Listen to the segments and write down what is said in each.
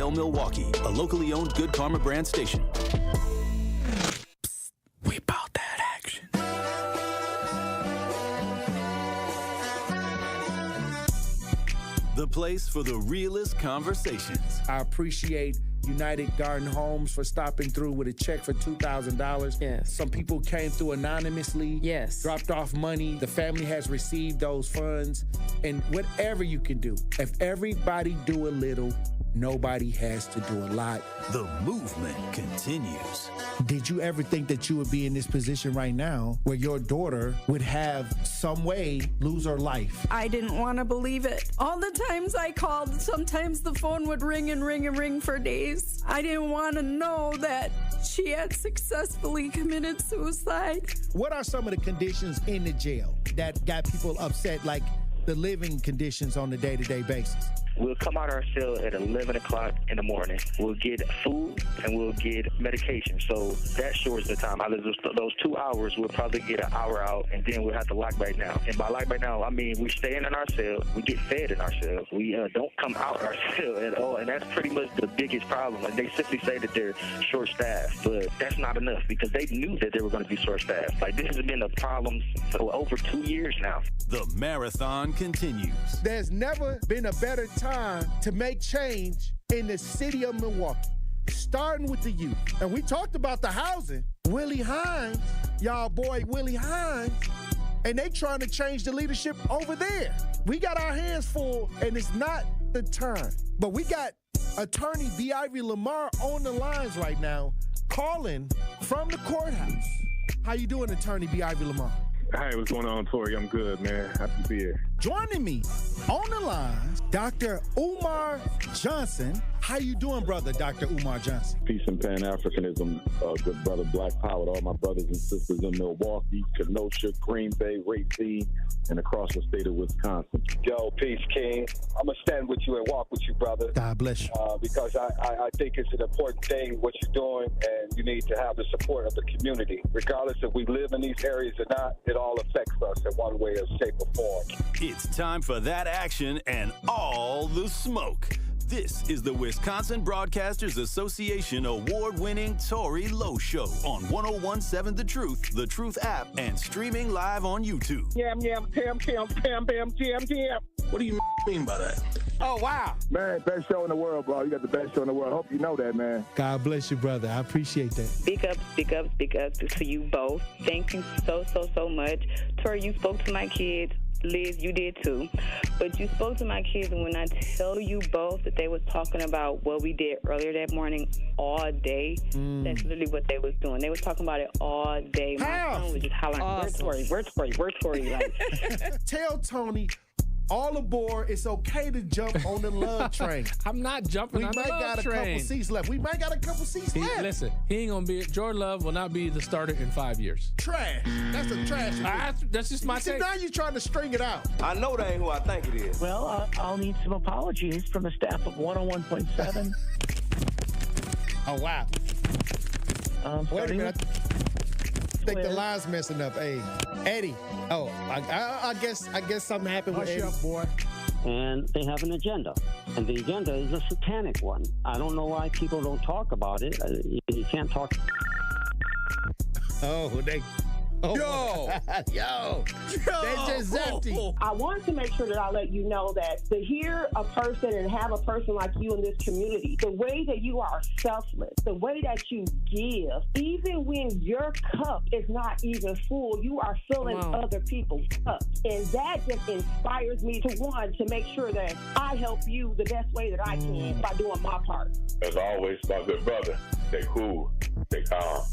WKZL Milwaukee, a locally owned Good Karma brand station. Psst, we bought that action. The place for the realest conversations. I appreciate United Garden Homes for stopping through with a check for $2,000. Yes. Some people came through anonymously. Yes. Dropped off money. The family has received those funds. And whatever you can do, if everybody do a little, nobody has to do a lot. The movement continues. Did you ever think that you would be in this position right now where your daughter would have some way lose her life? I didn't want to believe it. All the times I called, sometimes the phone would ring and ring and ring for days. I didn't want to know that she had successfully committed suicide. What are some of the conditions in the jail that got people upset, like the living conditions on a day-to-day basis? We'll come out our cell at 11 o'clock in the morning. We'll get food and we'll get medication. So that shortens the time. Those 2 hours, we'll probably get an hour out, and then we'll have to lock back down. And by lock back down, I mean we stay in our cell. We get fed in our cell. We don't come out our cell at all. And that's pretty much the biggest problem. Like, they simply say that they're short-staffed, but that's not enough because they knew that they were going to be short-staffed. Like, this has been a problem for over 2 years now. The marathon continues. There's never been a better time to make change in the city of Milwaukee, starting with the youth. And we talked about the housing. Willie Hines, y'all boy Willie Hines, and they trying to change the leadership over there. We got our hands full, and it's not the time. But we got attorney B. Ivy Lamar on the lines right now, calling from the courthouse. How you doing, attorney B. Ivy Lamar? Hey, what's going on, Tory? I'm good, man. Happy to be here. Joining me on the line, Dr. Umar Johnson. How you doing, brother, Dr. Umar Johnson? Peace and Pan-Africanism, good brother Black Power to all my brothers and sisters in Milwaukee, Kenosha, Green Bay, Racine, and across the state of Wisconsin. Yo, peace, King. I'm going to stand with you and walk with you, brother. God bless you. Because I think it's an important thing, what you're doing, and you need to have the support of the community. Regardless if we live in these areas or not, it all affects us in one way or shape or form. It's time for that action and all the smoke. This is the Wisconsin Broadcasters Association award-winning Tory Lowe Show on 101.7 The Truth app, and streaming live on YouTube. Yam, pam, jam. What do you mean by that? Oh, wow. Man, best show in the world, bro. You got the best show in the world. I hope you know that, man. God bless you, brother. I appreciate that. Speak up to you both. Thank you so much. Tory, you spoke to my kids. Liz, you did too. But you spoke to my kids, and when I tell you both that they was talking about what we did earlier that morning all day, that's literally what they was doing. They was talking about it all day. My son was just hollering, awesome. Where's Tory? Like, tell Tony, all aboard. It's okay to jump on the love train. I'm not jumping on the love train. We might got a couple seats left. Listen, he ain't going to be, Jordan Love will not be the starter in 5 years. Trash. That's a trash. That's just my take. Now you're trying to string it out. I know that ain't who I think it is. Well, I'll need some apologies from the staff of 101.7. Oh, wow. Wait a minute. I think the line's messing up. Hey, Eddie. Oh, I guess something happened with Eddie. Hush up, boy. And they have an agenda. And the agenda is a satanic one. I don't know why people don't talk about it. You can't talk. Yo, they just empty. I wanted to make sure that I let you know that to hear a person and have a person like you in this community, the way that you are selfless, the way that you give, even when your cup is not even full, you are filling other people's cups. And that just inspires me to make sure that I help you the best way that I can by doing my part. As always, my good brother, stay cool, stay calm.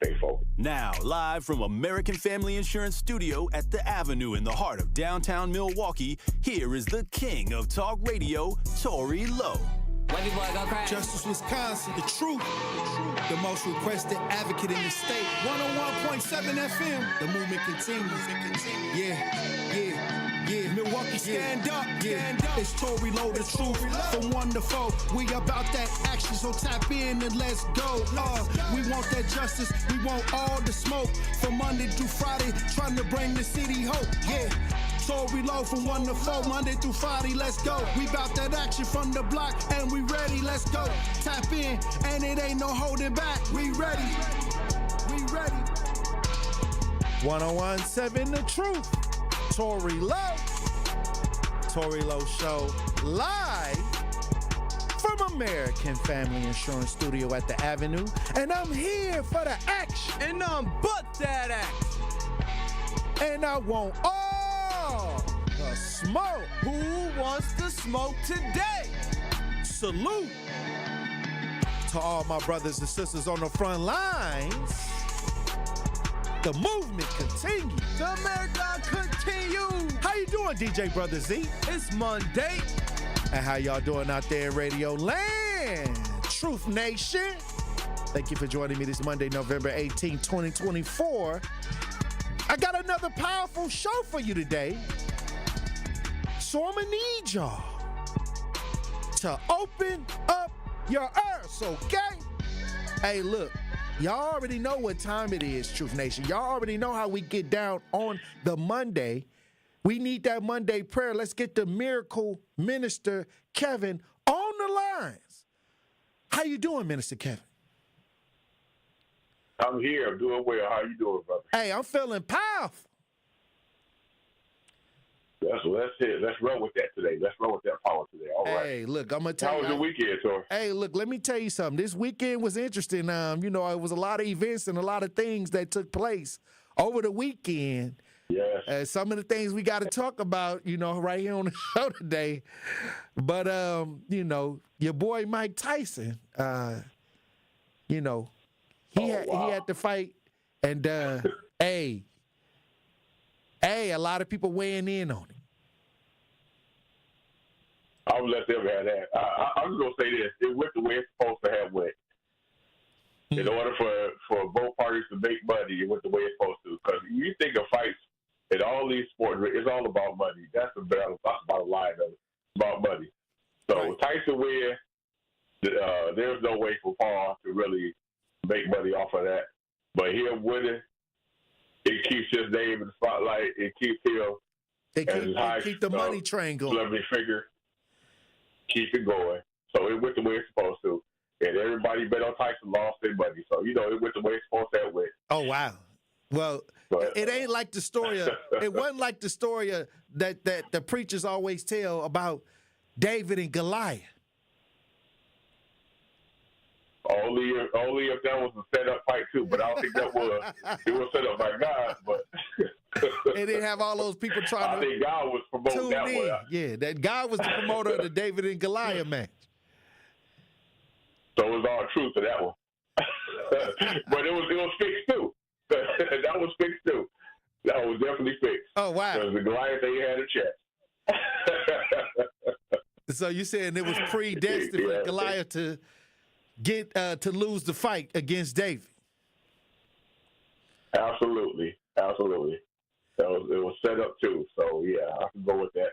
Stay focused. Now, live from American Family Insurance Studio at The Avenue in the heart of downtown Milwaukee, here is the king of talk radio, Tory Lowe. Justice Wisconsin, the truth, the most requested advocate in the state. 101.7 FM, the movement continues. Yeah. Milwaukee, stand up. It's Tory Lowe, the truth. From 1 to 4, we about that action, so tap in and let's go. We want that justice, we want all the smoke. From Monday through Friday, trying to bring the city hope. Yeah. Tory Lowe from 1 to 4, Monday through Friday, let's go. We bout that action from the block, and we ready, let's go. Tap in, and it ain't no holding back. We ready. We ready. 101.7 The Truth. Tory Lowe. Tory Lowe Show live from American Family Insurance Studio at the Avenue. And I'm here for the action. And none but that action. And I want all the smoke. Who wants to smoke today? Salute to all my brothers and sisters on the front lines. The movement continues. The marathon continues. How you doing, DJ Brother Z? It's Monday. And how y'all doing out there in Radio Land? Truth Nation. Thank you for joining me this Monday, November 18, 2024. I got another powerful show for you today. So I'm gonna need y'all to open up your ears, okay? Hey, look, y'all already know what time it is, Truth Nation. Y'all already know how we get down on the Monday. We need that Monday prayer. Let's get the miracle minister Kevin on the lines. How you doing, Minister Kevin? I'm here. I'm doing well. How you doing, brother? Hey, I'm feeling powerful. Let's hit. Let's run with that today. Let's run with that power today. All right. Hey, look, I'm gonna tell you. How was your weekend, Tory? Hey, look, let me tell you something. This weekend was interesting. You know, it was a lot of events and a lot of things that took place over the weekend. Yes. Some of the things we got to talk about, you know, right here on the show today. But you know, your boy Mike Tyson, you know, he had to fight, and a lot of people weighing in on it. I would let them have that. I'm just gonna say this: it went the way it's supposed to have went. In order for both parties to make money, it went the way it's supposed to. Because you think of fights in all these sports, it's all about money. That's the bottom line of it. It's about money. So Tyson win. There's no way for Paul to really make money off of that. But him winning, it keeps his name in the spotlight. It keeps him. They keep the money train going. Celebrity figure. Keep it going. So it went the way it's supposed to. And everybody bet on Tyson, lost their money. So, you know, it went the way it's supposed to have went. Oh, wow. Well, it ain't like the story of, it wasn't like the story of that the preachers always tell about David and Goliath. Only if that was a set-up fight, too. But I don't think that was. It was set up by God, but... They didn't have all those people trying to... I think God was promoting that one. Yeah, that God was the promoter of the David and Goliath match. So it was all true to that one. But it was fixed, too. That was fixed, too. That was definitely fixed. Oh, wow. Because the Goliath, they had a chance. So you saying it was predestined for Goliath to get to lose the fight against David? Absolutely. Absolutely. It was set up, too. So, yeah, I can go with that.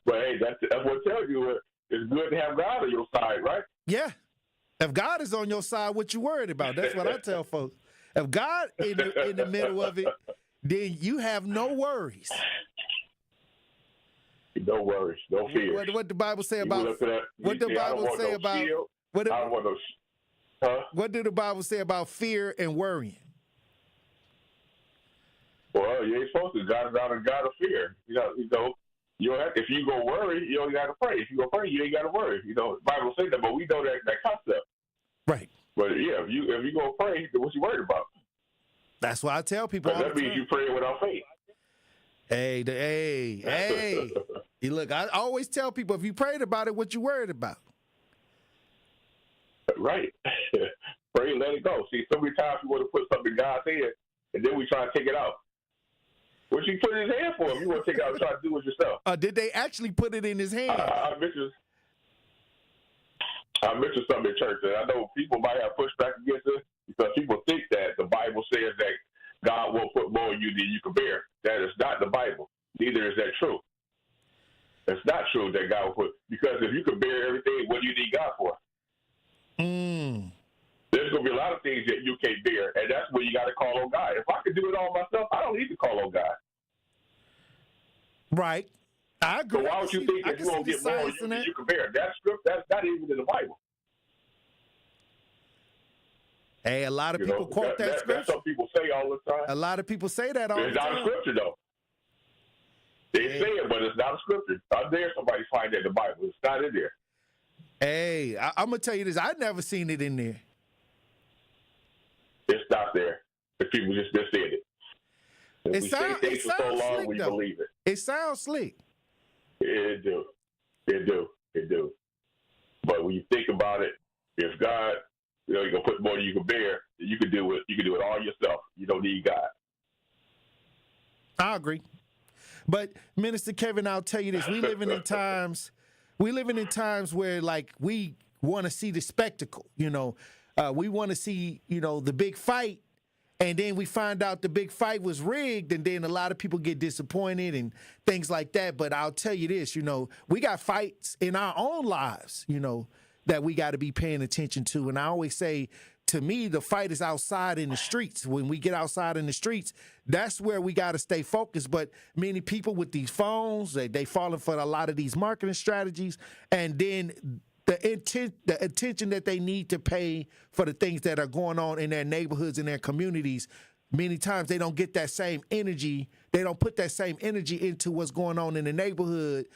But, hey, that's what tells you it's good to have God on your side, right? Yeah. If God is on your side, what you worried about? That's what I tell folks. If God in the middle of it, then you have no worries. No worries, no fear. What the Bible say about what the Bible say about what did the Bible say about fear and worrying? Well, you ain't supposed to. God's not a God of fear. You know, you don't have, if you go worry, you don't got to pray. If you go pray, you ain't got to worry. You know, the Bible says that, but we know that concept. Right. But yeah, if you go pray, then what you worried about? That's why I tell people. That means you pray without faith. Hey. Look, I always tell people, if you prayed about it, what you worried about? Right. Pray and let it go. See, so many times we want to put something in God's hand, and then we try to take it out. What you put in his hand for? If you want to take it out and try to do it yourself. Did they actually put it in his hand? I mentioned something in church, and I know people might have pushback against it because people think that the Bible says that God won't put more in you than you can bear. That is not the Bible. Neither is that true. It's not true that God will put, because if you can bear everything, what do you need God for? There's going to be a lot of things that you can't bear, and that's where you got to call on God. If I could do it all myself, I don't need to call on God. Right. I agree. So why would you think that you're going to get more you compare? That's not even in the Bible. Hey, a lot of people quote that scripture. That's what people say all the time. A lot of people say that all the time. It's not a scripture, though. They say it, but it's not a scripture. I dare somebody find that in the Bible. It's not in there. Hey, I'm going to tell you this. I've never seen it in there. It's not there. The people just said it. It sounds slick, we though. believe it. It sounds slick. It do. But when you think about it, if God, you're gonna put more than you can bear, you can do it. You can do it all yourself. You don't need God. I agree. But Minister Kevin, I'll tell you this: we living in times where like we want to see the spectacle. We want to see the big fight. And then we find out the big fight was rigged, and then a lot of people get disappointed and things like that. But I'll tell you this, we got fights in our own lives, that we got to be paying attention to. And I always say, to me, the fight is outside in the streets. When we get outside in the streets, that's where we got to stay focused. But many people with these phones, they falling for a lot of these marketing strategies, and then the attention that they need to pay for the things that are going on in their neighborhoods and their communities, many times they don't get that same energy. They don't put that same energy into what's going on in the neighborhood,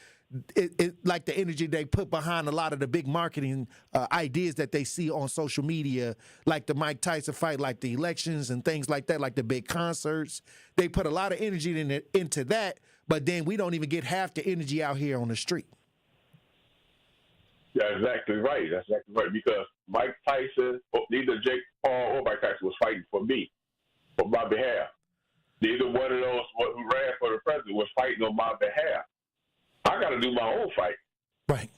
like the energy they put behind a lot of the big marketing ideas that they see on social media, like the Mike Tyson fight, like the elections and things like that, like the big concerts. They put a lot of energy into that, but then we don't even get half the energy out here on the street. Yeah, exactly right. That's exactly right. Because Mike Tyson, neither Jake Paul or Mike Tyson was fighting for me, on my behalf. Neither one of those who ran for the president was fighting on my behalf. I got to do my own fight. Right.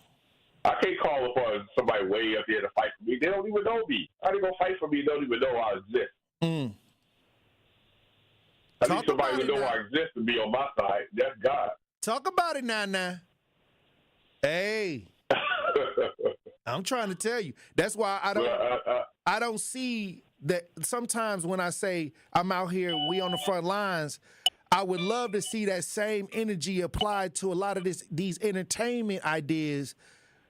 I can't call upon somebody way up there to fight for me. They don't even know me. How they going to fight for me? They don't even know I exist. I need somebody to know I exist to be on my side. That's God. Talk about it now. Hey. I'm trying to tell you. That's why I don't see that. Sometimes when I say I'm out here, we on the front lines, I would love to see that same energy applied to a lot of these entertainment ideas.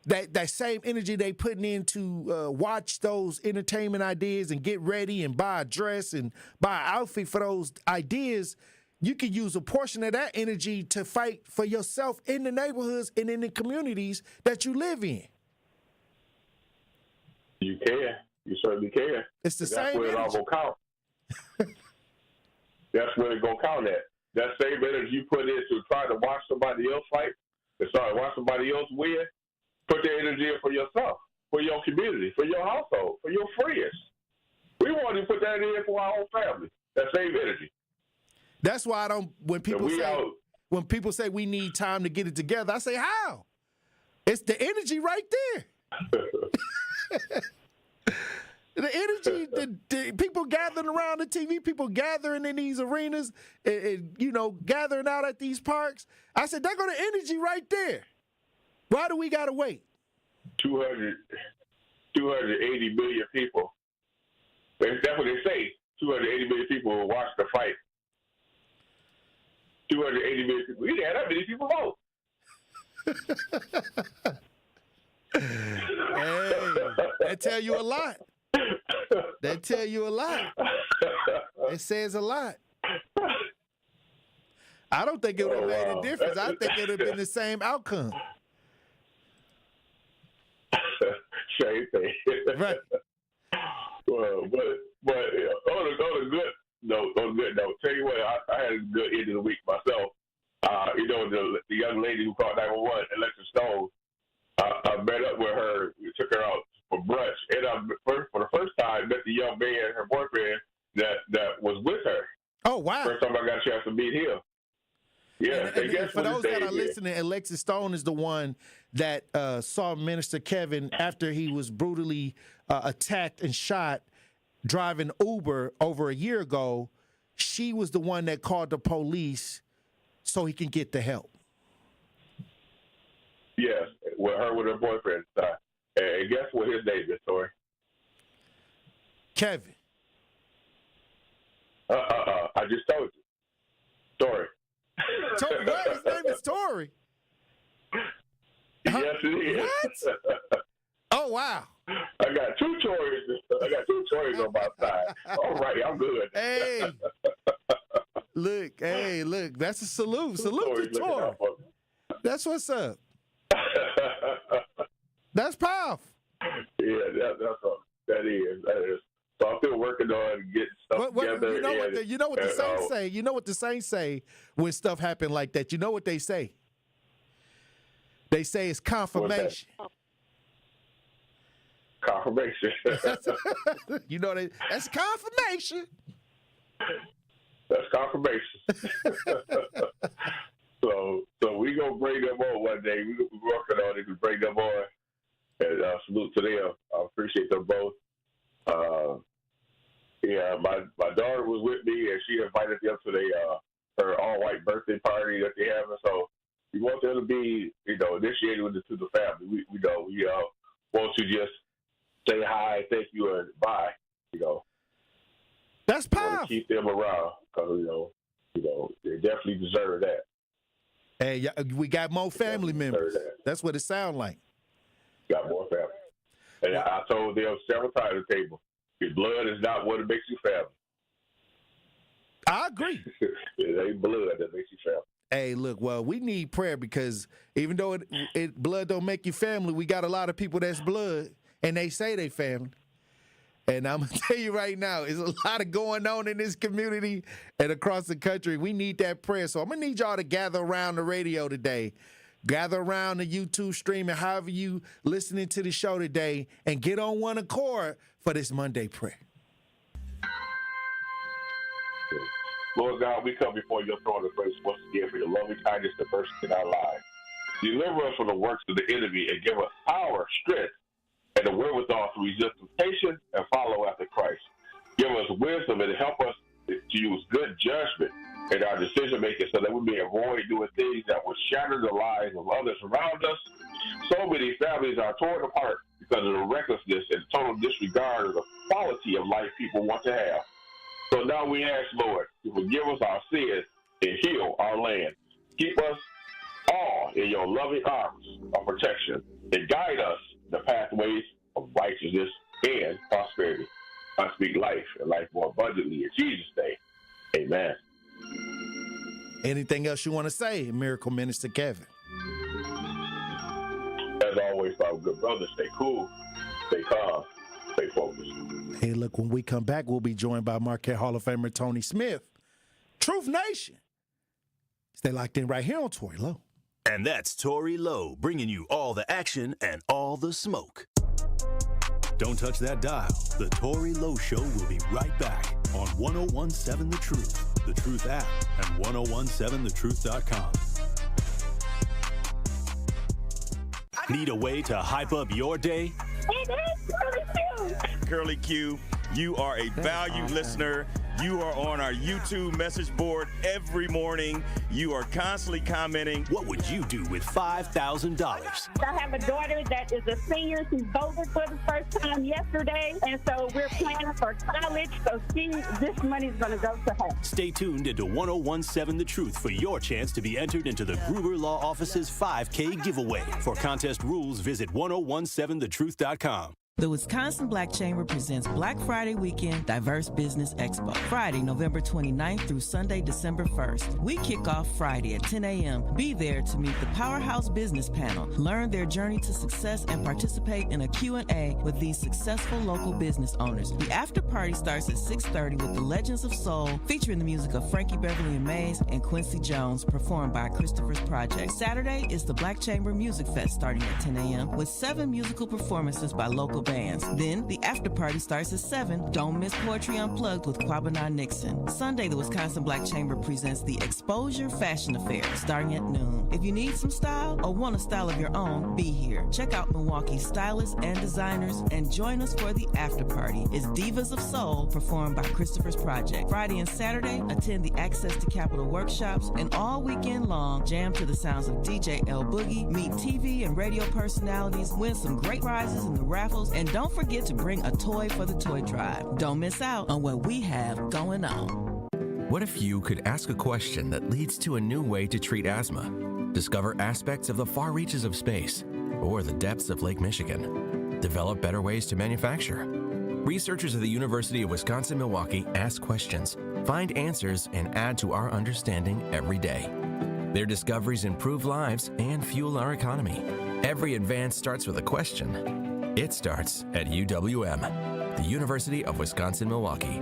That same energy they putting into watch those entertainment ideas and get ready and buy a dress and buy an outfit for those ideas. You can use a portion of that energy to fight for yourself in the neighborhoods and in the communities that you live in. You can. You certainly can. It's the same energy. That's where it all going to count. That's where it's going to count at. That same energy you put in to try to watch somebody else fight, watch somebody else win, put that energy in for yourself, for your community, for your household, for your friends. We want to put that in for our own family, that same energy. That's why I don't. When people say we need time to get it together, I say how? It's the energy right there. The energy, the people gathering around the TV, people gathering in these arenas, and gathering out at these parks. I said, there go the energy right there. Why do we gotta wait? 280 million people. That's what they say. 280 million people will watch the fight. 280 million people. We didn't have that many people vote. Hey, that tell you a lot. That tell you a lot. It says a lot. I don't think it would have made a difference. I think it would have been the same outcome. Same thing. Right. Well, but on a good note, tell you what, I had a good end of the week myself. The young lady who called 911, Alexa Stone, I met up with her. We took her out for brunch, and I for the first time met the young man, her boyfriend, that was with her. Oh wow! First time I got a chance to meet him. Yeah, and for those that are listening, Alexa Stone is the one that saw Minister Kevin after he was brutally attacked and shot driving Uber over a year ago. She was the one that called the police so he can get the help. Yes, with her boyfriend. And guess what his name is, Tory? Kevin. I just told you. Tory. What? His name is Yes, it is. What? Oh, wow. I got two Torys on my side. All right, I'm good. Hey. Look, that's a salute. Salute to Tory. That's what's up. That's powerful. Yeah, that is. So I'm still working on getting stuff together. You know what the Saints say? You know what the Saints say when stuff happen like that? You know what they say? They say it's confirmation. Confirmation. You know that's confirmation. That's confirmation. So we gonna bring them on one day. We working on it to bring them on. And salute to them. I appreciate them both. My daughter was with me, and she invited them to her all-white birthday party that they having. So we want them to be, initiated to the family. We want to just say hi, thank you, and bye. That's powerful. Keep them around because they definitely deserve that. Hey, we got more family members. That's what it sounds like. Got more family. And I told them several times at the table, your blood is not what makes you family. I agree. It ain't blood that makes you family. Hey, look, well, we need prayer because even though blood don't make you family, we got a lot of people that's blood, and they say they family. And I'm going to tell you right now, there's a lot of going on in this community and across the country. We need that prayer. So I'm going to need y'all to gather around the radio today. Gather around the YouTube stream and however you listening to the show today and get on one accord for this Monday prayer. Lord God, we come before your throne of grace once again for your loving kindness and mercy in our lives. Deliver us from the works of the enemy and give us power, strength, and the wherewithal to resist temptation and follow after Christ. Give us wisdom and help us to use good judgment in our decision making so that we may avoid doing things that will shatter the lives of others around us. So many families are torn apart because of the recklessness and total disregard of the quality of life people want to have. So now we ask, Lord, to forgive us our sins and heal our land. Keep us all in your loving arms of protection and guide us in the pathways of righteousness and prosperity. I speak life and life more abundantly in Jesus' name. Amen. Anything else you want to say, Miracle Minister Kevin? As always, my good brother, stay cool, stay calm, stay focused. Hey, look, when we come back, we'll be joined by Marquette Hall of Famer Tony Smith. Truth Nation. Stay locked in right here on Tory Lowe. And that's Tory Lowe, bringing you all the action and all the smoke. Don't touch that dial. The Tory Lowe Show will be right back on 1017 The Truth, The Truth app, and 1017thetruth.com. Need a way to hype up your day? Curly Q, you are a valued listener. You are on our YouTube message board every morning. You are constantly commenting. What would you do with $5,000? I have a daughter that is a senior. She voted for the first time yesterday, and so we're planning for college. So this money's going to go to her. Stay tuned into 1017 The Truth for your chance to be entered into the Gruber Law Office's 5K giveaway. For contest rules, visit 1017thetruth.com. The Wisconsin Black Chamber presents Black Friday Weekend Diverse Business Expo, Friday, November 29th through Sunday, December 1st. We kick off Friday at 10 a.m. Be there to meet the Powerhouse Business Panel, learn their journey to success, and participate in a Q&A with these successful local business owners. The after party starts at 6:30 with the Legends of Soul, featuring the music of Frankie Beverly and Mays and Quincy Jones, performed by Christopher's Project. Saturday is the Black Chamber Music Fest starting at 10 a.m. with 7 musical performances by local bands. Then the after party starts at 7. Don't miss Poetry Unplugged with Kwabena Nixon. Sunday, the Wisconsin Black Chamber presents the Exposure Fashion Affair starting at noon. If you need some style or want a style of your own, be here. Check out Milwaukee's stylists and designers and join us for the after party. It's Divas of Soul, performed by Christopher's Project. Friday and Saturday, attend the Access to Capital workshops, and all weekend long, jam to the sounds of DJ L Boogie, meet TV and radio personalities, win some great prizes in the raffles, and don't forget to bring a toy for the toy drive. Don't miss out on what we have going on. What if you could ask a question that leads to a new way to treat asthma? Discover aspects of the far reaches of space or the depths of Lake Michigan. Develop better ways to manufacture. Researchers at the University of Wisconsin-Milwaukee ask questions, find answers, and add to our understanding every day. Their discoveries improve lives and fuel our economy. Every advance starts with a question. It starts at UWM, the University of Wisconsin-Milwaukee.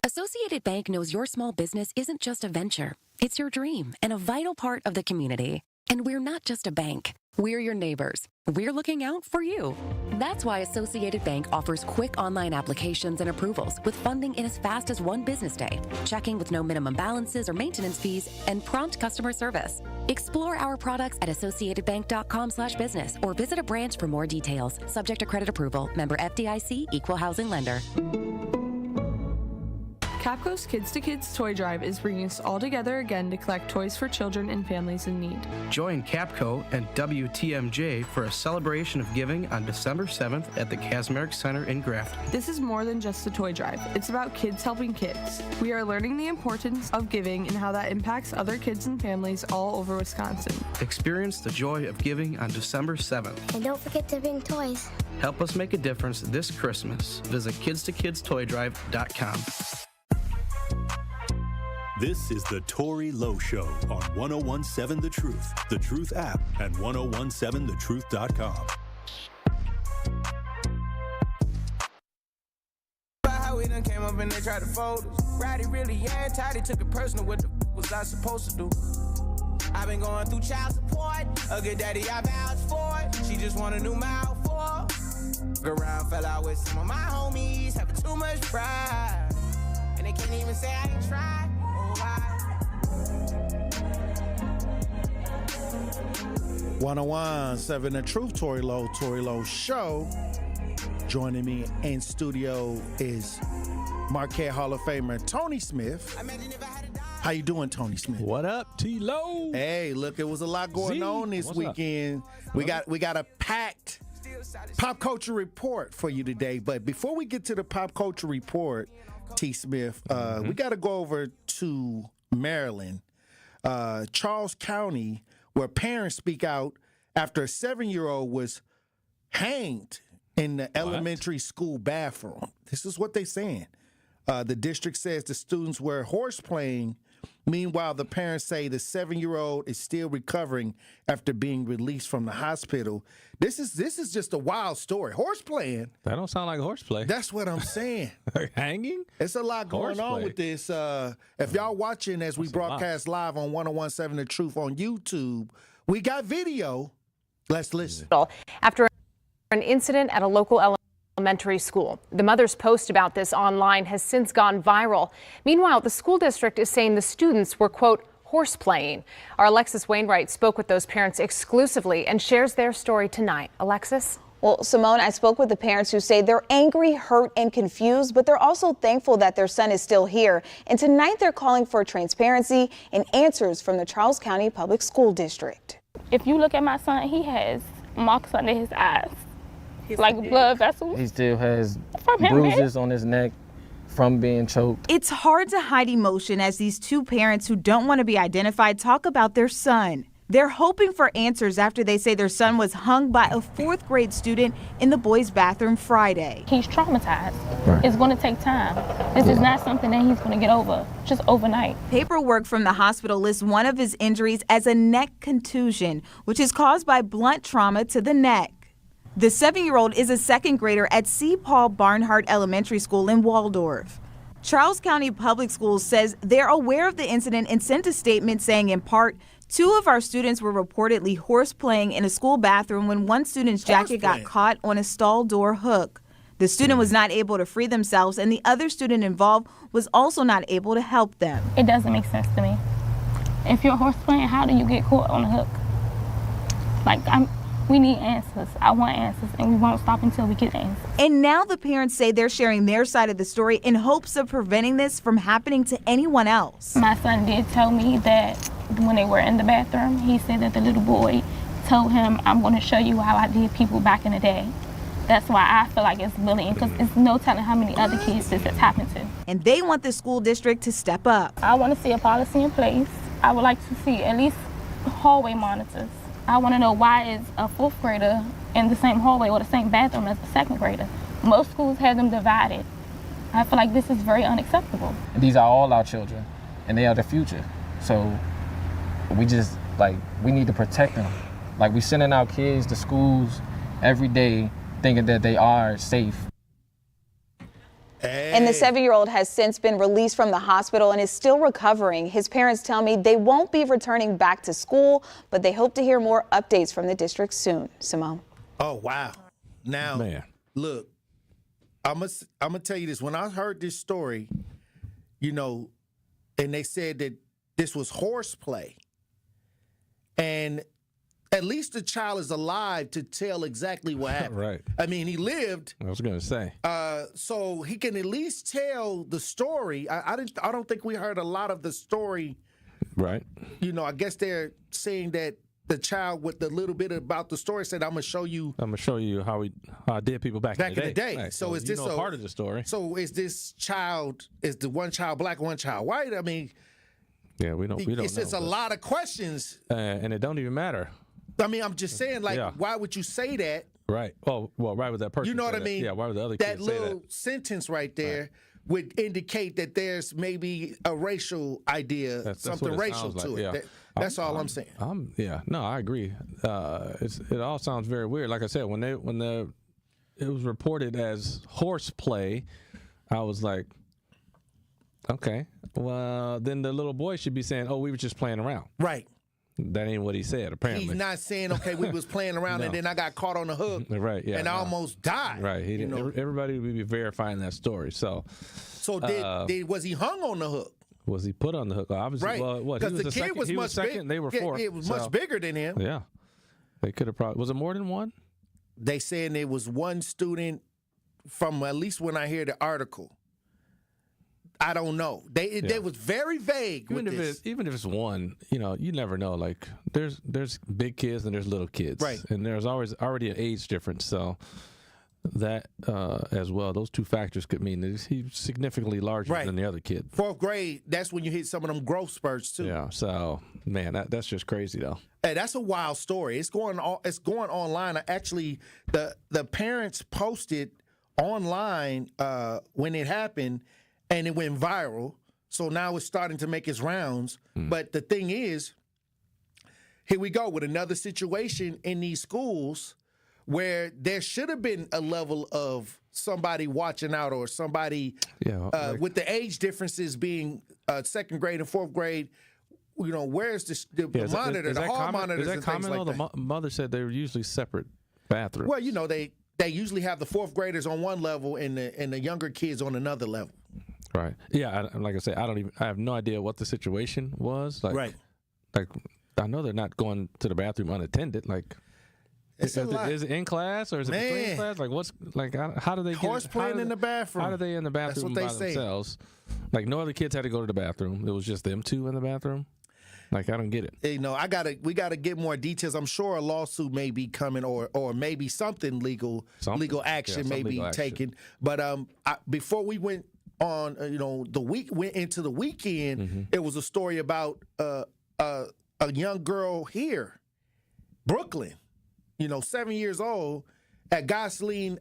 Associated Bank knows your small business isn't just a venture. It's your dream and a vital part of the community. And we're not just a bank. We're your neighbors. We're looking out for you. That's why Associated Bank offers quick online applications and approvals with funding in as fast as one business day, checking with no minimum balances or maintenance fees, and prompt customer service. Explore our products at associatedbank.com/business or visit a branch for more details. Subject to credit approval. Member FDIC, Equal Housing Lender. Capco's Kids to Kids Toy Drive is bringing us all together again to collect toys for children and families in need. Join Capco and WTMJ for a celebration of giving on December 7th at the Kazmarek Center in Grafton. This is more than just a toy drive. It's about kids helping kids. We are learning the importance of giving and how that impacts other kids and families all over Wisconsin. Experience the joy of giving on December 7th. And don't forget to bring toys. Help us make a difference this Christmas. Visit kidstoKidstoydrive.com. This is the Tory Lowe Show on 1017 The Truth app, and 1017thetruth.com. How we done came up and they tried to fold us. Roddy really anti, they took it personal. What the was I supposed to do? I've been going through child support. A good daddy, I vouched for it. She just want a new mouth for. Around, fell out with some of my homies, having too much pride. And they can't even say I ain't tried. 1017 The Truth, Tory Lowe Show. Joining me in studio is Marquette Hall of Famer Tony Smith. How you doing, Tony Smith? What up, T-Lowe? Hey, look, it was a lot going on this weekend. We got a packed pop culture report for you today. But before we get to the pop culture report, T. Smith, we got to go over to Maryland, Charles County, where parents speak out after a 7-year-old was hanged in the elementary school bathroom. This is what they're saying. The district says the students were horse playing. Meanwhile, the parents say the 7-year-old is still recovering after being released from the hospital. This is just a wild story. Horse playing. That don't sound like horseplay. That's what I'm saying. Hanging? It's a lot going Horseplay. on with this. If y'all watching as we broadcast live on 1017 The Truth on YouTube, we got video. Let's listen. After an incident at a local elementary school. The mother's post about this online has since gone viral. Meanwhile, the school district is saying the students were, quote, horse playing. Our Alexis Wainwright spoke with those parents exclusively and shares their story tonight. Alexis? Well, Simone, I spoke with the parents who say they're angry, hurt, and confused, but they're also thankful that their son is still here. And tonight they're calling for transparency and answers from the Charles County Public School District. If you look at my son, he has marks under his eyes, like blood vessels. He still has bruises on his neck from being choked. It's hard to hide emotion as these two parents who don't want to be identified talk about their son. They're hoping for answers after they say their son was hung by a 4th grade student in the boys' bathroom Friday. He's traumatized. Right. It's going to take time. This is not something that he's going to get over just overnight. Paperwork from the hospital lists one of his injuries as a neck contusion, which is caused by blunt trauma to the neck. The 7-year-old is a 2nd grader at C. Paul Barnhart Elementary School in Waldorf. Charles County Public Schools says they're aware of the incident and sent a statement saying, in part, 2 of our students were reportedly horse playing in a school bathroom when one student's jacket got caught on a stall door hook. The student was not able to free themselves, and the other student involved was also not able to help them. It doesn't make sense to me. If you're horse playing, how do you get caught on a hook? We need answers. I want answers, and we won't stop until we get answers. And now the parents say they're sharing their side of the story in hopes of preventing this from happening to anyone else. My son did tell me that when they were in the bathroom, he said that the little boy told him, I'm going to show you how I did people back in the day. That's why I feel like it's bullying, because it's no telling how many other kids this has happened to. And they want the school district to step up. I want to see a policy in place. I would like to see at least hallway monitors. I want to know why is a 4th grader in the same hallway or the same bathroom as the 2nd grader. Most schools have them divided. I feel like this is very unacceptable. These are all our children, and they are the future. So we just, we need to protect them. Like, we sending our kids to schools every day thinking that they are safe. And the 7-year-old has since been released from the hospital and is still recovering. His parents tell me they won't be returning back to school, but they hope to hear more updates from the district soon. Simone. Oh, wow. Now, Man. Look, I'm gonna tell you this. When I heard this story, and they said that this was horseplay, and at least the child is alive to tell exactly what happened. Right. I mean, he lived. I was going to say. So he can at least tell the story. I don't think we heard a lot of the story. Right. I guess they're saying that the child with the little bit about the story said, "I'm gonna show you how I did people back in the day." Right. So is this part of the story? So is the one child black, one child white? I mean, yeah, we don't. It's just a lot of questions, and it don't even matter. I mean, I'm just saying, why would you say that? Right. Well, why would that person? You know what I that? mean? Yeah. Why would the other that kid say that? little sentence right there would indicate that there's maybe a racial idea, something racial to it. Yeah. That's all I'm saying. No, I agree. It all sounds very weird. Like I said, when it was reported as horseplay, I was like, okay. Well, then the little boy should be saying, "Oh, we were just playing around." Right. That ain't what he said, apparently. He's not saying, okay, we was playing around and then I got caught on the hook. Right, yeah. And I almost died. Right. Everybody would be verifying that story. So was he hung on the hook? Was he put on the hook? Obviously, right. Because the kid was much bigger. They were 4th. It was much bigger than him. Yeah. They could have probably. Was it more than one? They saying there was one student from at least when I hear the article. I don't know. They was very vague with this. Even if it's one, you never know. Like there's big kids and there's little kids, right? And there's already an age difference, so that as well. Those two factors could mean that he's significantly larger than the other kid. 4th grade, that's when you hit some of them growth spurts too. Yeah. So man, that's just crazy though. Hey, that's a wild story. It's going online. Actually, the parents posted online when it happened. And it went viral, so now it's starting to make its rounds. But the thing is, here we go with another situation in these schools where there should have been a level of somebody watching out or somebody with the age differences being 2nd grade and 4th grade. Where's the monitor, the hall monitors and things like that? The mother said they were usually separate bathrooms. Well, they usually have the 4th graders on one level and the younger kids on another level. Right. Yeah. Like I say, I have no idea what the situation was. Like, Like, I know they're not going to the bathroom unattended. Like, is it in class or is it between class? Like, how do they get horseplaying in the bathroom? How do they in the bathroom by themselves? Like, no other kids had to go to the bathroom. It was just them two in the bathroom. Like, I don't get it. We gotta get more details. I'm sure a lawsuit may be coming, or maybe something legal action may be taken. But before we went on, went into the weekend, it was a story about a young girl here, Brooklyn, 7 years old, at Gosling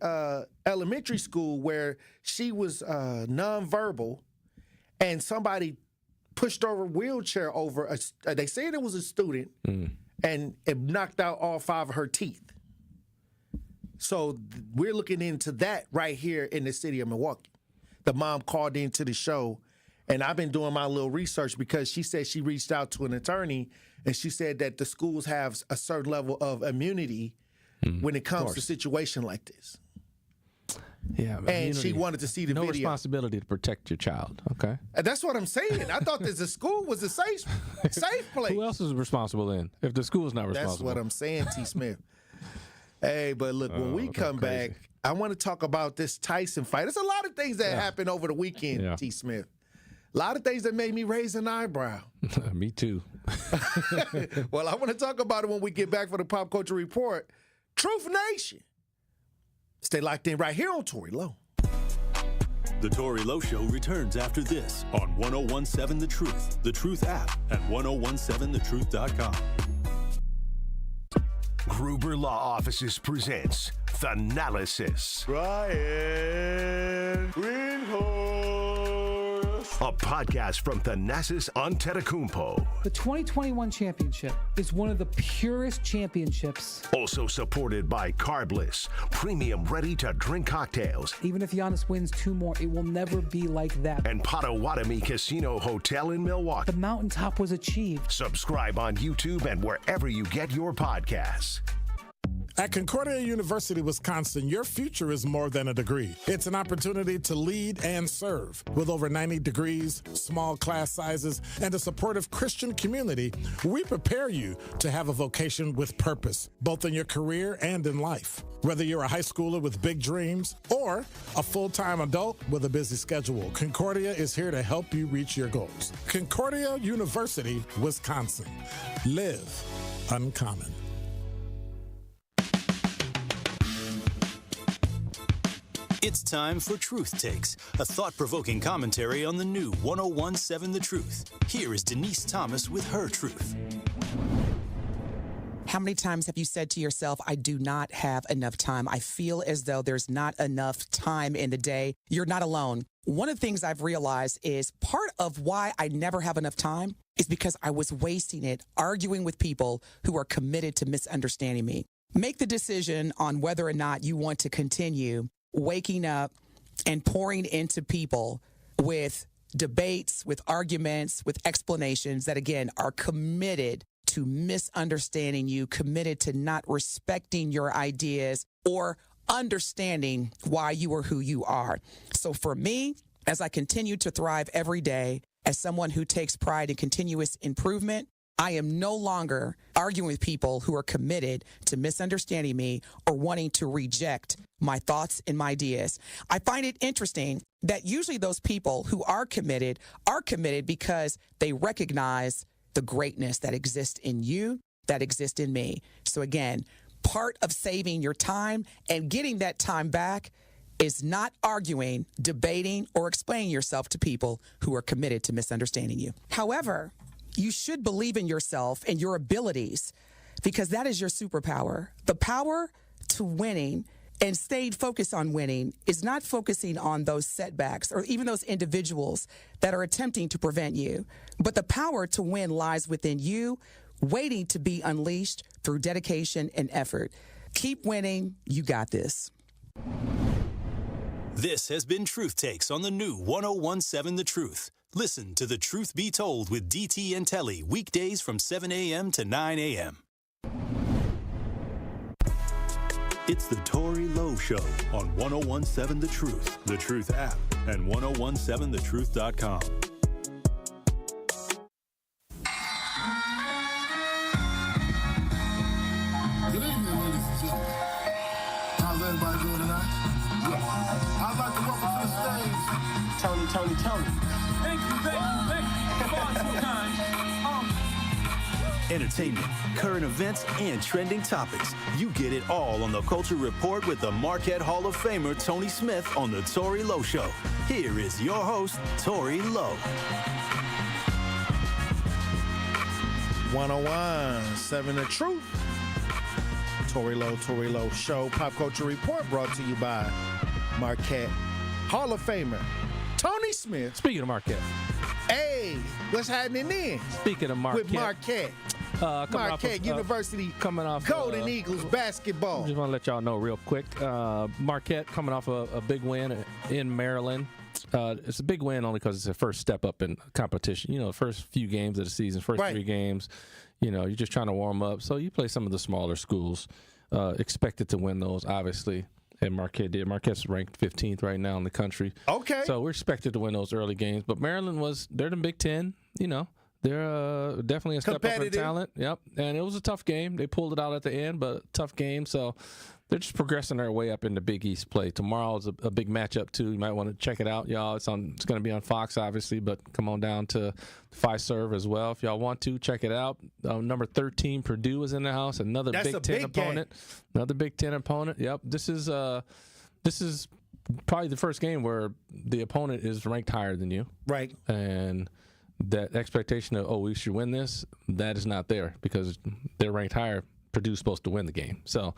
Elementary School, where she was nonverbal, and somebody pushed her wheelchair over. They said it was a student, and it knocked out all 5 of her teeth. So we're looking into that right here in the city of Milwaukee. The mom called into the show, and I've been doing my little research because she said she reached out to an attorney, and she said that the schools have a certain level of immunity when it comes to a situation like this. Yeah, and she wanted to see the video. No responsibility to protect your child. Okay, and that's what I'm saying. I thought that the school was a safe place. Who else is responsible then? If the school's not responsible, that's what I'm saying, T. Smith. Hey, but look, when we come back, I want to talk about this Tyson fight. There's a lot of things that happened over the weekend, T. Smith. A lot of things that made me raise an eyebrow. Me too. Well, I want to talk about it when we get back for the Pop Culture Report. Truth Nation. Stay locked in right here on Tory Lowe. The Tory Lowe Show returns after this on 1017 The Truth app, at 1017thetruth.com. Gruber Law Offices presents Thanalysis. Ryan Greenhorse. A podcast from Thanasis Antetokounmpo. The 2021 championship is one of the purest championships. Also supported by Carbless, premium ready-to-drink cocktails. Even if Giannis wins 2 more, it will never be like that. And Potawatomi Casino Hotel in Milwaukee. The mountaintop was achieved. Subscribe on YouTube and wherever you get your podcasts. At Concordia University, Wisconsin, your future is more than a degree. It's an opportunity to lead and serve. With over 90 degrees, small class sizes, and a supportive Christian community, we prepare you to have a vocation with purpose, both in your career and in life. Whether you're a high schooler with big dreams or a full-time adult with a busy schedule, Concordia is here to help you reach your goals. Concordia University, Wisconsin. Live uncommon. It's time for Truth Takes, a thought-provoking commentary on the new 101.7 The Truth. Here is Denise Thomas with her truth. How many times have you said to yourself, I do not have enough time? I feel as though there's not enough time in the day. You're not alone. One of the things I've realized is part of why I never have enough time is because I was wasting it arguing with people who are committed to misunderstanding me. Make the decision on whether or not you want to continue waking up and pouring into people with debates, with arguments, with explanations that, again, are committed to misunderstanding you, committed to not respecting your ideas or understanding why you are who you are. So for me, as I continue to thrive every day, as someone who takes pride in continuous improvement, I am no longer arguing with people who are committed to misunderstanding me or wanting to reject my thoughts and my ideas. I find it interesting that usually those people who are committed because they recognize the greatness that exists in you, that exists in me. So again, part of saving your time and getting that time back is not arguing, debating, or explaining yourself to people who are committed to misunderstanding you. However, you should believe in yourself and your abilities because that is your superpower. The power to winning and staying focused on winning is not focusing on those setbacks or even those individuals that are attempting to prevent you. But the power to win lies within you, waiting to be unleashed through dedication and effort. Keep winning. You got this. This has been Truth Takes on the new 101.7 The Truth. Listen to The Truth Be Told with DT and Telly weekdays from 7 a.m. to 9 a.m. It's the Tory Lowe Show on 101.7 The Truth, The Truth app, and 1017thetruth.com. Good evening, ladies and gentlemen. How's everybody doing tonight? Good. I'd like to welcome to the stage Tony. Thank you. Far too kind. Entertainment, current events, and trending topics. You get it all on the Culture Report with the Marquette Hall of Famer Tony Smith on the Tory Lowe Show. Here is your host, Tory Lowe. 101.7 The Truth. Tory Lowe Show. Pop Culture Report brought to you by Marquette Hall of Famer Tony Smith. Speaking of Marquette. Hey, what's happening then? Speaking of Marquette. With Marquette. Marquette University coming off Golden Eagles basketball. Just want to let y'all know real quick. Marquette coming off a big win in Maryland. It's a big win only because it's the first step up in competition. You know, the first few games of the season, first 3 games, you know, you're just trying to warm up. So you play some of the smaller schools. Expected to win those, obviously. And Marquette did. Marquette's ranked 15th right now in the country. Okay. So we're expected to win those early games. But Maryland they're the Big Ten, you know. They're definitely a step up in talent. Yep. And it was a tough game. They pulled it out at the end, but tough game. So they're just progressing their way up into Big East play. Tomorrow is a big matchup, too. You might want to check it out, y'all. It's going to be on Fox, obviously, but come on down to Fiserv as well. If y'all want to, check it out. Number 13, Purdue is in the house. Another Big Ten opponent. Another Big Ten opponent. Yep. This is probably the first game where the opponent is ranked higher than you. Right. And that expectation of, we should win this, that is not there because they're ranked higher. Purdue's supposed to win the game. So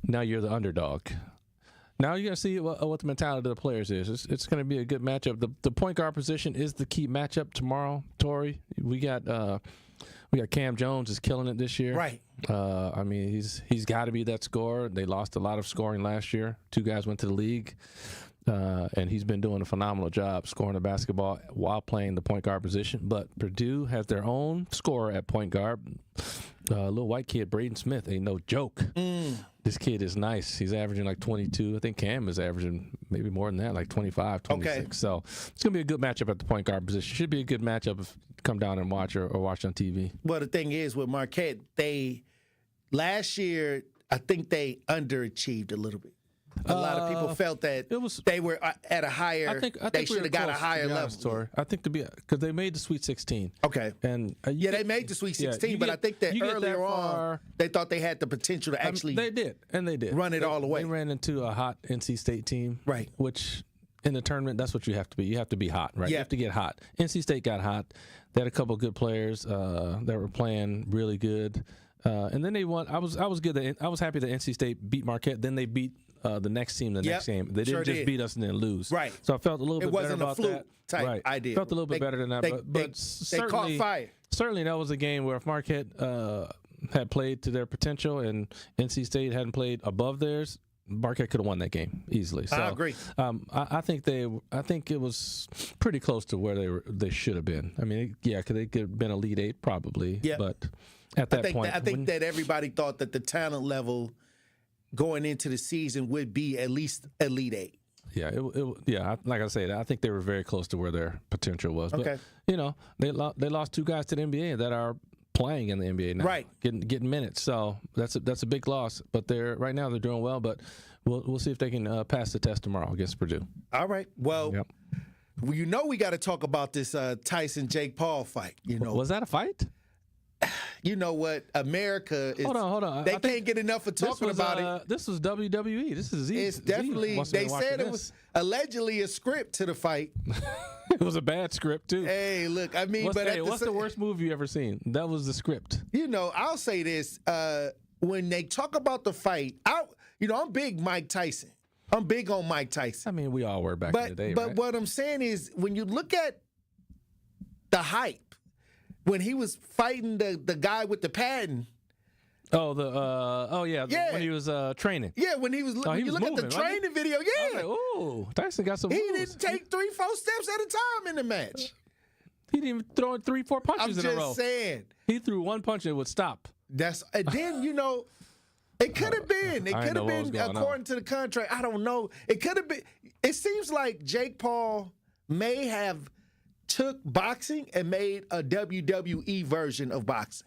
now you're the underdog. Now you're going to see what the mentality of the players is. It's going to be a good matchup. The point guard position is the key matchup tomorrow, Tory. We got Cam Jones is killing it this year. Right. I mean, he's got to be that scorer. They lost a lot of scoring last year. 2 guys went to the league. And he's been doing a phenomenal job scoring the basketball while playing the point guard position. But Purdue has their own scorer at point guard. Little white kid, Braden Smith, ain't no joke. This kid is nice. He's averaging like 22. I think Cam is averaging maybe more than that, like 25, 26. Okay. So it's going to be a good matchup at the point guard position. Should be a good matchup if you come down and watch or watch on TV. Well, the thing is with Marquette, last year, I think they underachieved a little bit. A lot of people felt that they were at a higher. I think they should have got a higher level. I think because they made the Sweet 16. Okay. And they made the Sweet 16, but I think that earlier on they thought they had the potential to actually. They did run it all the way. They ran into a hot NC State team, right? Which in the tournament, that's what you have to be. You have to be hot, right? Yeah. You have to get hot. NC State got hot. They had a couple of good players that were playing really good, and then they won. I was good. I was happy that NC State beat Marquette. Then they beat. The next team, next game. They didn't just beat us and then lose. Right. So I felt a little bit better about that. It wasn't a fluke type idea. Felt a little bit better than that. But certainly, they caught fire. Certainly that was a game where if Marquette had played to their potential and NC State hadn't played above theirs, Marquette could have won that game easily. So, I agree. I think it was pretty close to where they should have been. I mean, could they have been Elite Eight? Probably. Yeah. But at that point. I think that everybody thought that the talent level going into the season would be at least Elite Eight. Yeah, like I said, I think they were very close to where their potential was. Okay. But, they lost 2 guys to the NBA that are playing in the NBA now. Right. Getting minutes. So that's a big loss. But right now they're doing well, but we'll see if they can pass the test tomorrow against Purdue. All right. Well, we got to talk about this Tyson Jake Paul fight. Was that a fight? You know what? America is. Hold on. They can't get enough of talking about it. This was WWE. This is easy. It's definitely. They said it was allegedly a script to the fight. It was a bad script too. Hey, look. I mean, what's the worst movie you ever seen? That was the script. I'll say this. When they talk about the fight, I'm big Mike Tyson. I'm big on Mike Tyson. I mean, we all were back in the day. But what I'm saying is, when you look at the hype. When he was fighting the guy with the patent. When he was training. Yeah, when he was when you look at the training video, like, ooh, Tyson got some moves. He didn't take 3-4 steps at a time in the match. He didn't even throw 3-4 punches in a row. I'm just saying. He threw one punch and it would stop. And then, it could have been. It could have been according to the contract. I don't know. It could have been. It seems like Jake Paul may have took boxing and made a WWE version of boxing.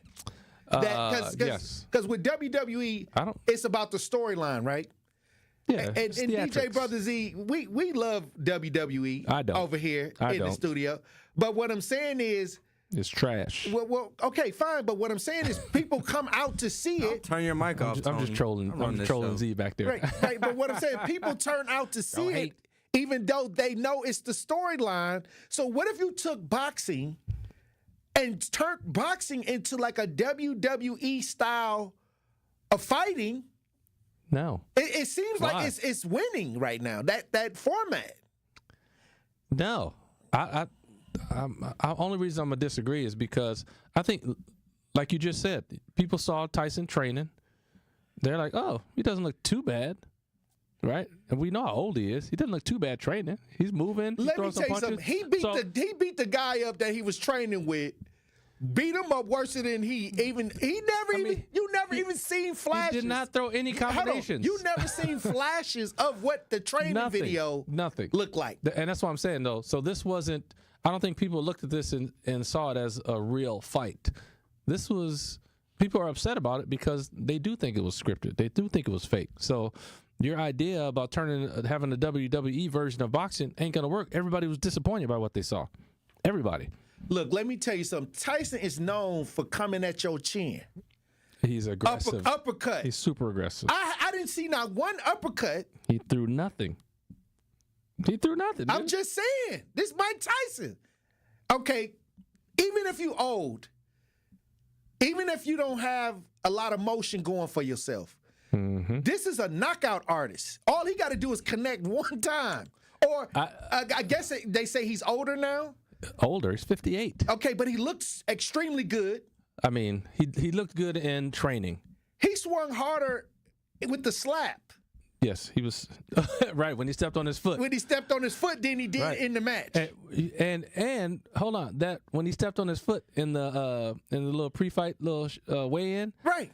Yes. Because with WWE, it's about the storyline, right? Yeah. And DJ Brother Z, we love WWE over here in the studio. But what I'm saying is, it's trash. Well, okay, fine. But what I'm saying is, people come out to see it. Turn your mic off. I'm just trolling. I'm trolling Z back there. Right. But what I'm saying, people turn out to see it. Even though they know it's the storyline. So what if you took boxing and turned boxing into like a WWE style of fighting? No. It seems like it's winning right now, that format. No. I only reason I'm going to disagree is because I think, like you just said, people saw Tyson training. They're like, oh, he doesn't look too bad. Right, and we know how old he is. He doesn't look too bad training. He's moving. Let me tell you something. He beat the guy up that he was training with. Beat him up worse than you never even seen flashes. He did not throw any combinations. You never seen flashes of what the training video looked like. And that's what I'm saying though. So this wasn't. I don't think people looked at this and saw it as a real fight. This was. People are upset about it because they do think it was scripted. They do think it was fake. So. Your idea about having a WWE version of boxing ain't going to work. Everybody was disappointed by what they saw. Everybody. Look, let me tell you something. Tyson is known for coming at your chin. He's aggressive. Uppercut. He's super aggressive. I didn't see not one uppercut. He threw nothing. I'm just saying. This Mike Tyson. Okay, even if you old, Even if you don't have a lot of motion going for yourself, this is a knockout artist. All he got to do is connect one time. Or I guess they say he's older now. Older, he's 58. Okay, but he looks extremely good. I mean, he looked good in training. He swung harder with the slap. Yes, he was right when he stepped on his foot. When he stepped on his foot, then he did in the match. And hold on, that when he stepped on his foot in the little pre-fight little weigh-in, right?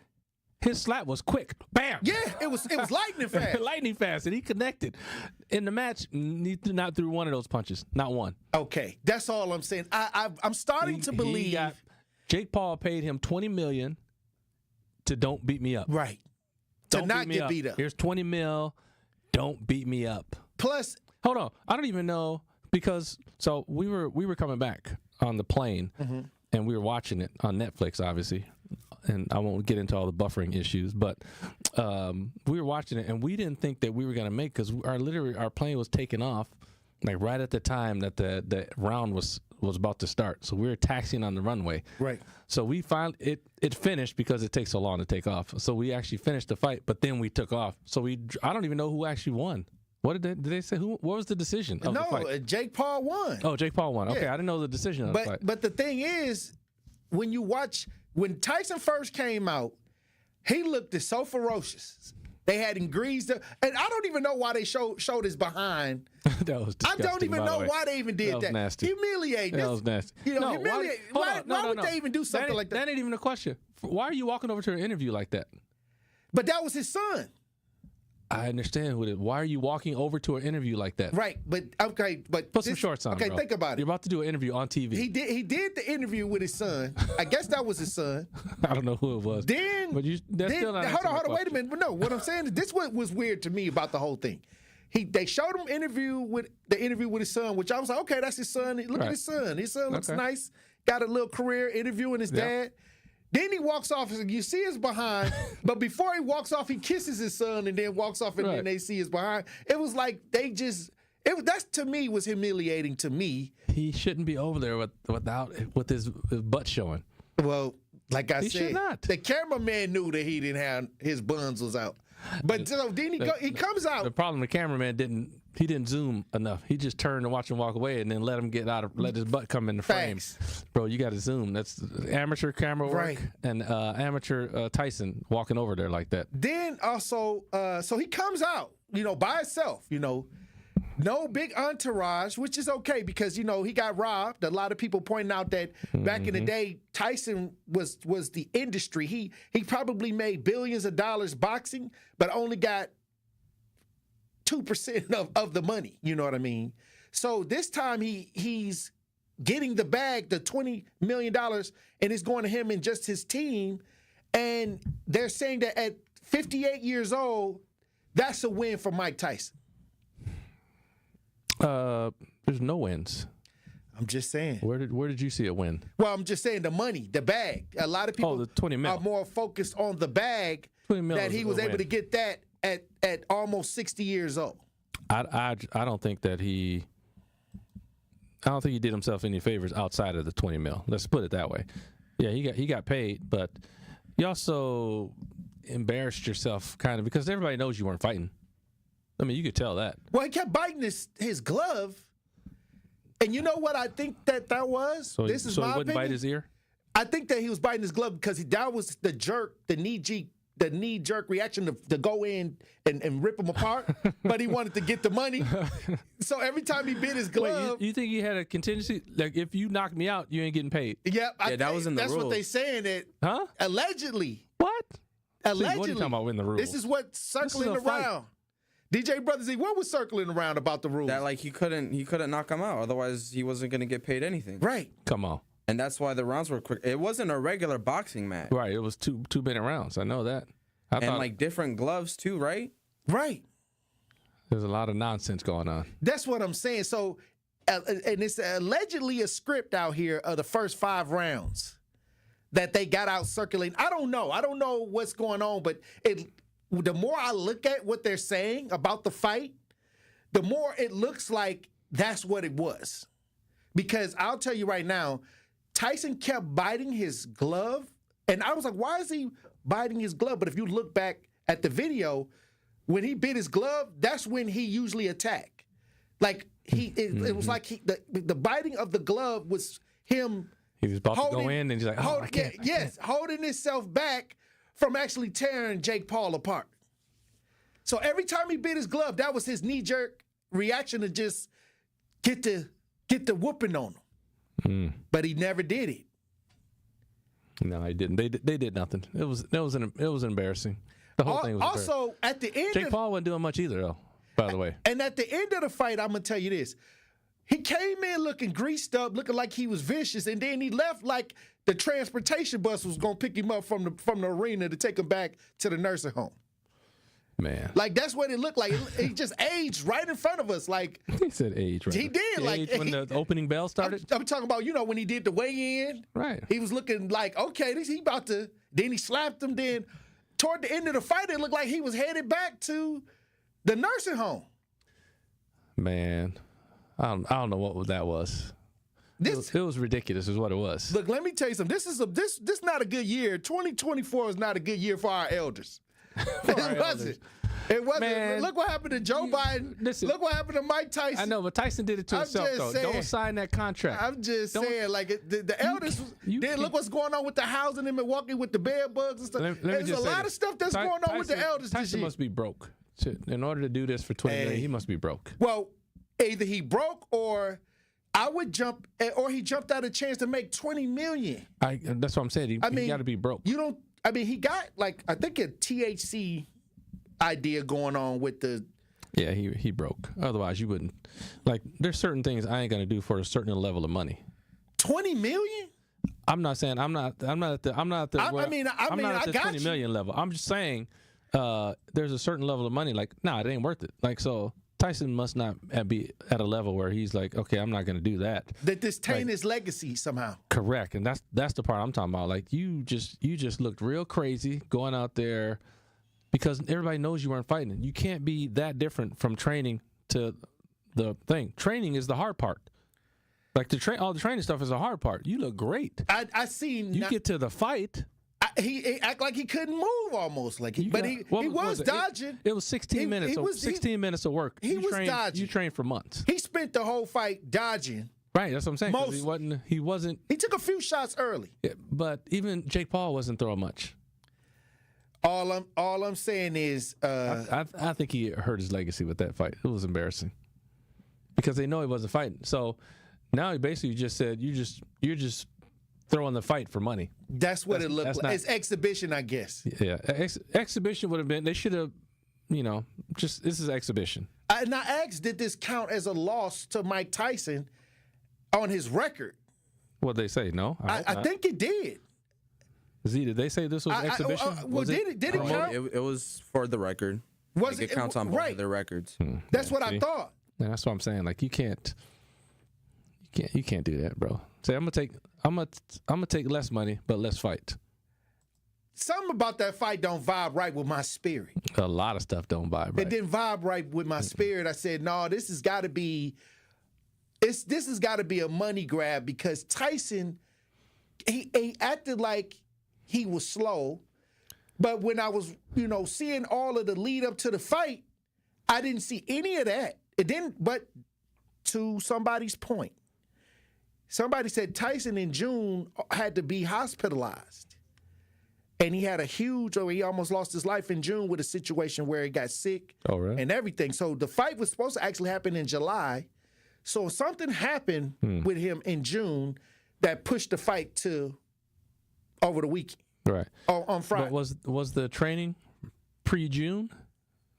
His slap was quick, bam. Yeah, it was lightning fast. Lightning fast, and he connected. In the match, he not threw one of those punches, not one. Okay, that's all I'm saying. I'm starting to believe. Jake Paul paid him $20 million to don't beat me up. Right. To not get beat up. Here's $20 million. Don't beat me up. Plus, hold on. I don't even know because we were coming back on the plane and we were watching it on Netflix, obviously. And I won't get into all the buffering issues, but we were watching it and we didn't think that we were going to make because our plane was taking off like right at the time that the round was about to start. So we were taxiing on the runway. Right. So we finally it finished because it takes so long to take off. So we actually finished the fight, but then we took off. So I don't even know who actually won. What did they say? What was the decision of the fight? Jake Paul won. Oh, Jake Paul won. Okay, Yeah. I didn't know the decision of the fight. But the thing is, when Tyson first came out, he looked so ferocious. They had him greased up. And I don't even know why they showed his behind. That was disgusting, I don't even know why they even did that. That was nasty. Humiliate. That was nasty. Humiliate. Why would they even do something like that? That ain't even a question. Why are you walking over to an interview like that? But that was his son. I understand who it is. Why are you walking over to an interview like that? Right, but put some shorts on. Okay, bro. think about it. You're about to do an interview on TV. He did the interview with his son. I guess that was his son. I don't know who it was. Hold on, wait a minute. But no, what I'm saying is this what was weird to me about the whole thing. They showed him the interview with his son, which I was like, okay, that's his son. Look at his son. His son looks nice. Got a little career interviewing his dad. Then he walks off, and you see his behind. But before he walks off, he kisses his son, and then walks off, and then they see his behind. It was like that to me was humiliating to me. He shouldn't be over there with his butt showing. Well, like I He said, should not. the cameraman knew that he didn't have his buns was out. But so then he comes out. The problem, the cameraman didn't zoom enough. He just turned and watched him walk away, and then let his butt come in the frame. Bro, you got to zoom. That's amateur camera work and amateur Tyson walking over there like that. Then also, so he comes out, by himself, no big entourage, which is okay because, he got robbed. A lot of people pointing out that back in the day, Tyson was the industry. He probably made billions of dollars boxing, but only got 2% of the money. You know what I mean? So this time he's getting the bag, the $20 million, and it's going to him and just his team. And they're saying that at 58 years old, that's a win for Mike Tyson. There's no wins. I'm just saying. Where did you see a win? Well, I'm just saying the money, the bag. A lot of people the 20 mil. are more focused on the bag that he was able to get that at almost 60 years old. I don't think that he did himself any favors outside of the 20 mil. Let's put it that way. Yeah, he got paid, but you also embarrassed yourself kind of because everybody knows you weren't fighting. I mean, you could tell that. Well, he kept biting his glove. And you know what I think that was? So, this is so my he wouldn't opinion. bite his ear? I think that he was biting his glove because that was the jerk, the knee-jerk reaction to go in and rip him apart. But he wanted to get the money. So every time he bit his glove. Wait, you think he had a contingency? Like, if you knock me out, you ain't getting paid? Yeah, that was in the rules. That's what they saying. That allegedly. What? Allegedly. See, what are you talking about in the rules? This is what's circling around. DJ Brother Z, what was circling around about the rules? That he couldn't knock him out, otherwise he wasn't going to get paid anything. Right. Come on. And that's why the rounds were quick. It wasn't a regular boxing match. Right. It was 2 minute rounds. I know that. I thought different gloves too, right? Right. There's a lot of nonsense going on. That's what I'm saying. So, and it's allegedly a script out here of the first 5 rounds that they got out circulating. I don't know what's going on, but the more I look at what they're saying about the fight, the more it looks like that's what it was. Because I'll tell you right now, Tyson kept biting his glove And I was like, why is he biting his glove? But if you look back at the video, when he bit his glove, that's when he usually attacked. Like it was like the biting of the glove was him. He was about to go in, and he's like, "Oh, I can't." Holding himself back from actually tearing Jake Paul apart. So every time he bit his glove, that was his knee-jerk reaction to just get the whooping on him. But he never did it. No, he didn't. They did nothing. It was embarrassing. The whole thing was embarrassing. Also, at the end, Jake Paul wasn't doing much either, though. By the way, and at the end of the fight, I'm gonna tell you this: he came in looking greased up, looking like he was vicious, and then he left like the transportation bus was gonna pick him up from the arena to take him back to the nursing home. Man, like that's what it looked like. He just aged right in front of us. Like he said, age. Right? He did. He like aged when the opening bell started. I'm talking about when he did the weigh-in. Right. He was looking like he about to. Then he slapped him. Then toward the end of the fight, it looked like he was headed back to the nursing home. Man, I don't know what that was. It was ridiculous, is what it was. Look, let me tell you something. This not a good year. 2024 is not a good year for our elders. It wasn't. It wasn't. Man, look what happened to Joe Biden. Listen, look what happened to Mike Tyson. I know, but Tyson did it to himself, though. Saying, don't sign that contract. I'm just saying, like, the elders, then look what's going on with the housing in Milwaukee with the bed bugs and stuff. There's a lot of stuff that's going on with the elders this Tyson year. must be broke. In order to do this for $20 million, he must be broke. Well, either he broke or I would jump, or he jumped at a chance to make $20 million. That's what I'm saying. He got to be broke. He got, like, I think a THC idea going on with the. Yeah, he broke. Otherwise, you wouldn't. Like, there's certain things I ain't gonna do for a certain level of money. $20 million? I'm not saying I'm not at the I'm not at the $20 million level. I'm just saying there's a certain level of money. Like, it ain't worth it. Like, so Tyson must not be at a level where he's like, okay, I'm not gonna do that. That this taint his legacy somehow. Correct, and that's the part I'm talking about. Like, you just looked real crazy going out there. Because everybody knows you weren't fighting. You can't be that different from training to the thing. Training is the hard part. Like all the training stuff is the hard part. You look great. I seen. You get to the fight. He act like he couldn't move almost. Like he was dodging. It was 16 minutes. 16 minutes of work. He was dodging. You trained for months. He spent the whole fight dodging. Right, that's what I'm saying. He wasn't. He took a few shots early. Yeah, but even Jake Paul wasn't throwing much. All I'm saying is I think he hurt his legacy with that fight. It was embarrassing because they know he wasn't fighting. So now he basically just said you're just throwing the fight for money. That's what it looked like. It's exhibition, I guess. Yeah, exhibition would have been. They should have, just this is exhibition. And I asked, did this count as a loss to Mike Tyson on his record? What'd they say? No, I think it did. Z, did they say this was exhibition? Did it count? It was for the record. Was it counts on both of their records. That's what I thought. And that's what I'm saying. Like, you can't do that, bro. Say I'm gonna take less money, but let's fight. Something about that fight don't vibe right with my spirit. A lot of stuff don't vibe right. It didn't vibe right with my spirit. I said, no, this has got to be a money grab because Tyson, he acted like he was slow, but when I was, seeing all of the lead up to the fight, I didn't see any of that. It didn't, but to somebody's point, somebody said Tyson in June had to be hospitalized. And he had he almost lost his life in June with a situation where he got sick and everything. So the fight was supposed to actually happen in July. So something happened with him in June that pushed the fight to over the weekend. Right. On Friday. But was the training pre-June?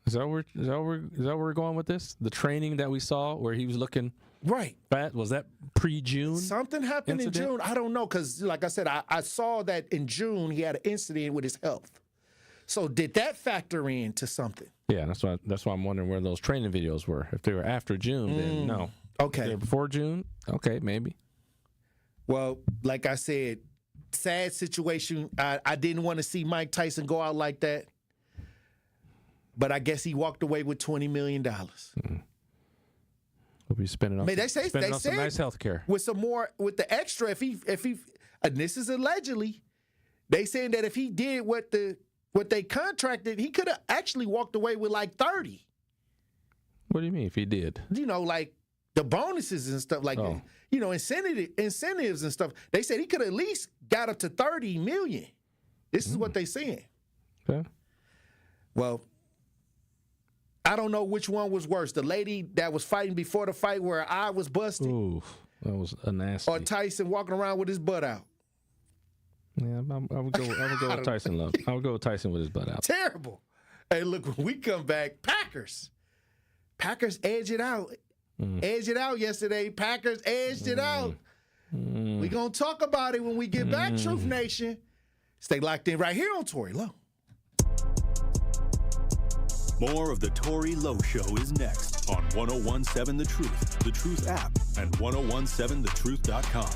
Is that where we're going with this? The training that we saw where he was looking fat, was that pre-June? Something happened in June. I don't know, because like I said, I saw that in June he had an incident with his health. So did that factor into something? Yeah, that's why I'm wondering where those training videos were. If they were after June, then no. Okay. If they were before June, okay, maybe. Well, like I said, sad situation. I didn't want to see Mike Tyson go out like that. But I guess he walked away with $20 million. We'll be spending on some nice health care. With the extra, if he and this is allegedly, They saying that if he did what they contracted, he could have actually walked away with like 30. What do you mean if he did? Like the bonuses and stuff like that. Incentives and stuff. They said he could have at least got up to $30 million. This is what they saying. Okay. Well, I don't know which one was worse. The lady that was fighting before the fight where her eye was busted. Ooh, that was a nasty. Or Tyson walking around with his butt out. Yeah, I would go with Tyson Love. I would go with Tyson with his butt out. Terrible. Hey, look, when we come back, Packers edge it out. Edged it out yesterday. Packers edged it out. We're going to talk about it when we get back, Truth Nation. Stay locked in right here on Tory Lowe. More of the Tory Lowe Show is next on 1017 The Truth app, and 1017thetruth.com.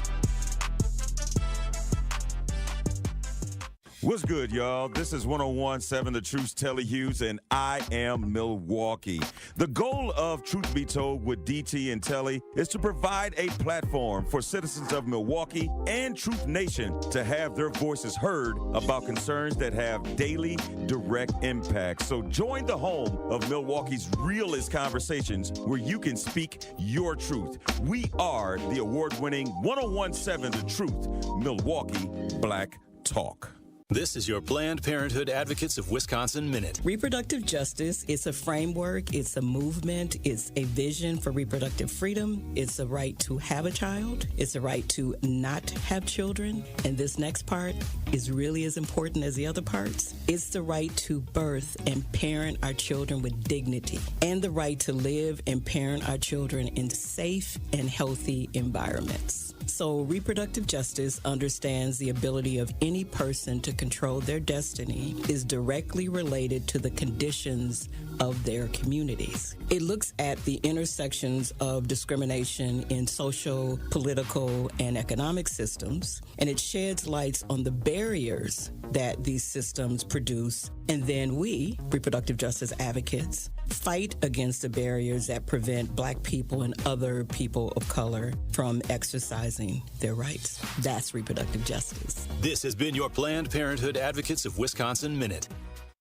What's good, y'all? This is 1017 The Truth's Telly Hughes, and I am Milwaukee. The goal of Truth Be Told with DT and Telly is to provide a platform for citizens of Milwaukee and Truth Nation to have their voices heard about concerns that have daily, direct impact. So join the home of Milwaukee's realest conversations where you can speak your truth. We are the award-winning 1017 The Truth, Milwaukee Black Talk. This is your Planned Parenthood Advocates of Wisconsin Minute. Reproductive justice, it's a framework, it's a movement, it's a vision for reproductive freedom, it's a right to have a child, it's a right to not have children, and this next part is really as important as the other parts. It's the right to birth and parent our children with dignity, and the right to live and parent our children in safe and healthy environments. So reproductive justice understands the ability of any person to control their destiny is directly related to the conditions of their communities. It looks at the intersections of discrimination in social, political, and economic systems, and it sheds lights on the barriers that these systems produce. And then we, reproductive justice advocates, fight against the barriers that prevent Black people and other people of color from exercising their rights. That's reproductive justice. This has been your Planned Parenthood Advocates of Wisconsin Minute.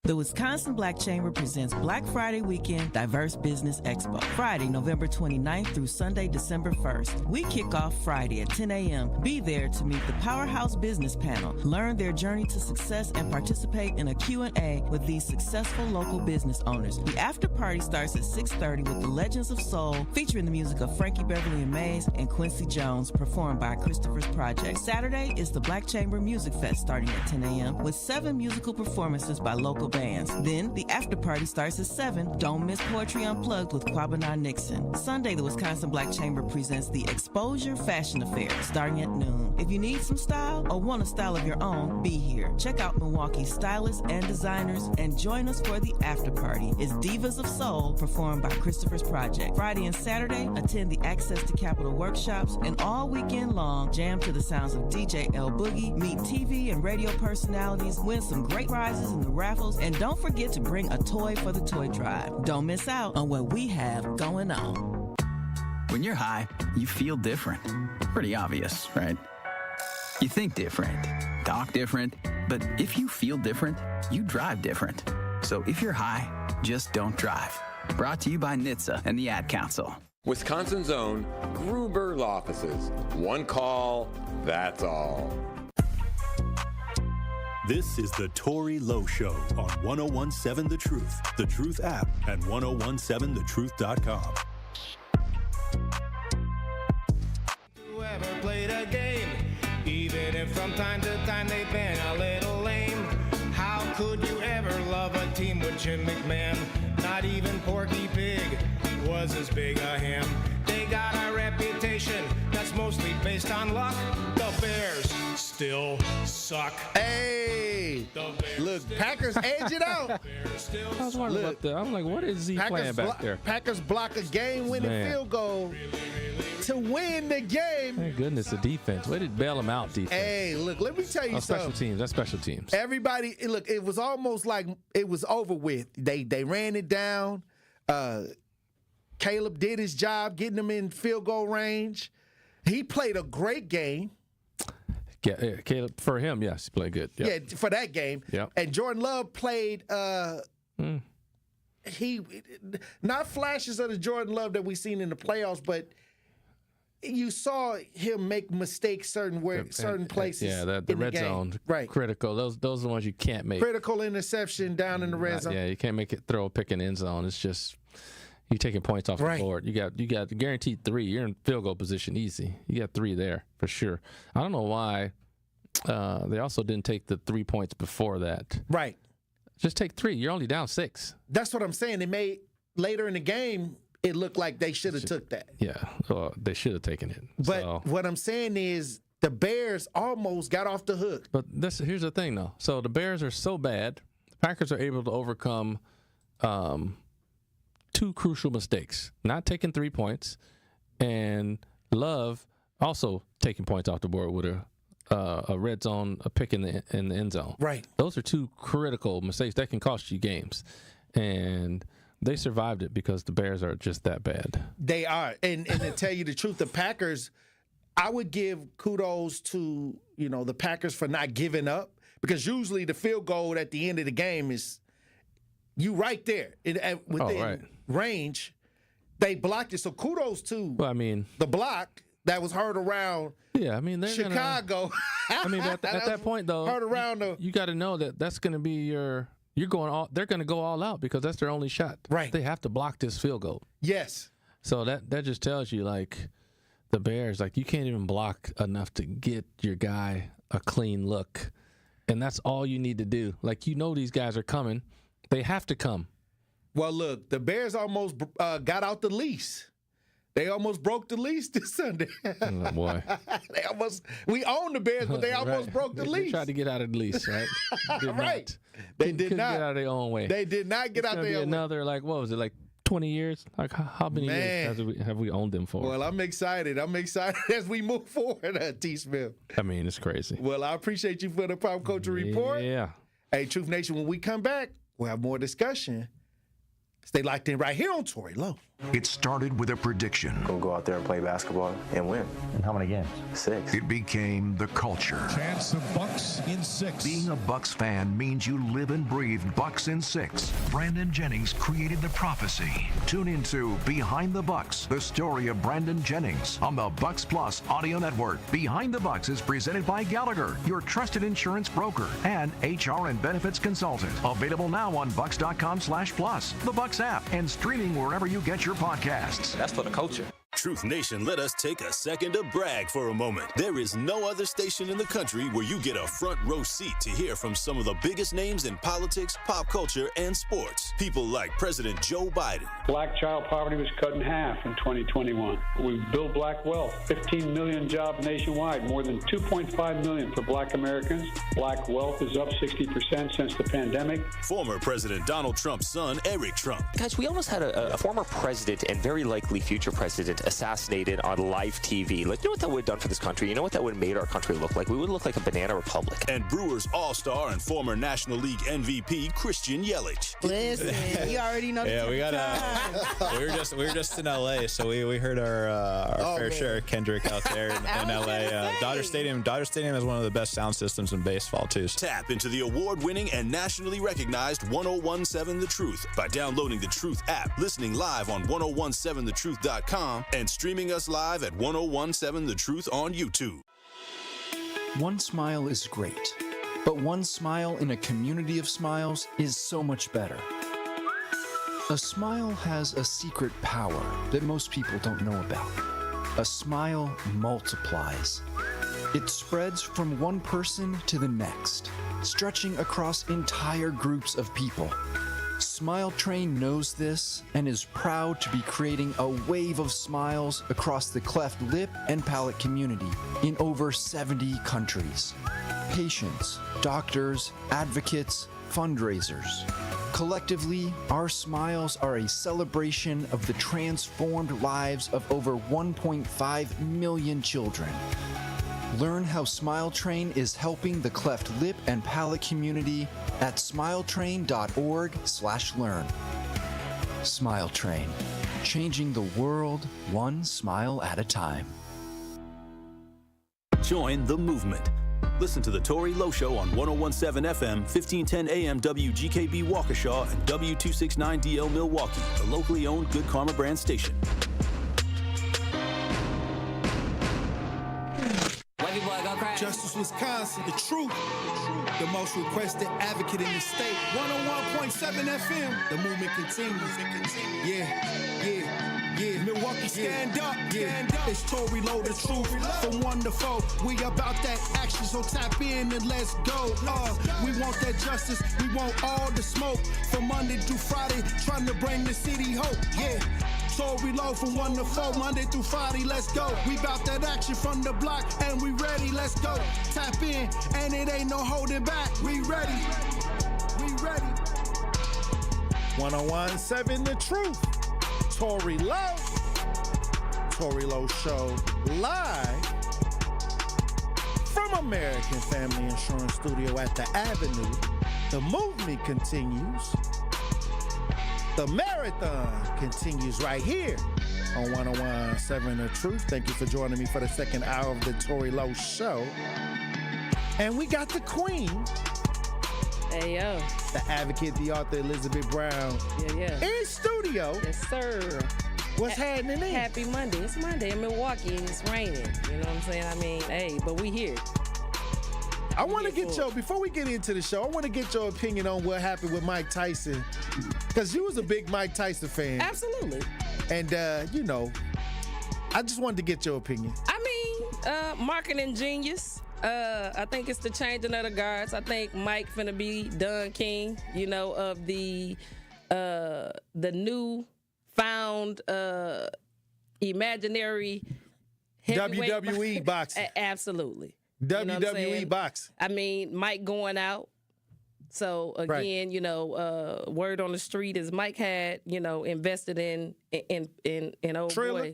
The Wisconsin Black Chamber presents Black Friday Weekend Diverse Business Expo, Friday, November 29th through Sunday, December 1st. We kick off Friday at 10 a.m. Be there to meet the Powerhouse Business Panel, learn their journey to success, and participate in a Q&A with these successful local business owners. The after party starts at 6:30 with the Legends of Soul, featuring the music of Frankie Beverly and Mays and Quincy Jones, performed by Christopher's Project. Saturday is the Black Chamber Music Fest starting at 10 a.m. with 7 musical performances by local bands. Then the after party starts at 7. Don't miss Poetry Unplugged with Kwabena Nixon. Sunday, the Wisconsin Black Chamber presents the Exposure Fashion Affair starting at noon. If you need some style or want a style of your own, be here. Check out Milwaukee's stylists and designers and join us for the after party. It's Divas of Soul performed by Christopher's Project. Friday and Saturday, attend the Access to Capital workshops, and all weekend long, jam to the sounds of DJ L Boogie, meet TV and radio personalities, win some great prizes in the raffles, and don't forget to bring a toy for the toy drive. Don't miss out on what we have going on. When you're high, you feel different. Pretty obvious, right? You think different, talk different, but if you feel different, you drive different. So if you're high, just don't drive. Brought to you by NHTSA and the Ad Council. Wisconsin's own Gruber Law Offices. One call, that's all. This is the Tory Lowe Show on 1017 The Truth app, and 1017thetruth.com. Whoever played a game, even if from time to time they've been a little lame. How could you ever love a team with Jim McMahon? Not even Porky Pig was as big a him. They got a reputation that's mostly based on luck. The Bears still suck. Hey, look, Packers edge it out. I was wondering about that. I'm like, what is he playing back there? Packers block a game-winning field goal to win the game. Thank goodness, the defense. Where did bail him out defense? Hey, look, let me tell you something. Special teams. That's special teams. Everybody, look, it was almost like it was over with. They ran it down. Caleb did his job, getting them in field goal range. He played a great game. Yeah, Caleb, for him, yes, he played good. Yep. Yeah, for that game. Yep. And Jordan Love played. He not flashes of the Jordan Love that we've seen in the playoffs, but you saw him make mistakes certain places. Yeah, the red zone, right? Critical. Those are the ones you can't make. Critical interception down in the red zone. Yeah, you can't make it throw a pick in the end zone. It's just you're taking points off the board. You got guaranteed 3. You're in field goal position easy. You got 3 there for sure. I don't know why they also didn't take the 3 points before that. Right. Just take 3. You're only down 6. That's what I'm saying. They made later in the game. It looked like they should have took that. Yeah, they should have taken it. But what I'm saying is the Bears almost got off the hook. But here's the thing, though. So the Bears are so bad, the Packers are able to overcome 2 crucial mistakes. Not taking 3 points, and Love also taking points off the board with a red zone, a pick in the end zone. Right. Those are 2 critical mistakes that can cost you games. And they survived it because the Bears are just that bad. They are. And to tell you the truth, the Packers, I would give kudos to, the Packers for not giving up, because usually the field goal at the end of the game is you right there within range. They blocked it. So kudos to the block that was heard around Chicago. At that point, though, heard around you got to know that's going to be they're going to go all out because that's their only shot. Right. They have to block this field goal. Yes. So that just tells you, the Bears, you can't even block enough to get your guy a clean look. And that's all you need to do. These guys are coming. They have to come. Well, look, the Bears almost got out the lease. They almost broke the lease this Sunday. Oh, boy. We own the Bears, but they almost broke the lease. They tried to get out of the lease, right? Right. They did not get out of their own way. They did not get out their own way. Another, what was it, 20 years? How many years have we owned them for? Well, I'm excited. As we move forward, T. Smith. It's crazy. Well, I appreciate you for the Pop Culture Report. Yeah. Hey, Truth Nation, when we come back, we'll have more discussion. Stay locked in right here on Tory Lowe. It started with a prediction. We'll go out there and play basketball and win. And how many games? 6. It became the culture. Chance of Bucks in 6. Being a Bucks fan means you live and breathe Bucks in 6. Brandon Jennings created the prophecy. Tune into Behind the Bucks, the story of Brandon Jennings on the Bucks Plus audio network. Behind the Bucks is presented by Gallagher, your trusted insurance broker and HR and benefits consultant. Available now on bucks.com/plus, the Bucks app, and streaming wherever you get your podcasts. That's for the culture. Truth Nation, let us take a second to brag for a moment. There is no other station in the country where you get a front row seat to hear from some of the biggest names in politics, pop culture, and sports. People like President Joe Biden. Black child poverty was cut in half in 2021. We've built black wealth, 15 million jobs nationwide, more than 2.5 million for black Americans. Black wealth is up 60% since the pandemic. Former President Donald Trump's son, Eric Trump. Guys, we almost had a former president and very likely future president assassinated on live TV. You know what that would have done for this country? You know what that would have made our country look like? We would look like a banana republic. And Brewers All-Star and former National League MVP Christian Yelich. Listen, you already know. Yeah, we got. we were just in LA, so we heard our fair share of Kendrick out there in LA. Dodger Stadium has one of the best sound systems in baseball too. Tap into the award-winning and nationally recognized 1017 The Truth by downloading the Truth app, listening live on 1017thetruth.com, and streaming us live at 1017 The Truth on YouTube. One smile is great, but one smile in a community of smiles is so much better. A smile has a secret power that most people don't know about. A smile multiplies. It spreads from one person to the next, stretching across entire groups of people. Smile Train knows this and is proud to be creating a wave of smiles across the cleft lip and palate community in over 70 countries. Patients, doctors, advocates, fundraisers. Collectively, our smiles are a celebration of the transformed lives of over 1.5 million children. Learn how Smile Train is helping the cleft lip and palate community at smiletrain.org/learn. Smile Train, changing the world one smile at a time. Join the movement. Listen to the Tory Lowe Show on 101.7 FM, 1510 AM WGKB Waukesha, and W269DL Milwaukee, the locally owned Good Karma brand station. Justice Wisconsin, the truth, the most requested advocate in the state. 101.7 FM, the movement continues. Yeah. Milwaukee, stand up. It's Tory Lowe, the truth. From 1 to 4, we about that action, so tap in and let's go. We want that justice, we want all the smoke. From Monday through Friday, trying to bring the city hope. Yeah. Tory Lowe from 1 to 4, Monday through Friday, let's go. We bout that action from the block, and we ready, let's go. Tap in, and it ain't no holding back. We ready. 101.7 The Truth. Tory Lowe. Tory Lowe Show live from American Family Insurance Studio at the Avenue. The movement continues. The marathon continues right here on 101.7 The Truth. Thank you for joining me for the second hour of the Tory Lowe Show. And we got the queen. Hey, yo. The advocate, the author, Elizabeth Brown. Yeah. In studio. Yes, sir. What's happening in? Happy Monday. It's Monday in Milwaukee and it's raining. You know what I'm saying? I mean, hey, but we here. I want to get before we get into the show, I want to get your opinion on what happened with Mike Tyson. Because you was a big Mike Tyson fan. Absolutely. And, I just wanted to get your opinion. I mean, marketing genius. I think it's the changing of the guards. I think Mike finna be Don King, of the new found imaginary WWE boxing. Absolutely. WWE boxing. I mean, Mike going out. So again, right. Word on the street is Mike had, invested in old Triller?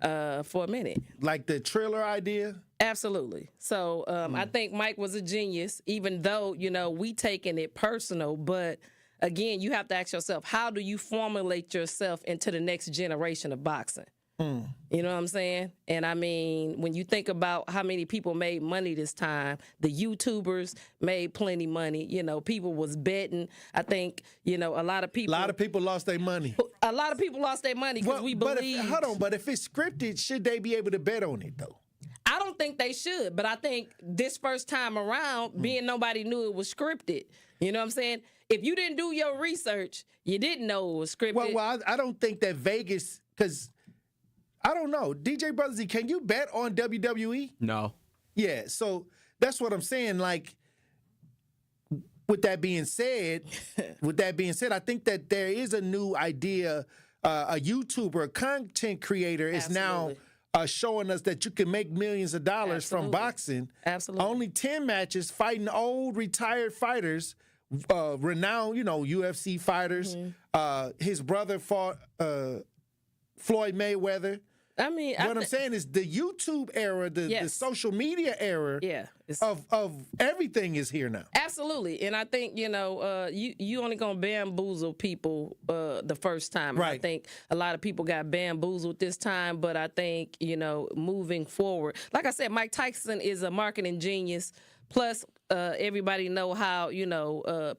boy for a minute. Like the Triller idea? Absolutely. So I think Mike was a genius, even though, we taking it personal. But again, you have to ask yourself, how do you formulate yourself into the next generation of boxing? You know what I'm saying? And I mean, when you think about how many people made money this time, the YouTubers made plenty money. People was betting. I think, a lot of people lost their money. A lot of people lost their money because we believe. But if it's scripted, should they be able to bet on it though? I don't think they should, but I think this first time around, being nobody knew it was scripted. You know what I'm saying? If you didn't do your research, you didn't know it was scripted. Well, I don't think that Vegas, because I don't know. DJ Brother Z, can you bet on WWE? No. Yeah, so that's what I'm saying. Like, with that being said, I think that there is a new idea. A YouTuber, a content creator is now showing us that you can make millions of dollars from boxing. Absolutely. Only 10 matches fighting old retired fighters, renowned, UFC fighters. His brother fought Floyd Mayweather. I mean, what I'm saying is the YouTube era, the social media era of everything is here now. Absolutely. And I think, you only going to bamboozle people the first time. Right. I think a lot of people got bamboozled this time, but I think, moving forward, like I said, Mike Tyson is a marketing genius. Plus, everybody know how,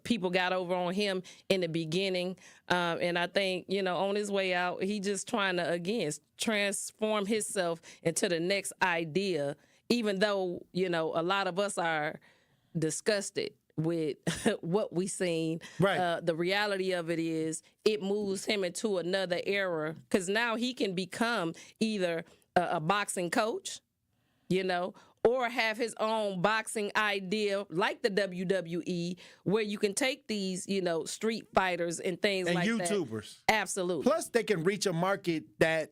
people got over on him in the beginning. And I think, on his way out, he just trying to, again, transform himself into the next idea, even though, a lot of us are disgusted with what we seen. Right. The reality of it is it moves him into another era because now he can become either a boxing coach, or have his own boxing idea like the WWE where you can take these, street fighters and things like that. And YouTubers. Absolutely. Plus, they can reach a market that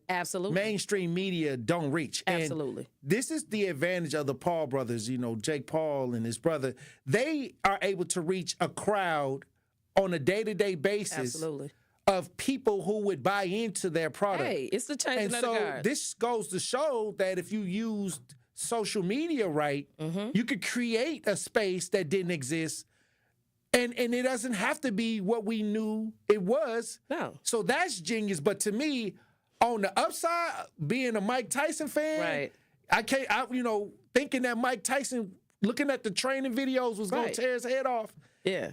mainstream media don't reach. Absolutely. And this is the advantage of the Paul brothers, Jake Paul and his brother. They are able to reach a crowd on a day-to-day basis. Absolutely. Of people who would buy into their product. Hey, it's the changing of the guard. This goes to show that if you used social media right, you could create a space that didn't exist, and it doesn't have to be what we knew it was. No. So that's genius. But to me, on the upside, being a Mike Tyson fan, right. I can't. Thinking that Mike Tyson looking at the training videos was going to tear his head off. Yeah.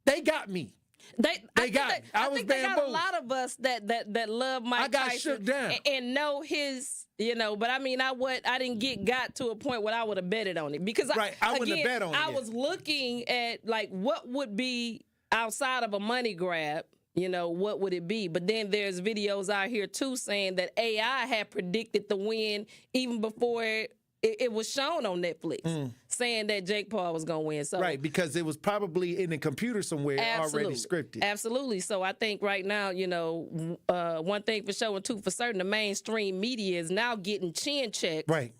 They got me. They got me. I was think they got a bamboozled. lot of us that love Mike Tyson. I got shook down. And know his, but I mean, I didn't got to a point where I would have betted on it. Because I wouldn't have bet on it. I was looking at, like, what would be outside of a money grab. What would it be? But then there's videos out here, too, saying that AI had predicted the win even before it was shown on Netflix, saying that Jake Paul was going to win. So, right, because it was probably in the computer somewhere already scripted. Absolutely. So I think right now, one thing for sure and two for certain, the mainstream media is now getting chin checked. Right.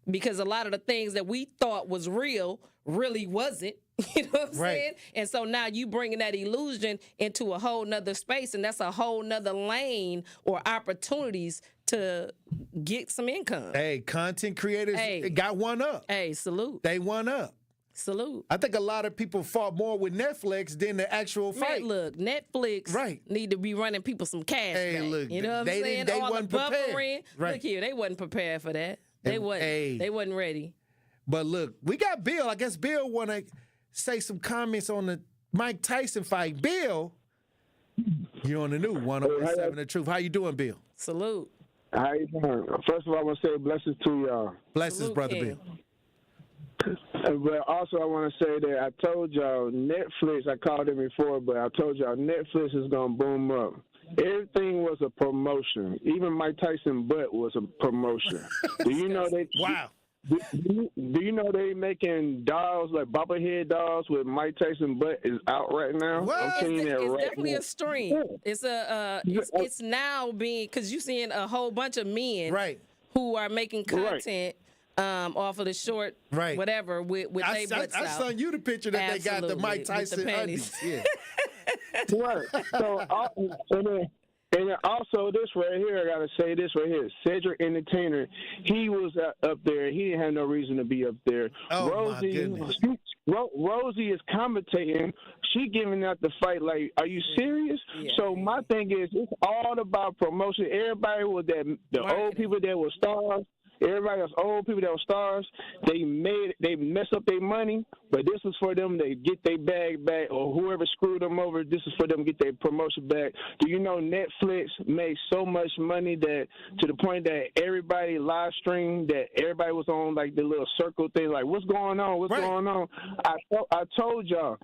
Because a lot of the things that we thought was real really wasn't. You know what I'm saying? And so now you bringing that illusion into a whole nother space, and that's a whole nother lane or opportunities to get some income. Hey, content creators got one up. Hey, salute. They won up. Salute. I think a lot of people fought more with Netflix than the actual fight. Man, look, Netflix need to be running people some cash. Hey, back. look, you know what I'm saying? They All wasn't the prepared. buffering. Right. Look here, they wasn't prepared for that. They wasn't ready. But look, we got Bill. I guess Bill want to say some comments on the Mike Tyson fight. Bill, you're on the new 107 The Truth. How you doing, Bill? Salute. How you doing? First of all, I want to say blessings to y'all. Blessings, Salute, Brother King. Bill. But also, I want to say that I told y'all Netflix, I called it before, but I told y'all Netflix is going to boom up. Everything was a promotion. Even Mike Tyson butt was a promotion. Do you know that? Wow. Do you know they making dolls, like bobblehead dolls with Mike Tyson butt is out right now? What? I'm telling you that It's right definitely now. a stream. It's it's now being, because you're seeing a whole bunch of men who are making content off of the short whatever with their butts out. I sent you the picture that they got the Mike Tyson panties. undies. Yeah. Right. So, and then also this right here, I gotta say this right here. Cedric Entertainer, he was up there. He didn't have no reason to be up there. Oh, my goodness. Rosie is commentating. She giving out the fight like, are you serious? Yeah. So my thing is, it's all about promotion. Everybody was the old people that were stars. Everybody else, old people that were stars, they mess up their money, but this is for them to get their bag back, or whoever screwed them over, this is for them to get their promotion back. Do you know Netflix makes so much money that to the point that everybody live streamed, that everybody was on like the little circle thing, like what's going on? What's going on? I told y'all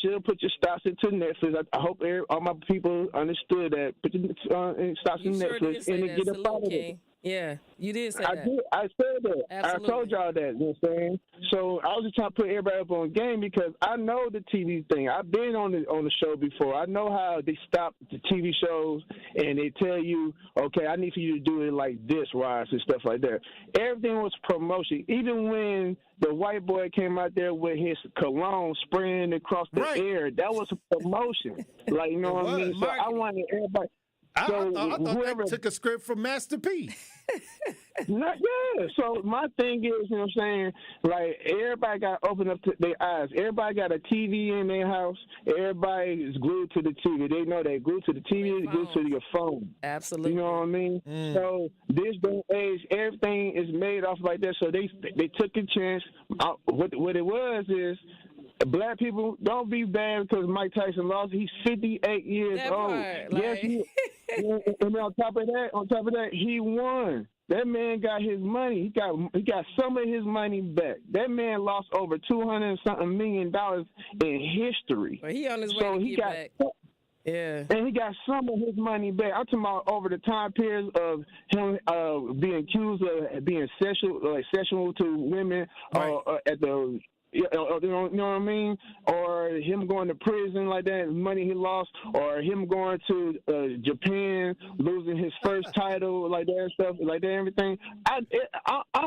should put your stocks into Netflix. I hope all my people understood that. Put your stocks in Netflix and get up out of it. Yeah, you did say that. I said that. Absolutely. I told y'all that. You know what I'm saying? So I was just trying to put everybody up on game because I know the TV thing. I've been on the show before. I know how they stop the TV shows and they tell you, okay, I need for you to do it like this, Ross, and stuff like that. Everything was promotion. Even when the white boy came out there with his cologne spraying across the air, that was a promotion. Like, you know what I mean? So I wanted everybody. I thought they took a script from Master P. So my thing is, you know what I'm saying, like everybody got to open up their eyes. Everybody got a TV in their house. Everybody is glued to the TV. They know they're glued to the TV, glued to your phone. Absolutely. You know what I mean? So this day and age, everything is made off like that. So they took a chance. What it was is, black people, don't be bad because Mike Tyson lost. He's 58 years old. And on top of that, he won. That man got his money. He got some of his money back. That man lost over $200-something million in history. Well, he on his way to get back. Yeah. And he got some of his money back. I'm talking about over the time periods of him being accused of being sexual to women at the. You know what I mean? Or him going to prison like that, money he lost, or him going to Japan, losing his first title like that and stuff, like that, everything. I'm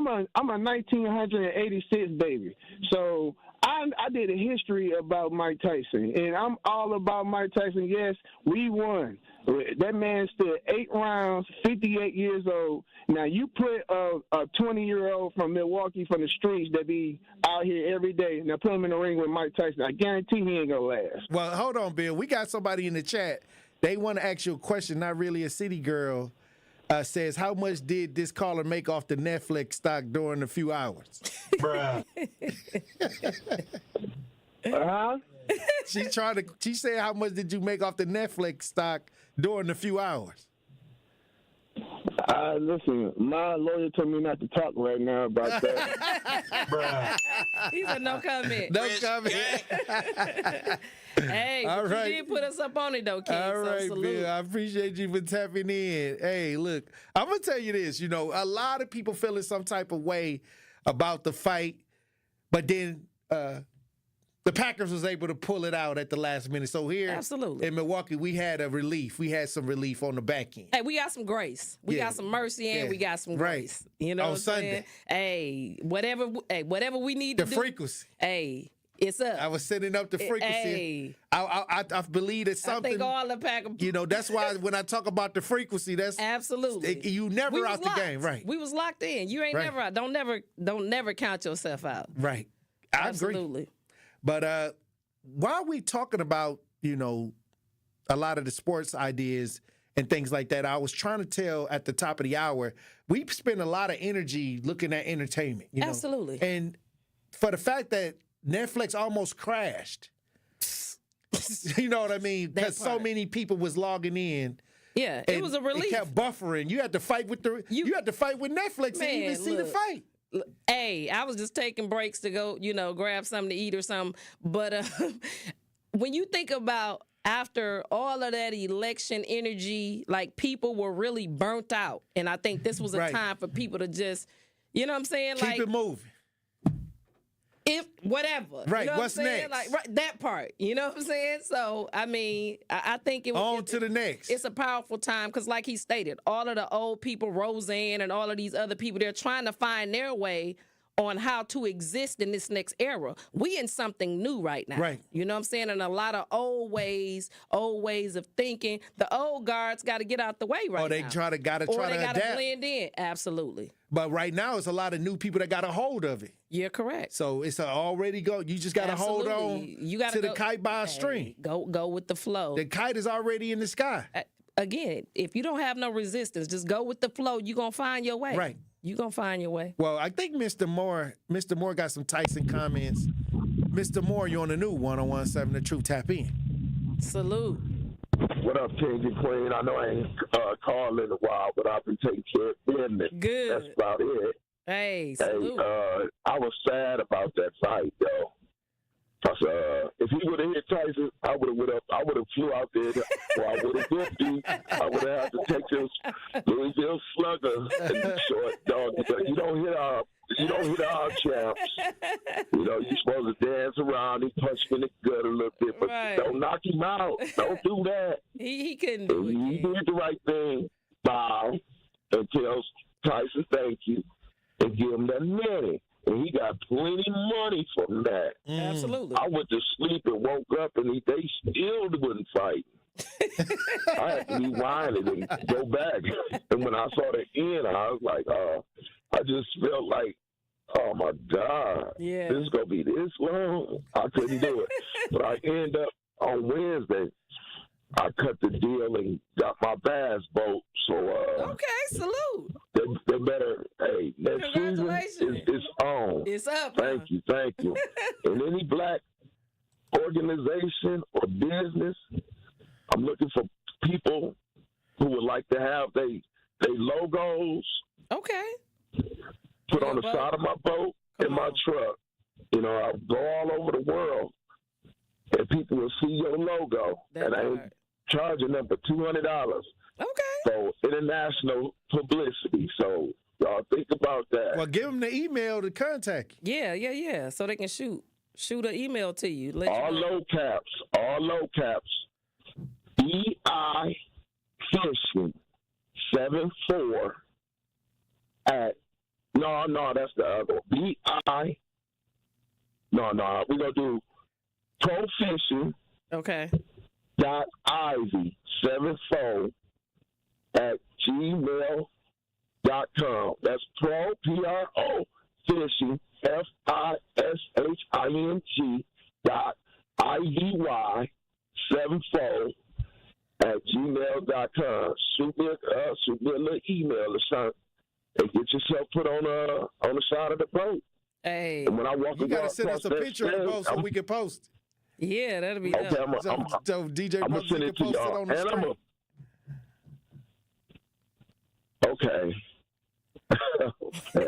a 1986 baby, so I did a history about Mike Tyson, and I'm all about Mike Tyson. Yes, we won. That man stood 8 rounds, 58 years old. Now, you put a 20-year-old from Milwaukee, from the streets, that be out here every day. Now, put him in the ring with Mike Tyson. I guarantee he ain't going to last. Well, hold on, Bill. We got somebody in the chat. They want to ask you a question, not really a city girl. says, how much did this caller make off the Netflix stock during a few hours? Bruh. She said, how much did you make off the Netflix stock during a few hours? Listen, my lawyer told me not to talk right now about that. Bruh. He said no comment. No comment. Hey, All but right. you did put us up on it though, King. All So right, salute. Bill. I appreciate you for tapping in. Hey, look, I'm going to tell you this. You know, a lot of people feeling some type of way about the fight, but then the Packers was able to pull it out at the last minute. So here Absolutely. in Milwaukee, we had a relief. We had some relief on the back end. Hey, we got some grace. We got some mercy and we got some grace. You know On what I'm saying? Sunday. Hey, whatever we need to The do. frequency. Hey, it's up. I was setting up the frequency. Hey. I believe it's something. I think all the Packers. You know, that's why when I talk about the frequency, that's absolutely. You never We out was the locked. game, right? We was locked in. You ain't Right. never out. Don't never count yourself out. Right. I Absolutely. agree. But while we talking about, you know, a lot of the sports ideas and things like that, I was trying to tell at the top of the hour, we spend a lot of energy looking at entertainment. You know? Absolutely. And for the fact that Netflix almost crashed, you know what I mean? Because so many people was logging in. Yeah, it was a relief. It kept buffering. You had to fight with you had to fight with Netflix to even see the fight. Hey, I was just taking breaks to go, you know, grab something to eat or something. But when you think about after all of that election energy, like people were really burnt out. And I think this was a time for people to just, you know what I'm saying? Keep it moving. If whatever. Right, You know what's what I'm saying? next? Like that part. You know what I'm saying? So, I mean, I think it was. On to the next. It's a powerful time because, like he stated, all of the old people, Roseanne and all of these other people, they're trying to find their way on how to exist in this next era. We in something new right now. Right. You know what I'm saying? And a lot of old ways of thinking. The old guards got to get out the way right now. Or they gotta try to adapt. Blend in. Absolutely. But right now, it's a lot of new people that got a hold of it. You're correct. So it's already go. You just got to hold on to the kite by a string. Go with the flow. The kite is already in the sky. Again, if you don't have no resistance, just go with the flow. You're going to find your way. Right. You're going to find your way. Well, I think Mr. Moore got some Tyson comments. Mr. Moore, you're on the new 101.7 The Truth. Tap in. Salute. What up, King and Queen? I know I ain't called in a while, but I've been taking care of business. Good. That's about it. Hey, salute. I was sad about that fight, though. Cause if he would have hit Tyson, I would have flew out there. Or I would have dipped him. I would have had to take this Louisville Slugger and the short dog. You don't hit our champs. You know, you're supposed to dance around and punch him in the gut a little bit, but don't knock him out. Don't do that. He couldn't do it. He did the right thing. Bow and tell Tyson thank you and give him that money. And he got plenty money from that. Absolutely. I went to sleep and woke up, and they still wouldn't fight. I had to rewind it and go back. And when I saw the end, I was like, I just felt like, oh, my God. Yeah. This is going to be this long? I couldn't do it. But I ended up on Wednesday. I cut the deal and got my bass boat. So okay, salute. They better. Hey, next season is on. It's up. Thank you. And any black organization or business, I'm looking for people who would like to have they logos. Okay. Put on the side of my boat and my truck. You know, I'll go all over the world, and people will see your logo, and I ain't charging them for $200. Okay. So international publicity. So y'all think about that. Well, give them the email to contact you. Yeah. So they can shoot an email to you. Let all you know. low caps. BI Fishing 74 at no, that's the other one. BI. No, we're gonna do Pro Fishing. Okay. .ivy 74 at gmail.com. That's pro PRO fishing FISHING .IVY 74 @gmail.com. Shoot me a little email or something and get yourself put on the side of the boat. Hey, and when I walk You got to send us a picture of the boat so we can post. Yeah, that'll be okay. dope. So DJ I'm Brothers, send you it can to post it y'all. on the And stream. Okay.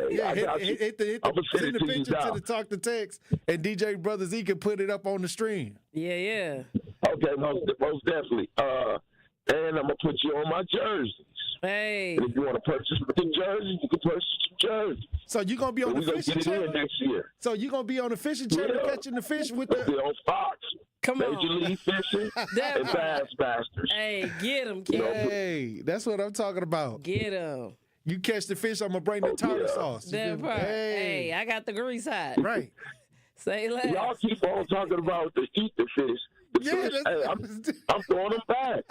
Yeah, hit the I'ma send send it the to you picture now. to the talk to text, and DJ Brothers he can put it up on the stream. Yeah. Okay, most definitely. And I'm gonna put you on my jerseys. Hey. And if you want to purchase the jerseys, you can purchase some jerseys. So you gonna be on And the we gonna fishing get it in channel next year. So you gonna be on the fishing channel catching the fish with We'll be the. on Fox. Come Major on. League Fishing That and part. Bassmasters. Hey, get him, You know, kid. Hey, that's what I'm talking about. Get him. You catch the fish, I'm gonna bring the tartar sauce. You That feel me? part. Hey, I got the grease hot. Right. Say less. Y'all keep on talking about the eat the fish. The fish, hey, I'm throwing them back.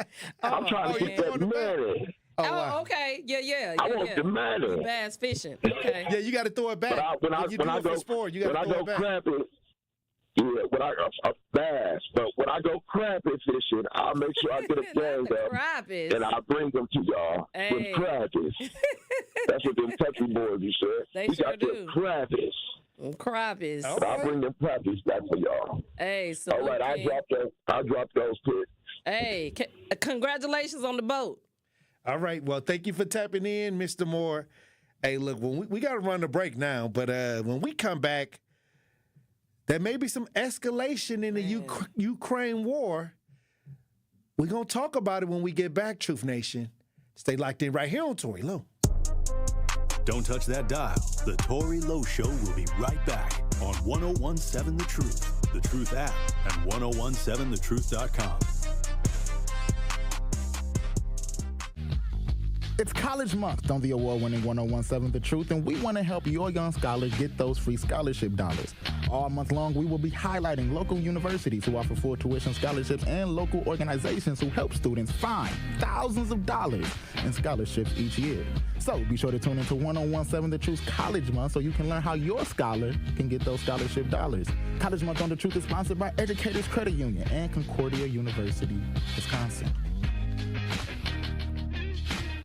I'm trying to get that money. Oh, okay. Yeah. I want the money. The bass fishing. Okay. Yeah, you got to throw it back. But when I go sport, you got to throw it back. crapping, when I bass, but when I go crapping fishing, I'll make sure I get a gang up Crappies. and I'll bring them to y'all Hey. with crappies. That's what them country boys you said. They we sure got do. the crappies. Crappies. But I'll bring them crappies back for y'all. Hey, so All right, I'll drop those pics. Hey, congratulations on the boat. All right. Well, thank you for tapping in, Mr. Moore. Hey, look, when we got to run the break now, but when we come back, there may be some escalation in the Ukraine war. We're going to talk about it when we get back, Truth Nation. Stay locked in right here on Tory Lowe. Don't touch that dial. The Tory Lowe Show will be right back on 1017 The Truth, The Truth app, and 1017thetruth.com. It's College Month on the award-winning 1017 The Truth, and we want to help your young scholars get those free scholarship dollars. All month long, we will be highlighting local universities who offer full tuition scholarships and local organizations who help students find thousands of dollars in scholarships each year. So be sure to tune into 1017 The Truth's College Month so you can learn how your scholar can get those scholarship dollars. College Month on The Truth is sponsored by Educators Credit Union and Concordia University, Wisconsin.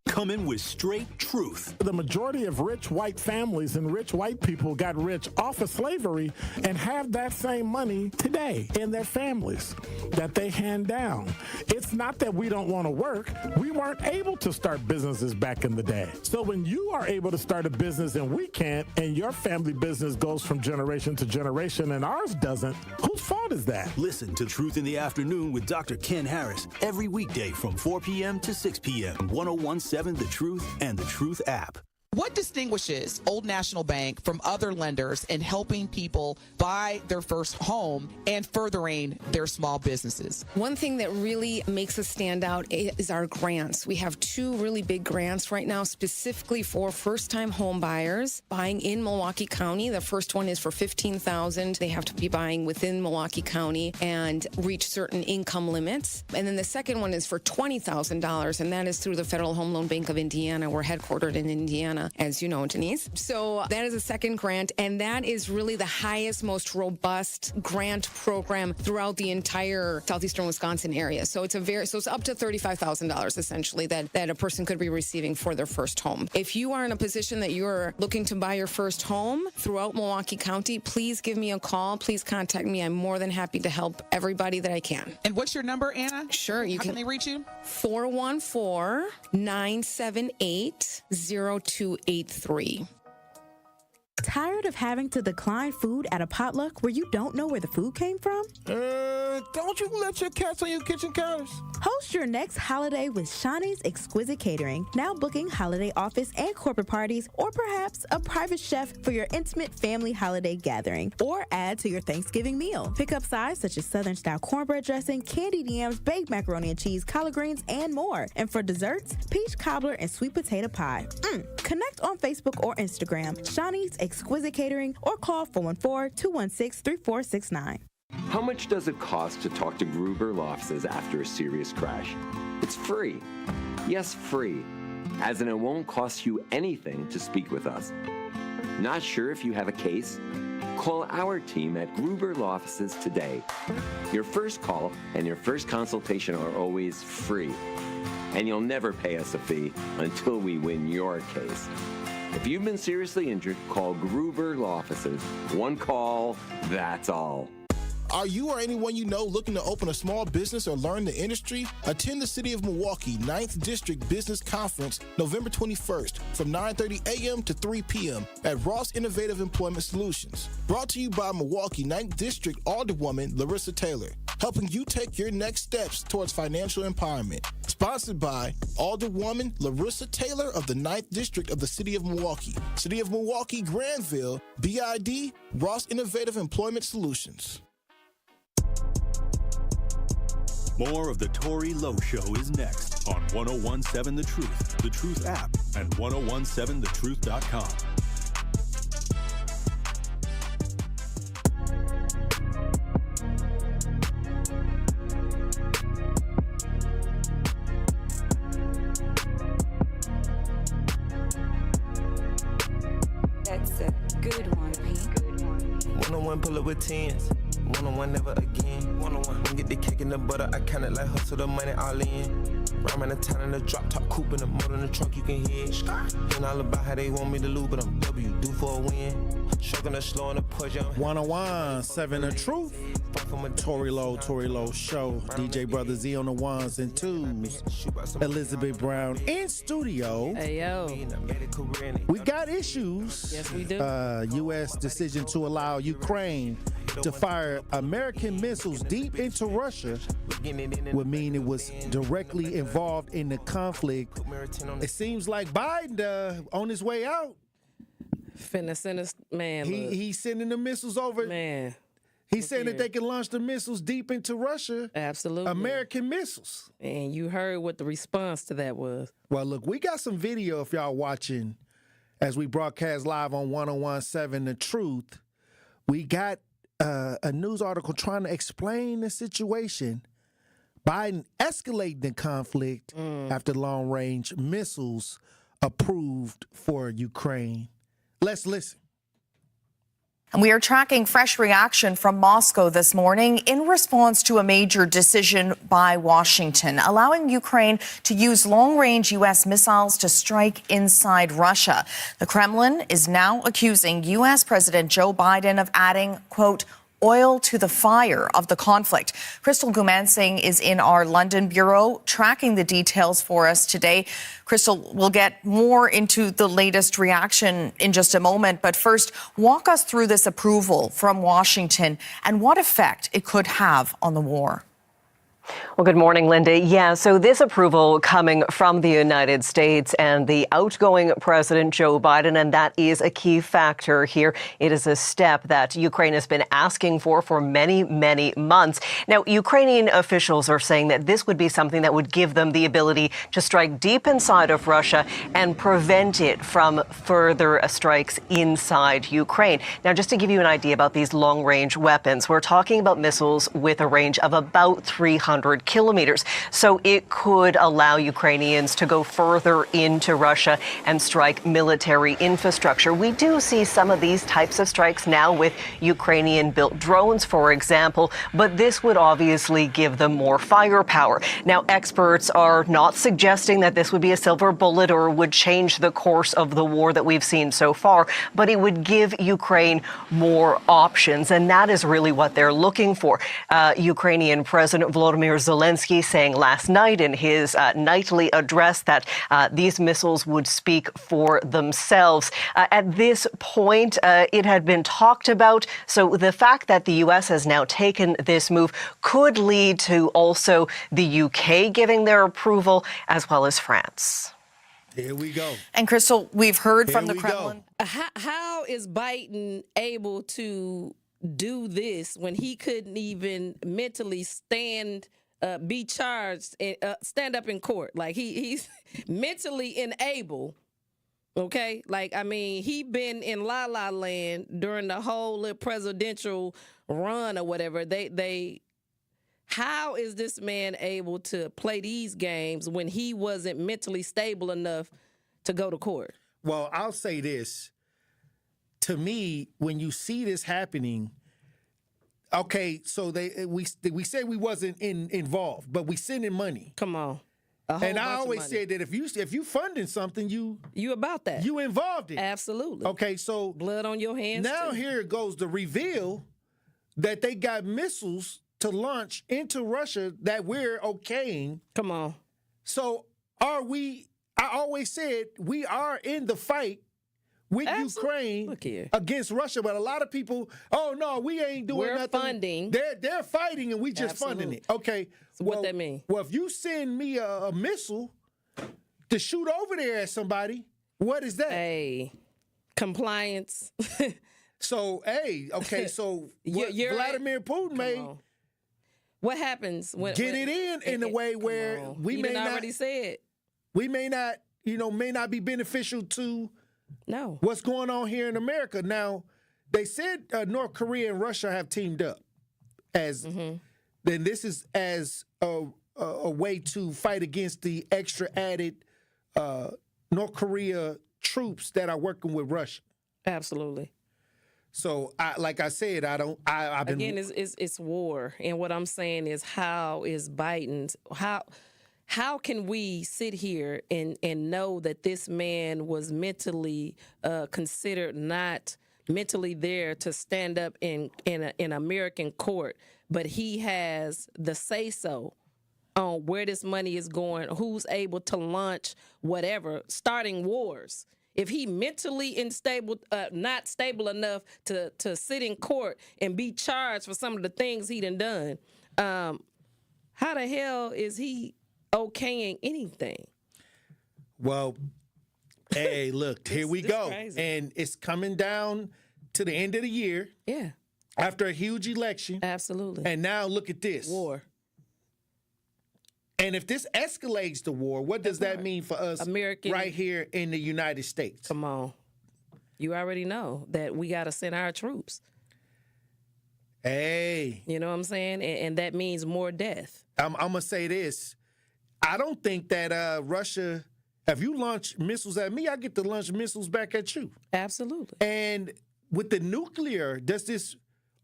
Coming with straight truth. The majority of rich white families and rich white people got rich off of slavery and have that same money today in their families that they hand down. It's not that we don't want to work. We weren't able to start businesses back in the day. So when you are able to start a business and we can't, and your family business goes from generation to generation and ours doesn't, whose fault is that? Listen to Truth in the Afternoon with Dr. Ken Harris every weekday from 4 p.m. to 6 p.m. 1017 The Truth and The Truth app. What distinguishes Old National Bank from other lenders in helping people buy their first home and furthering their small businesses? One thing that really makes us stand out is our grants. We have two really big grants right now specifically for first-time home buyers buying in Milwaukee County. The first one is for $15,000. They have to be buying within Milwaukee County and reach certain income limits. And then the second one is for $20,000, and that is through the Federal Home Loan Bank of Indiana. We're headquartered in Indiana, as you know, Denise. So that is a second grant, and that is really the highest, most robust grant program throughout the entire southeastern Wisconsin area. So it's it's up to $35,000 essentially that a person could be receiving for their first home. If you are in a position that you're looking to buy your first home throughout Milwaukee County, please give me a call. Please contact me. I'm more than happy to help everybody that I can. And what's your number, Anna? Sure. How can they reach you? 414-978-0283. Tired of having to decline food at a potluck where you don't know where the food came from? Don't you let your cats on your kitchen counters? Host your next holiday with Shawnee's Exquisite Catering, now booking holiday office and corporate parties, or perhaps a private chef for your intimate family holiday gathering, or add to your Thanksgiving meal. Pick up sides such as Southern-style cornbread dressing, candied yams, baked macaroni and cheese, collard greens, and more. And for desserts, peach cobbler and sweet potato pie. Connect on Facebook or Instagram, Shawnee's Exquisite Catering, or call 414-216-3469. How much does it cost to talk to Gruber Law Offices after a serious crash? It's free. Yes, free. As in it won't cost you anything to speak with us. Not sure if you have a case? Call our team at Gruber Law Offices today. Your first call and your first consultation are always free. And you'll never pay us a fee until we win your case. If you've been seriously injured, call Gruber Law Offices. One call, that's all. Are you or anyone you know looking to open a small business or learn the industry? Attend the City of Milwaukee 9th District Business Conference November 21st from 9:30 a.m. to 3 p.m. at Ross Innovative Employment Solutions. Brought to you by Milwaukee 9th District Alderwoman Larissa Taylor, helping you take your next steps towards financial empowerment. Sponsored by Alderwoman Larissa Taylor of the 9th District of the City of Milwaukee. City of Milwaukee, Granville, BID, Ross Innovative Employment Solutions. More of the Tory Lowe Show is next on 1017 The Truth app, and 1017thetruth.com. That's a good one, Pete. 101 pull up with tens. 101 never again. 101 get the cake in the butter. I kinda like hustle the money all in. Rhyme in the town in the drop top coupe in the motor in the trunk you can hear. And all about how they want me to lose, but I'm W due for a win. Stroking the slow and the push. 101.7 The Truth. Tory Lowe Show. DJ Brother Z on the ones and twos. Elizabeth Brown in studio. Hey, yo. We got issues. Yes, we do. U.S. decision to allow Ukraine to fire American missiles deep into Russia would mean it was directly involved in the conflict. It seems like Biden on his way out. Finna send us, man. He's sending the missiles over. Man. He's saying that they can launch the missiles deep into Russia. Absolutely. American missiles. And you heard what the response to that was. Well, look, we got some video if y'all watching as we broadcast live on 1017 The Truth. We got a news article trying to explain the situation. Biden escalating the conflict after long-range missiles approved for Ukraine. Let's listen. And we are tracking fresh reaction from Moscow this morning in response to a major decision by Washington, allowing Ukraine to use long-range U.S. missiles to strike inside Russia. The Kremlin is now accusing U.S. President Joe Biden of adding, quote, oil to the fire of the conflict. Crystal Gumansing is in our London bureau tracking the details for us today. Crystal, we'll get more into the latest reaction in just a moment, but first, walk us through this approval from Washington and what effect it could have on the war. Well, good morning, Linda. Yeah, so this approval coming from the United States and the outgoing President Joe Biden, and that is a key factor here. It is a step that Ukraine has been asking for many, many months. Now, Ukrainian officials are saying that this would be something that would give them the ability to strike deep inside of Russia and prevent it from further strikes inside Ukraine. Now, just to give you an idea about these long-range weapons, we're talking about missiles with a range of about 300 kilometers. So it could allow Ukrainians to go further into Russia and strike military infrastructure. We do see some of these types of strikes now with Ukrainian-built drones, for example, but this would obviously give them more firepower. Now, experts are not suggesting that this would be a silver bullet or would change the course of the war that we've seen so far, but it would give Ukraine more options, and that is really what they're looking for. Ukrainian President Volodymyr Zelensky saying last night in his nightly address that these missiles would speak for themselves. At this point, it had been talked about. So the fact that the U.S. has now taken this move could lead to also the UK giving their approval, as well as France. Here we go. And Crystal, we've heard from the Kremlin. How is Biden able to do this when he couldn't even mentally be charged and stand up in court? Like he's mentally unable. Okay, like I mean, he been in La La Land during the whole presidential run or whatever. How is this man able to play these games when he wasn't mentally stable enough to go to court? Well, I'll say this. to me, when you see this happening, okay, so we said we wasn't involved, but we sending money. Come on. And I always said that if you funding something, you about that. You involved in. Absolutely. Okay, so blood on your hands. Now here goes the reveal that they got missiles to launch into Russia that we're okaying. Come on. So are we? I always said we are in the fight with Ukraine against Russia, but a lot of people, oh no, we ain't doing We're nothing. funding. They're fighting, and we just funding it. Okay, so what that mean? Well, if you send me a missile to shoot over there at somebody, what is that? Hey, compliance. So okay, so what Vladimir Putin made. What happens when get it in a way where we may not already said we may not be beneficial to what's going on here in America. Now they said North Korea and Russia have teamed up as then this is as a way to fight against the extra added North Korea troops that are working with Russia. Absolutely. So, like I said, I've been... Again, it's war. And what I'm saying is how is Biden's... How can we sit here and know that this man was mentally considered not mentally there to stand up in American court, but he has the say-so on where this money is going, who's able to launch whatever, starting wars. If he mentally unstable, not stable enough to sit in court and be charged for some of the things he done, how the hell is he okaying anything? Well, hey, look, here we go. Crazy. And it's coming down to the end of the year. Yeah. After a huge election. Absolutely. And now look at this. War. And if this escalates the war, what does that mean for us right here in the United States? Come on. You already know that we got to send our troops. Hey. You know what I'm saying? And that means more death. I'm going to say this. I don't think that Russia, if you launch missiles at me, I get to launch missiles back at you. Absolutely. And with the nuclear, does this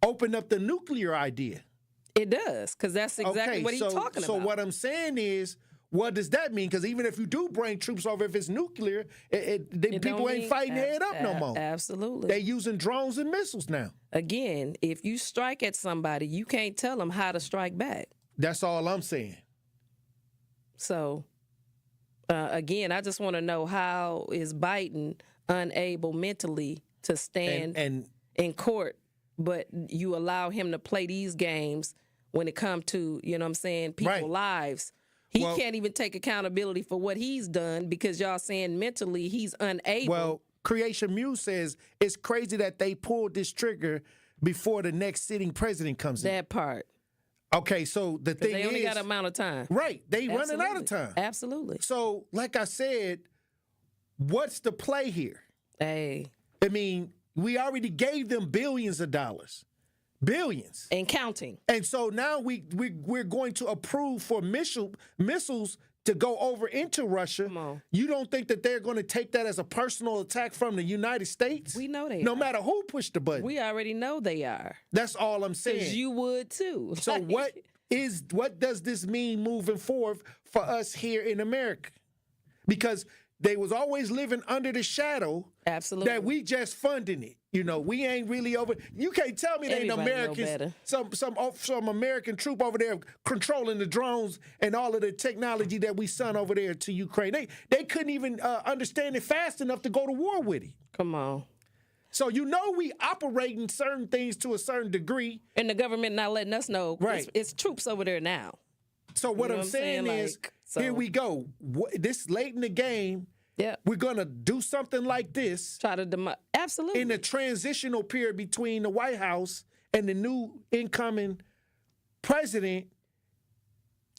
open up the nuclear idea? It does, because that's exactly what he's talking about. So what I'm saying is, what does that mean? Because even if you do bring troops over, if it's nuclear, people ain't fighting head up no more. Absolutely. They're using drones and missiles now. Again, if you strike at somebody, you can't tell them how to strike back. That's all I'm saying. So, again, I just want to know, how is Biden unable mentally to stand in court, but you allow him to play these games when it comes to, you know what I'm saying, people's lives. He can't even take accountability for what he's done because y'all saying mentally he's unable. Well, Creation Muse says it's crazy that they pulled this trigger before the next sitting president comes in. That part. Okay, so the thing is... They only got an amount of time. Right. They running out of time. Absolutely. So, like I said, what's the play here? Hey. I mean, we already gave them billions of dollars. Billions. And counting. And so now we're going to approve for missiles to go over into Russia. Come on. You don't think that they're going to take that as a personal attack from the United States? We know they are. No matter who pushed the button. We already know they are. That's all I'm saying. Because you would too. So what does this mean moving forward for us here in America? Because they was always living under the shadow. Absolutely. That we just funding it. You know, we ain't really over. You can't tell me they ain't Americans. Some American troop over there controlling the drones and all of the technology that we sent over there to Ukraine. They couldn't even understand it fast enough to go to war with it. Come on. So you know we operating certain things to a certain degree. And the government not letting us know. Right. It's troops over there now. So what I'm saying is, here we go. This late in the game, we're going to do something like this. Try to absolutely. In the transitional period between the White House and the new incoming president.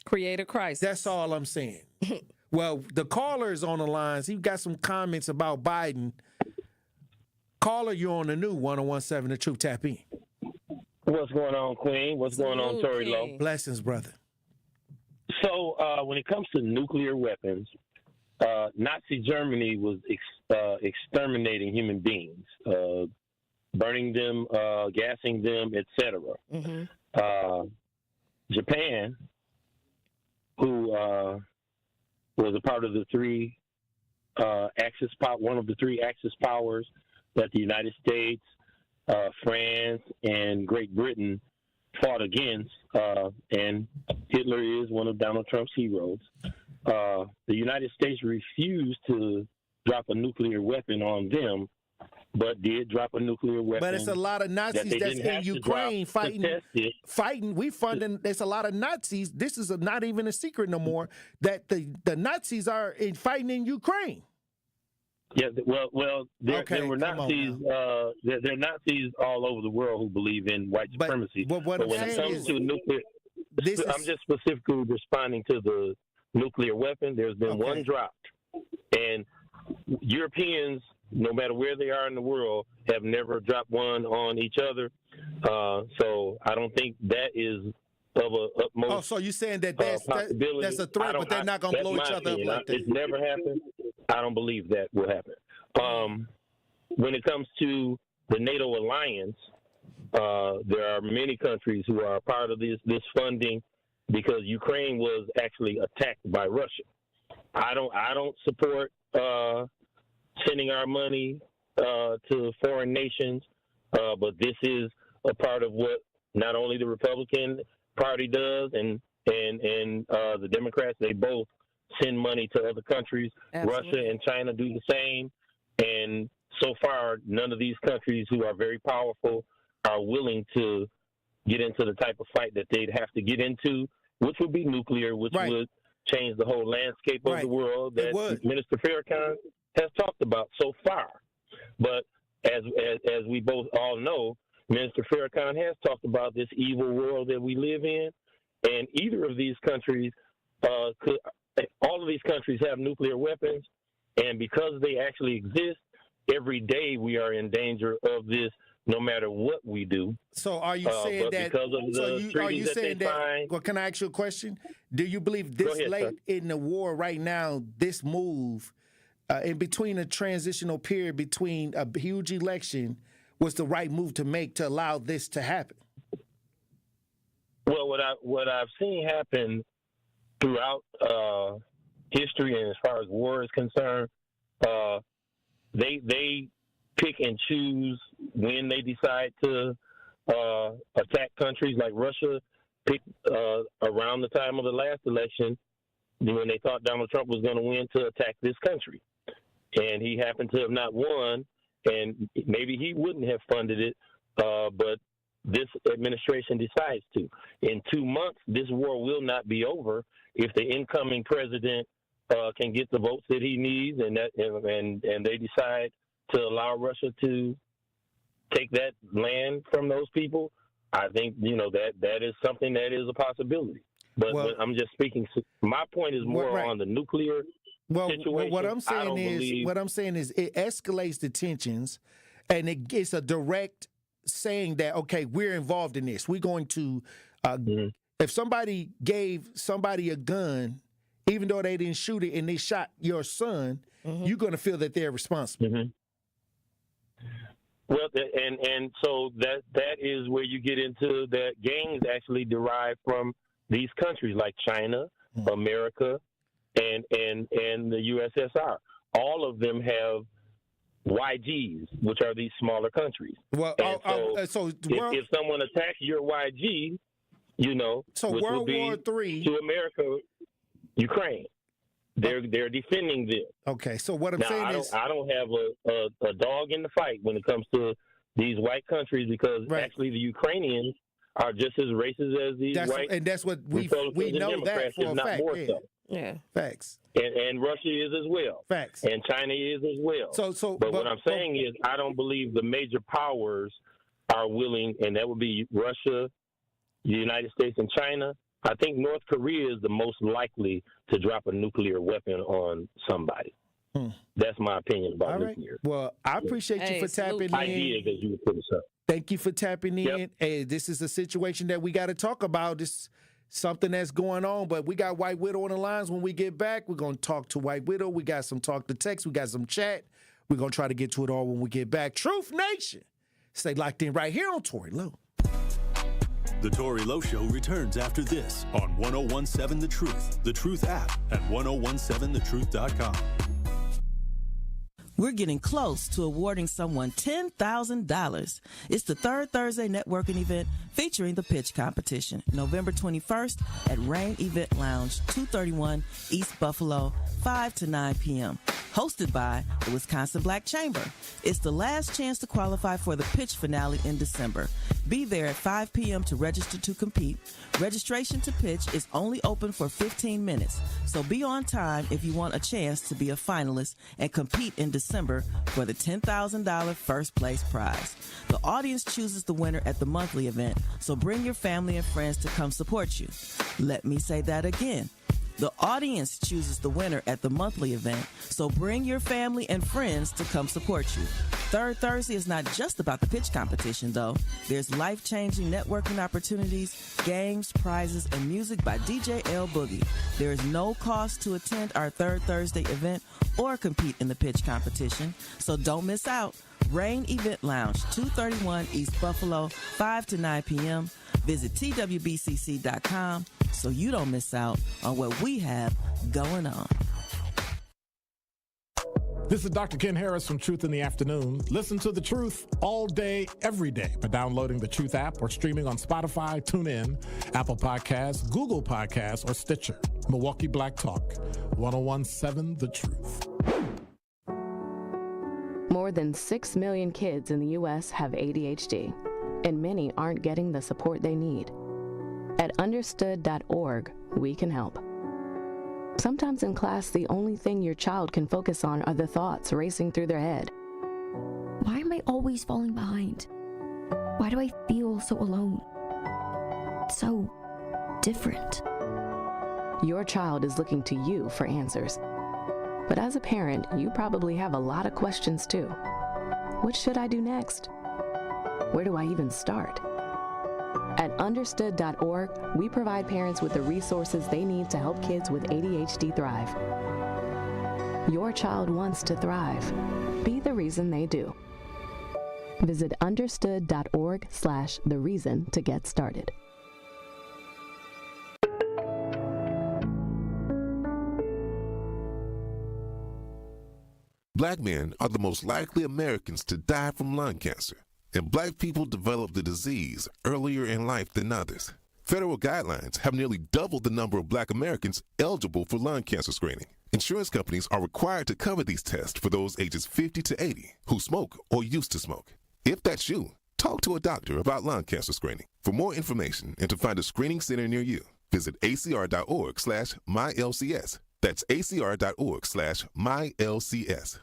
Create a crisis. That's all I'm saying. Well, the caller is on the lines. He got some comments about Biden. Caller, you're on the new 101.7 The Truth. Tap in. What's going on, Queen? What's going on, Tory Lowe? Blessings, brother. So when it comes to nuclear weapons, Nazi Germany was exterminating human beings. burning them, gassing them, etc. Japan, who was a part of the three one of the three Axis powers that the United States, France, and Great Britain fought against, and Hitler is one of Donald Trump's heroes. The United States refused to drop a nuclear weapon on them, but did drop a nuclear weapon. But it's a lot of Nazis that's in Ukraine fighting. We funding. There's a lot of Nazis. This is not even a secret no more that the Nazis are fighting in Ukraine. Yeah, well, there were Nazis. There are Nazis all over the world who believe in white supremacy. But when it comes to nuclear, I'm just specifically responding to the nuclear weapon. There's been one dropped, and Europeans, no matter where they are in the world, have never dropped one on each other. So I don't think that is of a utmost. Oh, so you're saying that's a threat, but they're not going to blow each other up like that? It's never happened. I don't believe that will happen. When it comes to the NATO alliance, there are many countries who are a part of this funding because Ukraine was actually attacked by Russia. I don't support sending our money to foreign nations, but this is a part of what not only the Republican Party does and the Democrats. They both send money to other countries. Absolutely. Russia and China do the same. And so far, none of these countries who are very powerful are willing to get into the type of fight that they'd have to get into, which would be nuclear, which would change the whole landscape of the world that Minister Farrakhan has talked about so far. But as we both all know, Minister Farrakhan has talked about this evil world that we live in, and either of these countries all of these countries have nuclear weapons, and because they actually exist, every day we are in danger of this, no matter what we do. So are you saying that? Are you saying that? Well, can I ask you a question? Do you believe this late in the war right now, this move in between a transitional period between a huge election was the right move to make to allow this to happen? Well, what I've seen happen throughout history, and as far as war is concerned, they pick and choose when they decide to attack countries. Like Russia picked around the time of the last election when they thought Donald Trump was going to win to attack this country, and he happened to have not won, and maybe he wouldn't have funded it, but this administration decides to. In 2 months, this war will not be over if the incoming president can get the votes that he needs, and they decide to allow Russia to take that land from those people. I think that is something that is a possibility. But I'm just speaking. My point is more on the nuclear situation. What I'm saying is it escalates the tensions, and it's a direct saying that, okay, we're involved in this. We're going to, if somebody gave somebody a gun, even though they didn't shoot it and they shot your son, you're going to feel that they're responsible. Well, and so that is where you get into that gangs actually derive from these countries like China, America, and the USSR. All of them have YGs, which are these smaller countries. Well, if someone attacks your YG, so which World would be War III to America, Ukraine, they're defending them. Okay, so what I'm saying is, I don't have a dog in the fight when it comes to these white countries, because actually the Ukrainians are just as racist as these white. And that's what we know that for a fact. Yeah, facts. And Russia is as well. Facts. And China is as well. But what I'm saying is, I don't believe the major powers are willing, and that would be Russia, the United States, and China. I think North Korea is the most likely to drop a nuclear weapon on somebody. That's my opinion about nuclear. Well, I appreciate you for tapping in. Idea that you would put us up. Thank you for tapping in. Hey, this is a situation that we got to talk about. This something that's going on, but we got White Widow on the lines. When we get back, we're going to talk to White Widow. We got some talk to text. We got some chat. We're going to try to get to it all when we get back. Truth Nation, Stay locked in right here on Tory Lowe. The Tory Lowe Show returns after this on 1017 The Truth app at 1017thetruth.com. We're getting close to awarding someone $10,000. It's the third Thursday networking event featuring the pitch competition, November 21st at Rain Event Lounge, 231 East Buffalo, 5 to 9 p.m. Hosted by the Wisconsin Black Chamber. It's the last chance to qualify for the pitch finale in December. Be there at 5 p.m. to register to compete. Registration to pitch is only open for 15 minutes, so be on time if you want a chance to be a finalist and compete in December for the $10,000 first place prize. The audience chooses the winner at the monthly event, so bring your family and friends to come support you. Let me say that again. The audience chooses the winner at the monthly event, so bring your family and friends to come support you. Third Thursday is not just about the pitch competition, though. There's life-changing networking opportunities, games, prizes, and music by DJ L Boogie. There is no cost to attend our Third Thursday event or compete in the pitch competition, so don't miss out. Rain Event Lounge, 231 East Buffalo, 5 to 9 p.m. Visit twbcc.com so you don't miss out on what we have going on. This is Dr. Ken Harris from Truth in the Afternoon. Listen to The Truth all day, every day by downloading the Truth app or streaming on Spotify, TuneIn, Apple Podcasts, Google Podcasts, or Stitcher. Milwaukee Black Talk, 1017 The Truth. More than 6 million kids in the U.S. have ADHD, and many aren't getting the support they need. At understood.org, we can help. Sometimes in class, the only thing your child can focus on are the thoughts racing through their head. Why am I always falling behind? Why do I feel so alone? So different. Your child is looking to you for answers. But as a parent, you probably have a lot of questions too. What should I do next? Where do I even start? At understood.org, we provide parents with the resources they need to help kids with ADHD thrive. Your child wants to thrive. Be the reason they do. Visit understood.org/the reason to get started. Black men are the most likely Americans to die from lung cancer, and black people develop the disease earlier in life than others. Federal guidelines have nearly doubled the number of black Americans eligible for lung cancer screening. Insurance companies are required to cover these tests for those ages 50 to 80 who smoke or used to smoke. If that's you, talk to a doctor about lung cancer screening. For more information and to find a screening center near you, visit acr.org/mylcs. That's acr.org/mylcs.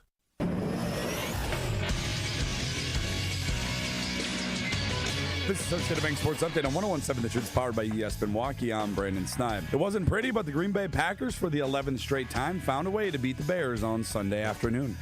This is Associated Bank Sports Update on 1017 The Truth, powered by ES Milwaukee. I'm Brandon Snipe. It wasn't pretty, but the Green Bay Packers, for the 11th straight time, found a way to beat the Bears on Sunday afternoon.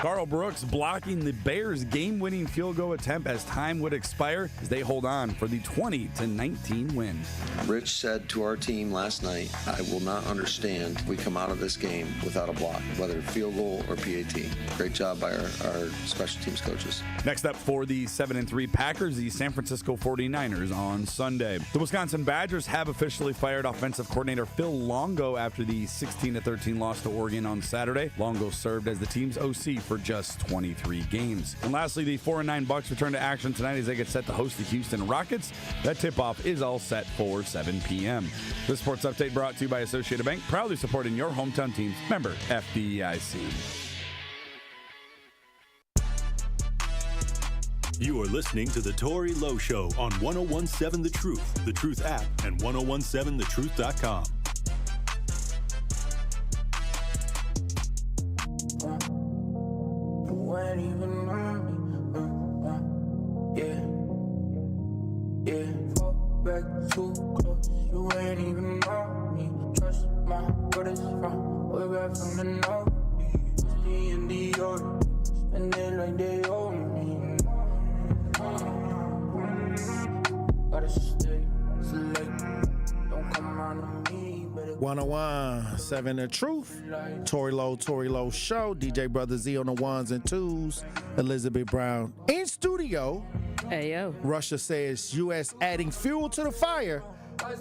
Carl Brooks blocking the Bears' game-winning field goal attempt as time would expire as they hold on for the 20-19 win. Rich said to our team last night, I will not understand if we come out of this game without a block, whether field goal or PAT. Great job by our special teams coaches. Next up for the 7-3 Packers, the San Francisco 49ers on Sunday. The Wisconsin Badgers have officially fired offensive coordinator Phil Longo after the 16-13 loss to Oregon on Saturday. Longo served as the team's OC for just 23 games. And lastly, the 4-9 Bucks return to action tonight as they get set to host the Houston Rockets. That tip-off is all set for 7 p.m. This sports update brought to you by Associated Bank, proudly supporting your hometown teams. Member FDIC. You are listening to The Tory Lowe Show on 1017 The Truth app, and 1017thetruth.com. You ain't even know me. Trust my brothers from way back from the north. Stay in the order, spend it like they owe me. Gotta stay select. Don't come around to me, better 101.7 The Truth. Tory Lowe Show. DJ Brother Z on the ones and twos. Elizabeth Brown in studio. Hey, yo. Russia says U.S. adding fuel to the fire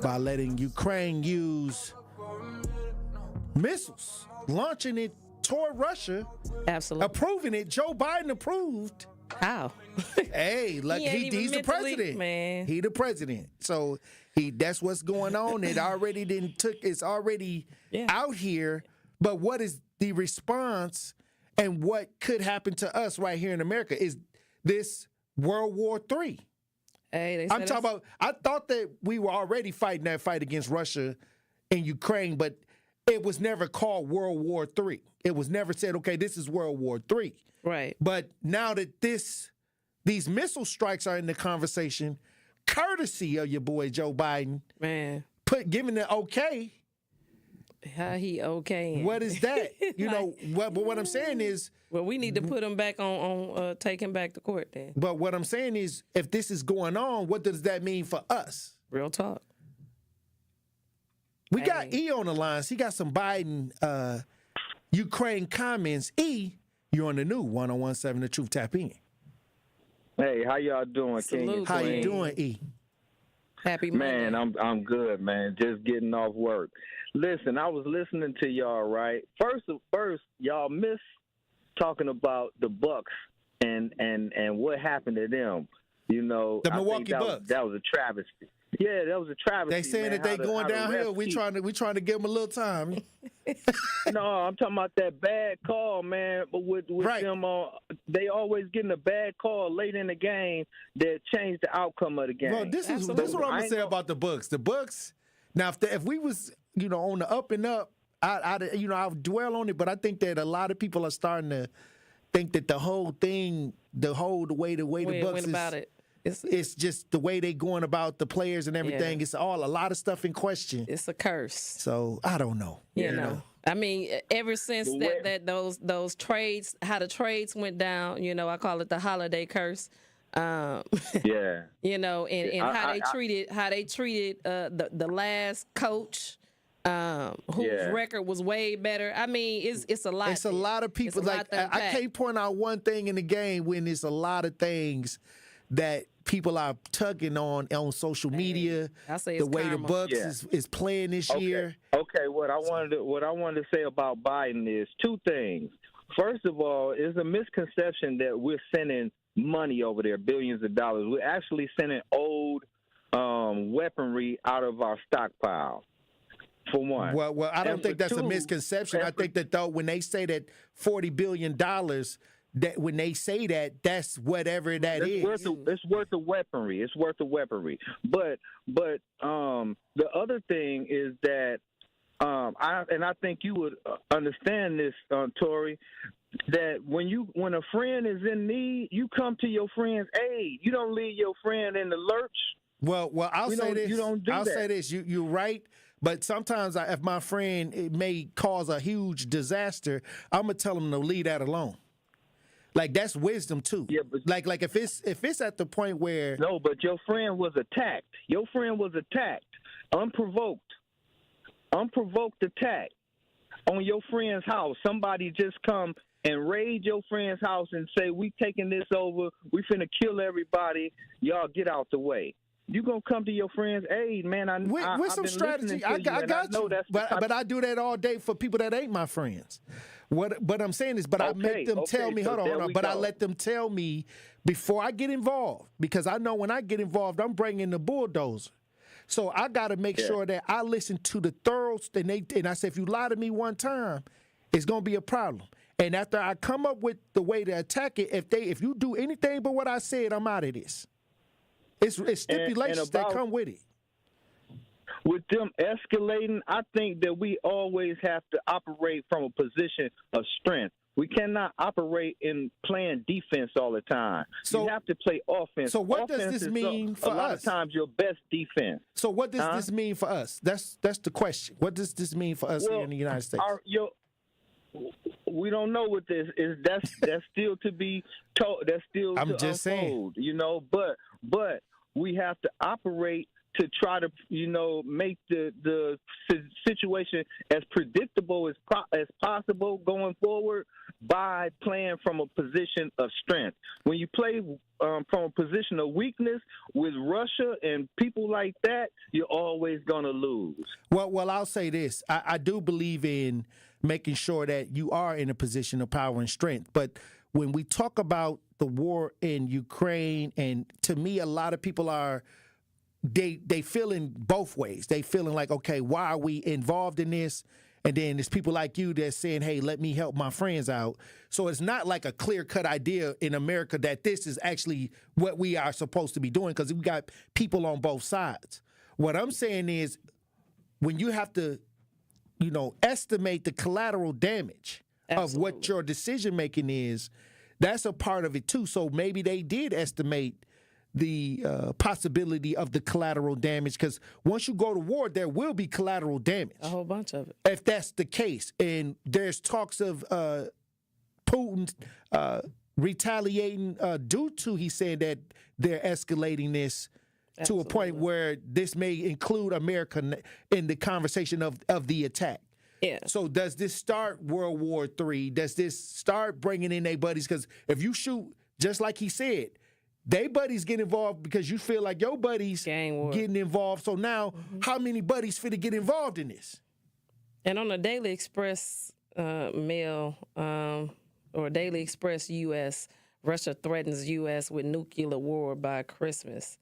by letting Ukraine use missiles, launching it toward Russia. Absolutely. Approving it. Joe Biden approved. How? Hey, look, he's the president. Man. He the president. So that's what's going on. It's already out here. But what is the response and what could happen to us right here in America? Is this World War III? Hey, I'm talking about, I thought that we were already fighting that fight against Russia and Ukraine, but it was never called World War III. It was never said, okay, this is World War III. Right. But now that these missile strikes are in the conversation, courtesy of your boy Joe Biden, man, giving the okay. How he okay? What is that? You know, but what I'm saying is, well, we need to put him back on take him back to court then. But what I'm saying is, if this is going on, what does that mean for us? Real talk. We got E on the line. He got some Biden Ukraine comments. E, you're on the new 101.7 The Truth. Tap in. Hey, how y'all doing, King? How you doing, E? Happy Monday. Man, I'm good, man. Just getting off work. Listen, I was listening to y'all, right? First, y'all miss talking about the Bucks and what happened to them. You know, the Milwaukee Bucks. That was a travesty. Yeah, that was a travesty. They saying man, that they going downhill. We trying to give them a little time. No, I'm talking about that bad call, man. But with right. them, they always getting a bad call late in the game that changed the outcome of the game. Bro, this is what I'm gonna say about the Bucks. The Bucks. Now, if we was on the up and up, I'll dwell on it. But I think that a lot of people are starting to think that the whole thing, the way the Bucks is about it. It's just the way they going about the players and everything. Yeah. It's a lot of stuff in question. It's a curse. So I don't know. You know. I mean, ever since those trades, how the trades went down, I call it the holiday curse. Yeah. And how they treated the last coach, whose record was way better. I mean, it's a lot. It's a lot of people. Like I can't point out one thing in the game when it's a lot of things that people are tugging on social media. I say the it's way karma. the Bucks is playing this year. Okay, what I wanted to say about Biden is two things. First of all, it's a misconception that we're sending money over there, billions of dollars. We're actually sending old weaponry out of our stockpile. For one. Well, I don't think that's a misconception. I think that when they say that $40 billion, that when they say that, that's whatever that is. It's worth the weaponry. It's worth the weaponry. But the other thing is that I think you would understand this, Tory, that when a friend is in need, you come to your friend's aid. You don't leave your friend in the lurch. Well, I'll say this. You don't do I'll that. say this. You're right. But sometimes if my friend, it may cause a huge disaster, I'm going to tell him to leave that alone. Like, that's wisdom, too. Yeah, but like if it's at the point where... No, but your friend was attacked. Your friend was attacked. Unprovoked attack on your friend's house. Somebody just come and raid your friend's house and say, we taking this over. We finna kill everybody. Y'all get out the way. You gonna come to your friend's aid, man. With some strategy, I got you. But I do that all day for people that ain't my friends. What I'm saying is, I make them tell me. Hold on. But I let them tell me before I get involved, because I know when I get involved, I'm bringing the bulldozer. So I got to make sure that I listen to the thorough. And I say, if you lie to me one time, it's gonna be a problem. And after I come up with the way to attack it, if you do anything but what I said, I'm out of this. It's stipulations that come with it. With them escalating, I think that we always have to operate from a position of strength. We cannot operate in playing defense all the time. So you have to play offense. So what does this mean for us? A lot of times your best defense. So what does this mean for us? That's the question. What does this mean for us here in the United States? We don't know what this is. That's still to be told. That's still I'm to just unfold, saying. But we have to operate to try to, make the situation as predictable as possible going forward by playing from a position of strength. When you play from a position of weakness with Russia and people like that, you're always going to lose. Well, I'll say this. I do believe in making sure that you are in a position of power and strength. But when we talk about the war in Ukraine, and to me, a lot of people are, they feeling both ways. They feeling like, okay, why are we involved in this? And then there's people like you that's saying, hey, let me help my friends out. So it's not like a clear-cut idea in America that this is actually what we are supposed to be doing, because we got people on both sides. What I'm saying is, when you have to, estimate the collateral damage of what your decision-making is, that's a part of it too. So maybe they did estimate the possibility of the collateral damage, because once you go to war, there will be collateral damage. A whole bunch of it. If that's the case. And there's talks of Putin retaliating due to, he said that they're escalating this to a point where this may include America in the conversation of the attack. Yeah. So does this start World War III? Does this start bringing in their buddies? Because if you shoot, just like he said, they buddies get involved because you feel like your buddies getting involved. So now, how many buddies fit to get involved in this? And on the Daily Express mail or Daily Express U.S., Russia threatens U.S. with nuclear war by Christmas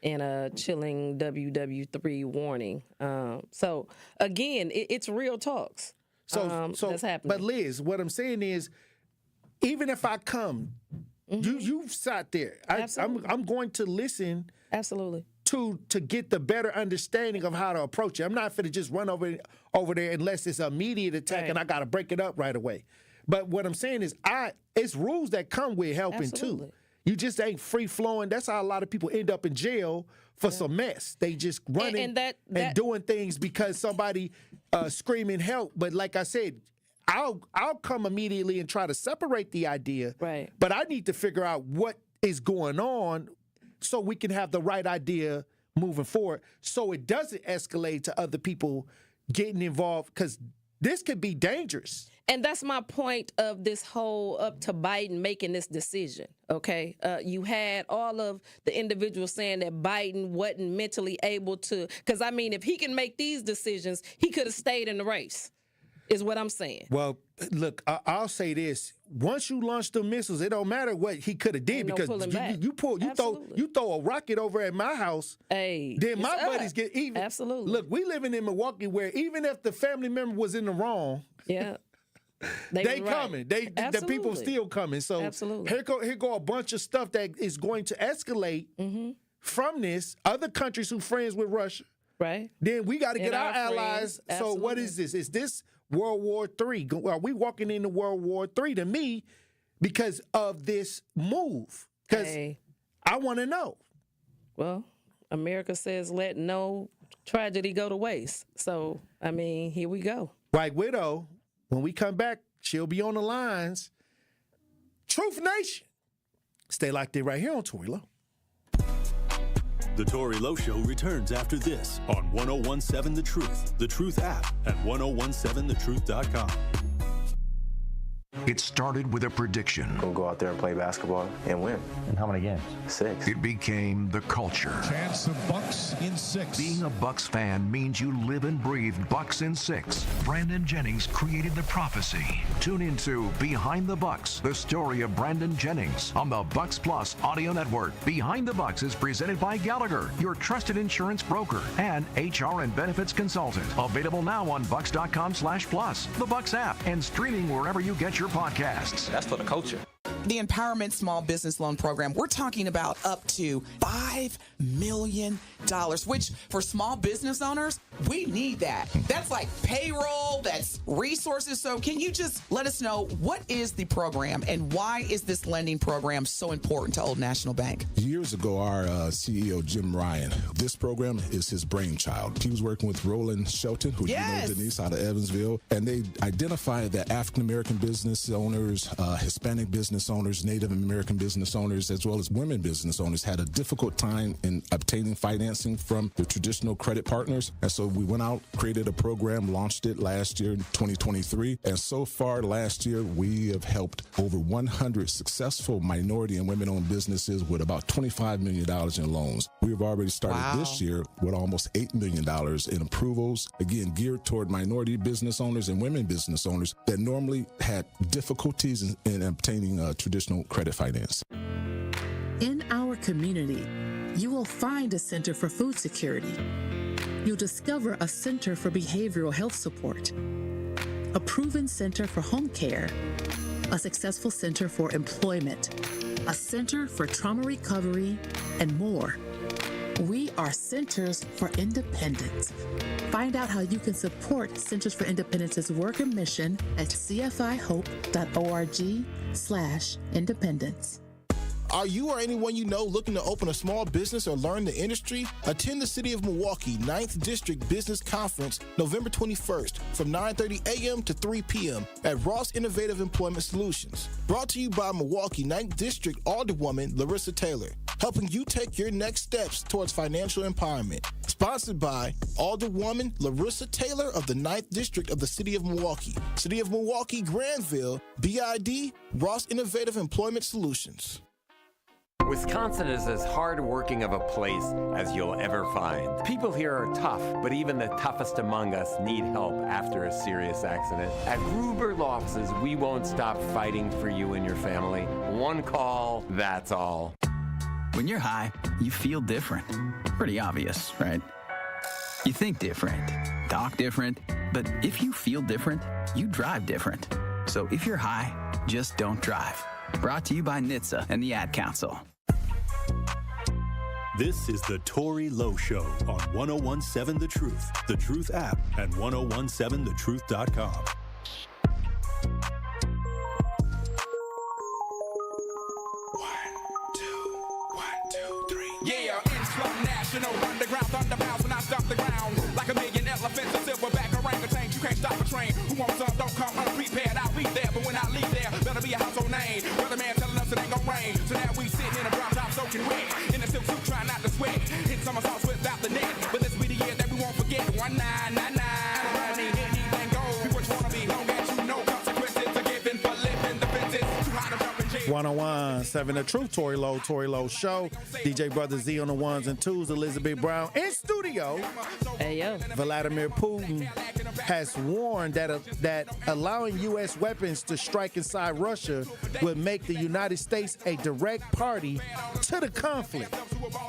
in a chilling WW3 warning. So, again, it's real talks. So that's happening. But, Liz, what I'm saying is, even if I come, you've sat there. I'm going to listen. Absolutely. To get the better understanding of how to approach it. I'm not going to just run over there unless it's an immediate attack and I got to break it up right away. But what I'm saying is, it's rules that come with helping too. You just ain't free flowing. That's how a lot of people end up in jail for some mess. They just running and doing things because somebody screaming help. But like I said, I'll come immediately and try to separate the idea. Right. But I need to figure out what is going on so we can have the right idea moving forward, so it doesn't escalate to other people getting involved, because this could be dangerous. And that's my point of this whole up to Biden making this decision, okay? You had all of the individuals saying that Biden wasn't mentally able to, because, I mean, if he can make these decisions, he could have stayed in the race, is what I'm saying. Well, look, I'll say this. Once you launch the missiles, it don't matter what he could have did, because you throw a rocket over at my house, then my buddies get even. Absolutely. Look, we living in Milwaukee where even if the family member was in the wrong, they coming. The people still coming. So here go a bunch of stuff that is going to escalate from this. Other countries who friends with Russia. Right. Then we got to get our friends. allies. Absolutely. So what is this? Is this World War III? Are we walking into World War III to me because of this move? Because I want to know. Well, America says let no tragedy go to waste. So, I mean, here we go. White Widow, when we come back, she'll be on the lines. Truth Nation. Stay locked in right here on Tory Lowe. The Tory Lowe Show returns after this on 1017 The Truth app and 1017thetruth.com. It started with a prediction. We'll go out there and play basketball and win. And how many games? 6. It became the culture. Chance of Bucks in 6. Being a Bucks fan means you live and breathe Bucks in 6. Brandon Jennings created the prophecy. Tune into Behind the Bucks, the story of Brandon Jennings on the Bucks Plus audio network. Behind the Bucks is presented by Gallagher, your trusted insurance broker and HR and benefits consultant. Available now on bucks.com/plus, the Bucks app, and streaming wherever you get your podcasts. That's for the culture. The Empowerment Small Business Loan Program, we're talking about up to $5 million, which for small business owners, we need that. That's like payroll, that's resources. So can you just let us know, what is the program and why is this lending program so important to Old National Bank? Years ago, our CEO, Jim Ryan, this program is his brainchild. He was working with Roland Shelton, who you know, Denise, out of Evansville, and they identified that African-American business owners, Hispanic business owners, Native American business owners, as well as women business owners had a difficult time in obtaining financing from the traditional credit partners. And so we went out, created a program, launched it last year, 2023. And so far last year, we have helped over 100 successful minority and women-owned businesses with about $25 million in loans. We've already started this year with almost $8 million in approvals, again, geared toward minority business owners and women business owners that normally had difficulties in obtaining traditional credit finance. In our community, you will find a Center for Food Security. You'll discover a Center for Behavioral Health Support, a proven Center for Home Care, a successful Center for Employment, a Center for Trauma Recovery, and more. We are Centers for Independence. Find out how you can support Centers for Independence's work and mission at cfihope.org/independence. Are you or anyone you know looking to open a small business or learn the industry? Attend the City of Milwaukee 9th District Business Conference November 21st from 9:30 a.m. to 3 p.m. at Ross Innovative Employment Solutions. Brought to you by Milwaukee 9th District Alderwoman Larissa Taylor, helping you take your next steps towards financial empowerment. Sponsored by Alderwoman Larissa Taylor of the 9th District of the City of Milwaukee. City of Milwaukee, Granville, BID, Ross Innovative Employment Solutions. Wisconsin is as hard-working of a place as you'll ever find. People here are tough, but even the toughest among us need help after a serious accident. At Gruber Law Offices, we won't stop fighting for you and your family. One call, that's all. When you're high, you feel different. Pretty obvious, right? You think different, talk different, but if you feel different, you drive different. So if you're high, just don't drive. Brought to you by NHTSA and the Ad Council. This is the Tory Lowe Show on 1017 The Truth app, and 1017thetruth.com. Yeah, inflow national, underground thunderbounds when I stop the ground. Like a million elephants, a silverback orangutan, you can't stop a train. Who wants some, don't come unprepared, I'll be there, but when I leave there, better be a household name. Weatherman telling us it ain't gon' rain, so now we sitting in a drop top soaking wet. In a silk suit, trying not to sweat, hit somersaults without the net. But this be the year that we won't forget, 1999. I don't need anything gold, be what you wanna be, long as you know consequences are given for living the fences. Too high to jump in jail. 1017 The Truth, Tory Lowe Show. DJ Brother Z on the ones and twos, Elizabeth Brown in studio. Hey, yo. Vladimir Putin has warned that allowing U.S. weapons to strike inside Russia would make the United States a direct party to the conflict.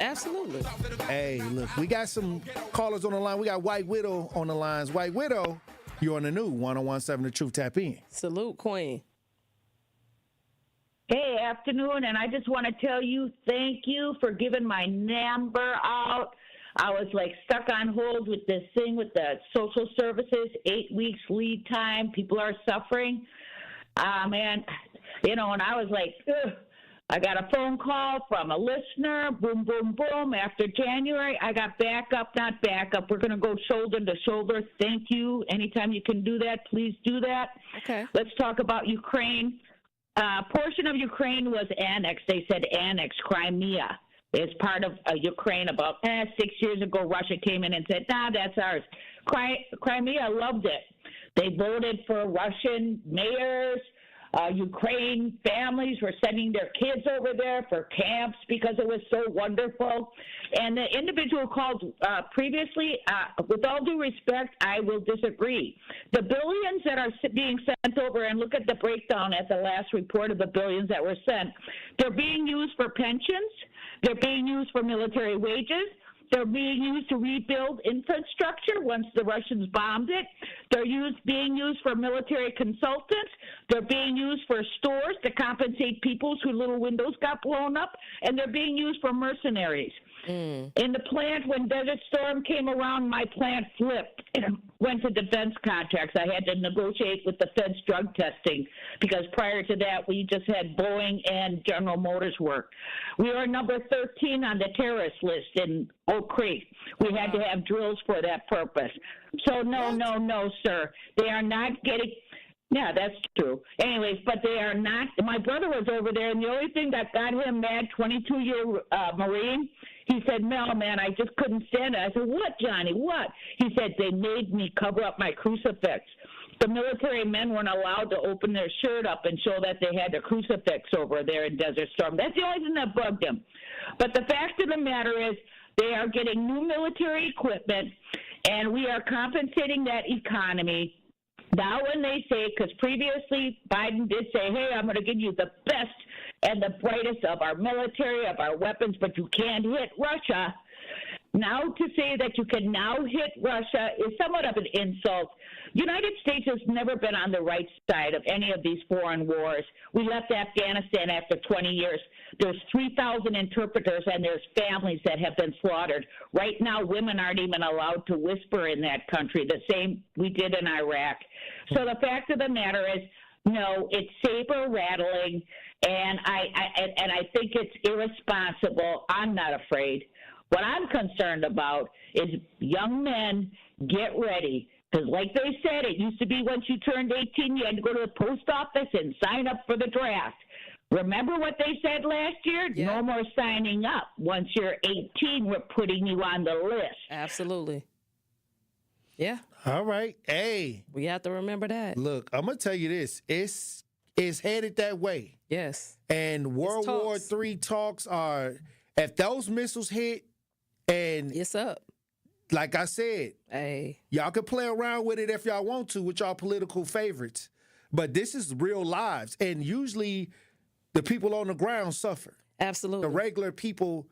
Absolutely. Hey, look, we got some callers on the line. We got White Widow on the lines. White Widow, you're on the new 1017 The Truth. Tap in. Salute, Queen. Hey, afternoon, and I just want to tell you thank you for giving my number out. I was like stuck on hold with this thing with the social services, 8 weeks lead time. People are suffering. Man, you know, and I was like, ugh. I got a phone call from a listener, boom, boom, boom. After January, I got backup, not backup. We're going to go shoulder to shoulder. Thank you. Anytime you can do that, please do that. Okay. Let's talk about Ukraine. Portion of Ukraine was annexed. They said annexed Crimea. It's part of Ukraine. About 6 years ago, Russia came in and said, nah, that's ours. Crimea loved it. They voted for Russian mayors. Ukraine families were sending their kids over there for camps because it was so wonderful. And the individual called previously, with all due respect, I will disagree. The billions that are being sent over, and look at the breakdown at the last report of the billions that were sent, they're being used for pensions. They're being used for military wages. They're being used to rebuild infrastructure once the Russians bombed it. They're being used for military consultants. They're being used for stores to compensate people whose little windows got blown up. And they're being used for mercenaries. In the plant, when Desert Storm came around, my plant flipped and went to defense contracts. I had to negotiate with defense drug testing because prior to that, we just had Boeing and General Motors work. We are number 13 on the terrorist list in Oak Creek. We had to have drills for that purpose. So no, sir. They are not getting... Yeah, that's true. Anyways, but they are not. My brother was over there, and the only thing that got him mad, 22-year Marine, he said, Mel, man, I just couldn't stand it. I said, what, Johnny, what? He said, they made me cover up my crucifix. The military men weren't allowed to open their shirt up and show that they had their crucifix over there in Desert Storm. That's the only thing that bugged him. But the fact of the matter is they are getting new military equipment, and we are compensating that economy. Now when they say, because previously Biden did say, hey, I'm going to give you the best and the brightest of our military, of our weapons, but you can't hit Russia. Now to say that you can now hit Russia is somewhat of an insult. United States has never been on the right side of any of these foreign wars. We left Afghanistan after 20 years. There's 3,000 interpreters, and there's families that have been slaughtered. Right now, women aren't even allowed to whisper in that country, the same we did in Iraq. So the fact of the matter is, no, it's saber-rattling, and I think it's irresponsible. I'm not afraid. What I'm concerned about is young men, get ready. Because like they said, it used to be once you turned 18, you had to go to the post office and sign up for the draft. Remember what they said last year? Yeah. No more signing up. Once you're 18, we're putting you on the list. Absolutely. Yeah. All right. Hey. We have to remember that. Look, I'm going to tell you this. It's headed that way. Yes. And World War III talks are, if those missiles hit, and it's up. Like I said, hey, y'all can play around with it if y'all want to with y'all political favorites. But this is real lives. And usually the people on the ground suffer. Absolutely. The regular people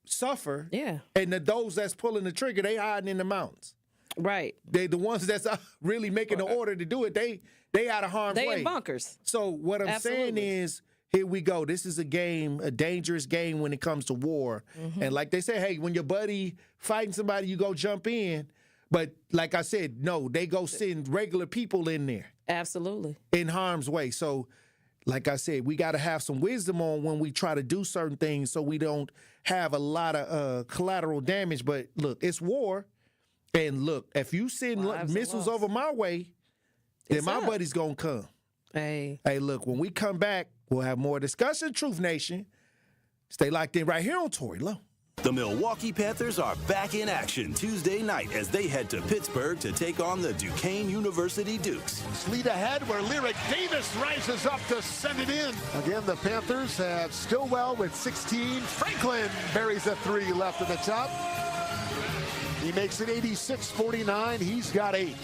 suffer. Yeah. And those that's pulling the trigger, they hiding in the mountains. Right. They the ones that's really making the order to do it, they out of harm's way. They in bunkers. So what I'm saying is, here we go. This is a game, a dangerous game when it comes to war. Mm-hmm. And like they say, hey, when your buddy fighting somebody, you go jump in. But like I said, no, they go send regular people in there. Absolutely. In harm's way. So like I said, we got to have some wisdom on when we try to do certain things so we don't have a lot of collateral damage. But look, it's war. And look, if you send missiles over my way, then my buddy's going to come. Hey, look, when we come back, we'll have more discussion, Truth Nation. Stay locked in right here on Tory Lowe. The Milwaukee Panthers are back in action Tuesday night as they head to Pittsburgh to take on the Duquesne University Dukes. Lead ahead where Lyric Davis rises up to send it in. Again, the Panthers have Stillwell with 16. Franklin buries a 3 left in the top. He makes it 86-49. He's got 8.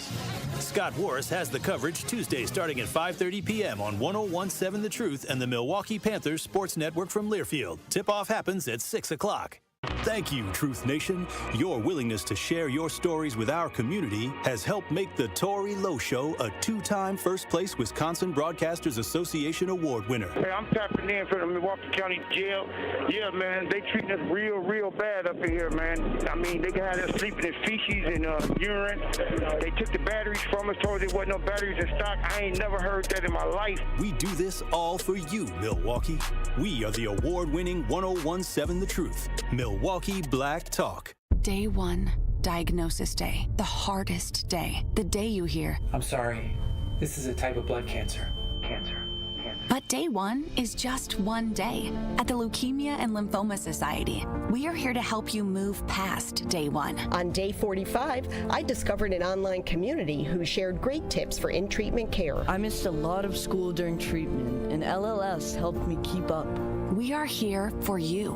Scott Warris has the coverage Tuesday starting at 5:30 p.m. on 101.7 The Truth and the Milwaukee Panthers Sports Network from Learfield. Tip-off happens at 6 o'clock. Thank you, Truth Nation. Your willingness to share your stories with our community has helped make the Tory Lowe Show a 2-time first-place Wisconsin Broadcasters Association Award winner. Hey, I'm tapping in for the Milwaukee County Jail. Yeah, man, they treating us real bad up in here, man. I mean, they had us sleeping in feces and urine. They took the batteries from us, told us there wasn't no batteries in stock. I ain't never heard that in my life. We do this all for you, Milwaukee. We are the award-winning 101.7 The Truth. Milwaukee Black Talk. Day 1, diagnosis day. The hardest day. The day you hear, I'm sorry, this is a type of blood cancer. But day 1 is just one day. At the Leukemia and Lymphoma Society, we are here to help you move past day 1. On day 45, I discovered an online community who shared great tips for in-treatment care. I missed a lot of school during treatment, and LLS helped me keep up. We are here for you.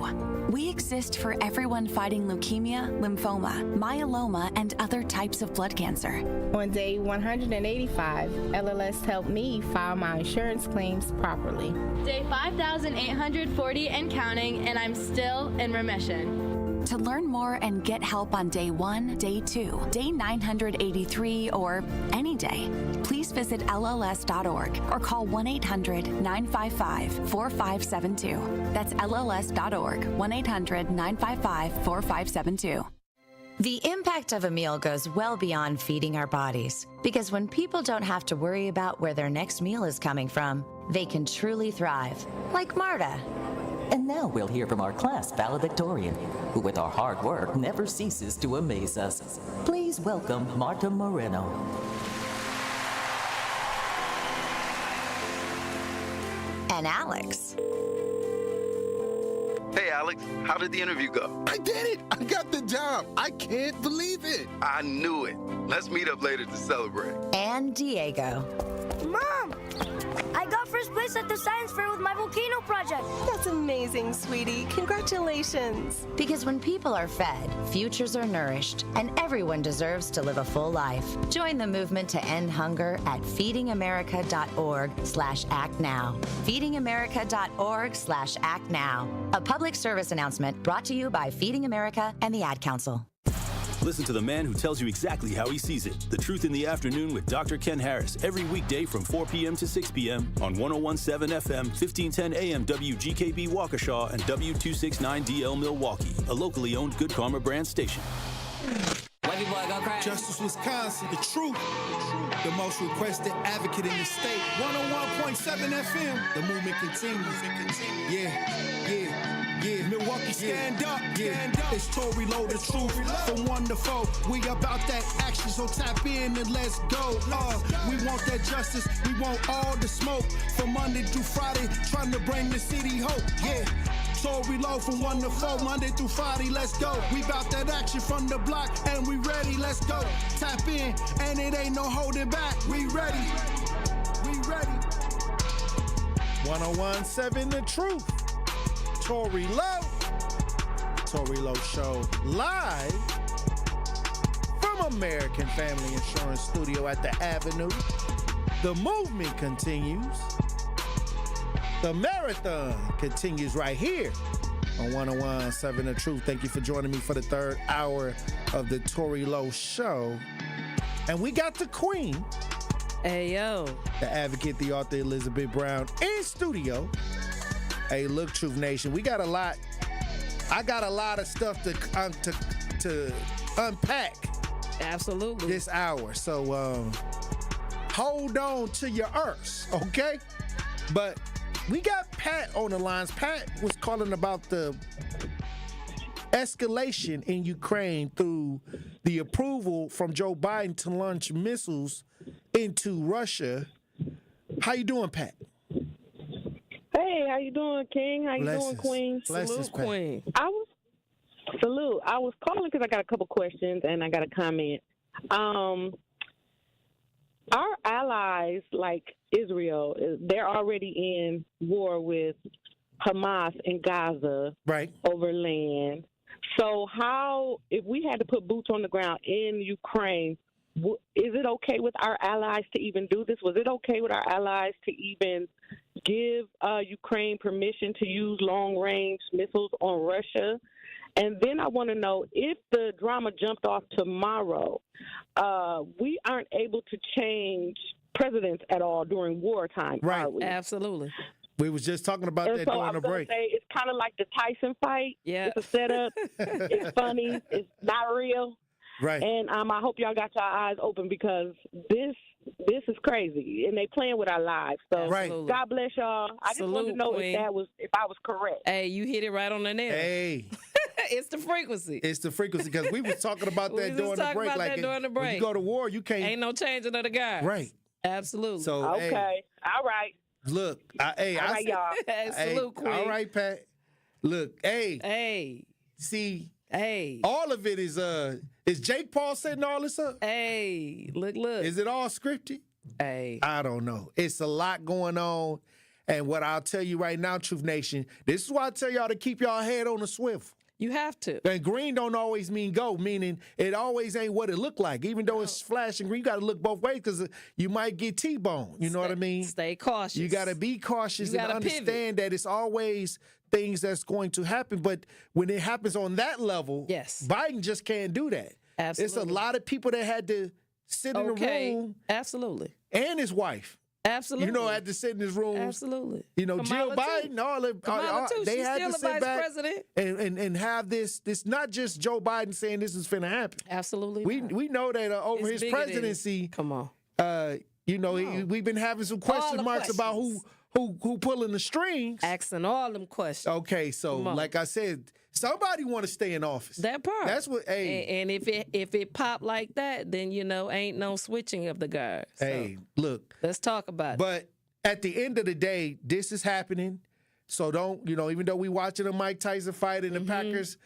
We exist for everyone fighting leukemia, lymphoma, myeloma, and other types of blood cancer. On day 185, LLS helped me file my insurance claims properly. Day 5,840 and counting, and I'm still in remission. To learn more and get help on day 1, day 2, day 983, or any day, please visit LLS.org or call 1-800-955-4572. That's LLS.org, 1-800-955-4572. The impact of a meal goes well beyond feeding our bodies, because when people don't have to worry about where their next meal is coming from, they can truly thrive, like Marta. And now we'll hear from our class valedictorian, who with our hard work never ceases to amaze us. Please welcome Marta Moreno. and Alex. Hey, Alex, how did the interview go? I did it. I got the job. I can't believe it. I knew it. Let's meet up later to celebrate. And Diego. Mom, I got first place at the science fair with my volcano project. That's amazing, sweetie. Congratulations. Because when people are fed, futures are nourished, and everyone deserves to live a full life. Join the movement to end hunger at feedingamerica.org/actnow. feedingamerica.org/actnow. A public service announcement brought to you by Feeding America and the Ad Council. Listen to the man who tells you exactly how he sees it. The Truth in the Afternoon with Dr. Ken Harris every weekday from 4 p.m. to 6 p.m. on 101.7 FM, 1510 AM WGKB Waukesha and W269DL Milwaukee, a locally owned Good Karma brand station. Justice, Wisconsin, the truth, the most requested advocate in the state. 101.7 FM, the movement continues. Yeah, Milwaukee, stand up. It's Tory, Lowe, the truth. From 1 to 4, we about that action, so tap in and let's go. We want that justice, we want all the smoke. From Monday through Friday, trying to bring the city hope. Yeah. Tory, Lowe from 1 to 4, Monday through Friday, let's go. We bout that action from the block, and we ready, let's go. Tap in, and it ain't no holding back. We ready. 101.7 The Truth. Tory Lowe. Tory Lowe Show live from American Family Insurance Studio at the Avenue. The movement continues. The marathon continues right here on 101.7 The Truth. Thank you for joining me for the third hour of the Tory Lowe Show. And we got the queen. Hey, yo. The advocate, the author, Elizabeth Brown, in studio. Hey, look, Truth Nation, we got a lot. I got a lot of stuff to unpack. Absolutely. This hour. So hold on to your earths, okay? But we got Pat on the lines. Pat was calling about the escalation in Ukraine through the approval from Joe Biden to launch missiles into Russia. How you doing, Pat? Hey, how you doing, King? How you doing, Queen? Salute, Queen. I was calling because I got a couple questions and I got a comment. Our allies, like Israel, they're already in war with Hamas in Gaza, right, over land. So how, if we had to put boots on the ground in Ukraine, is it okay with our allies to even do this? Was it okay with our allies to even give Ukraine permission to use long-range missiles on Russia? And then I want to know, if the drama jumped off tomorrow, we aren't able to change presidents at all during wartime, right? Are we? Absolutely. We was just talking about that during the break. Say, it's kind of like the Tyson fight. Yeah. It's a setup. It's funny. It's not real. Right. And I hope y'all got your eyes open, because this is crazy, and they playing with our lives. So God bless y'all. I just wanted to know if I was correct. Hey, you hit it right on the nail. Hey. It's the frequency. It's the frequency, because we was talking about that during the break. When you go to war, you can't. Ain't no changing of the guys. Right. Absolutely. So okay. Hey, all right. Look, all right, y'all. Salute, Queen. All right, Pat. Look, hey. See, hey. All of it is Jake Paul setting all this up? Hey, look. Is it all scripted? Hey. I don't know. It's a lot going on. And what I'll tell you right now, Truth Nation, this is why I tell y'all to keep y'all head on the swivel. You have to. And green don't always mean go, meaning it always ain't what it look like. Even though it's flashing green, you got to look both ways, because you might get T-boned. You know what I mean? Stay cautious. You got to be cautious and understand that it's always things that's going to happen. But when it happens on that level, yes, Biden just can't do that. Absolutely. It's a lot of people that had to sit in the room. Absolutely. And his wife. Absolutely. You know, had to sit in his room. Absolutely. You know, Kamala Jill Biden, they had to sit back and have this not just Joe Biden saying this is finna happen. Absolutely. We know that over his presidency. Come on. We've been having some question marks about who pulling the strings. Asking all them questions. Okay, so like I said, somebody want to stay in office. That part. That's what. Hey, and if it pop like that, then ain't no switching of the guards. Hey, look. Let's talk about it. But at the end of the day, this is happening. So don't, even though we watching a Mike Tyson fight and the Packers,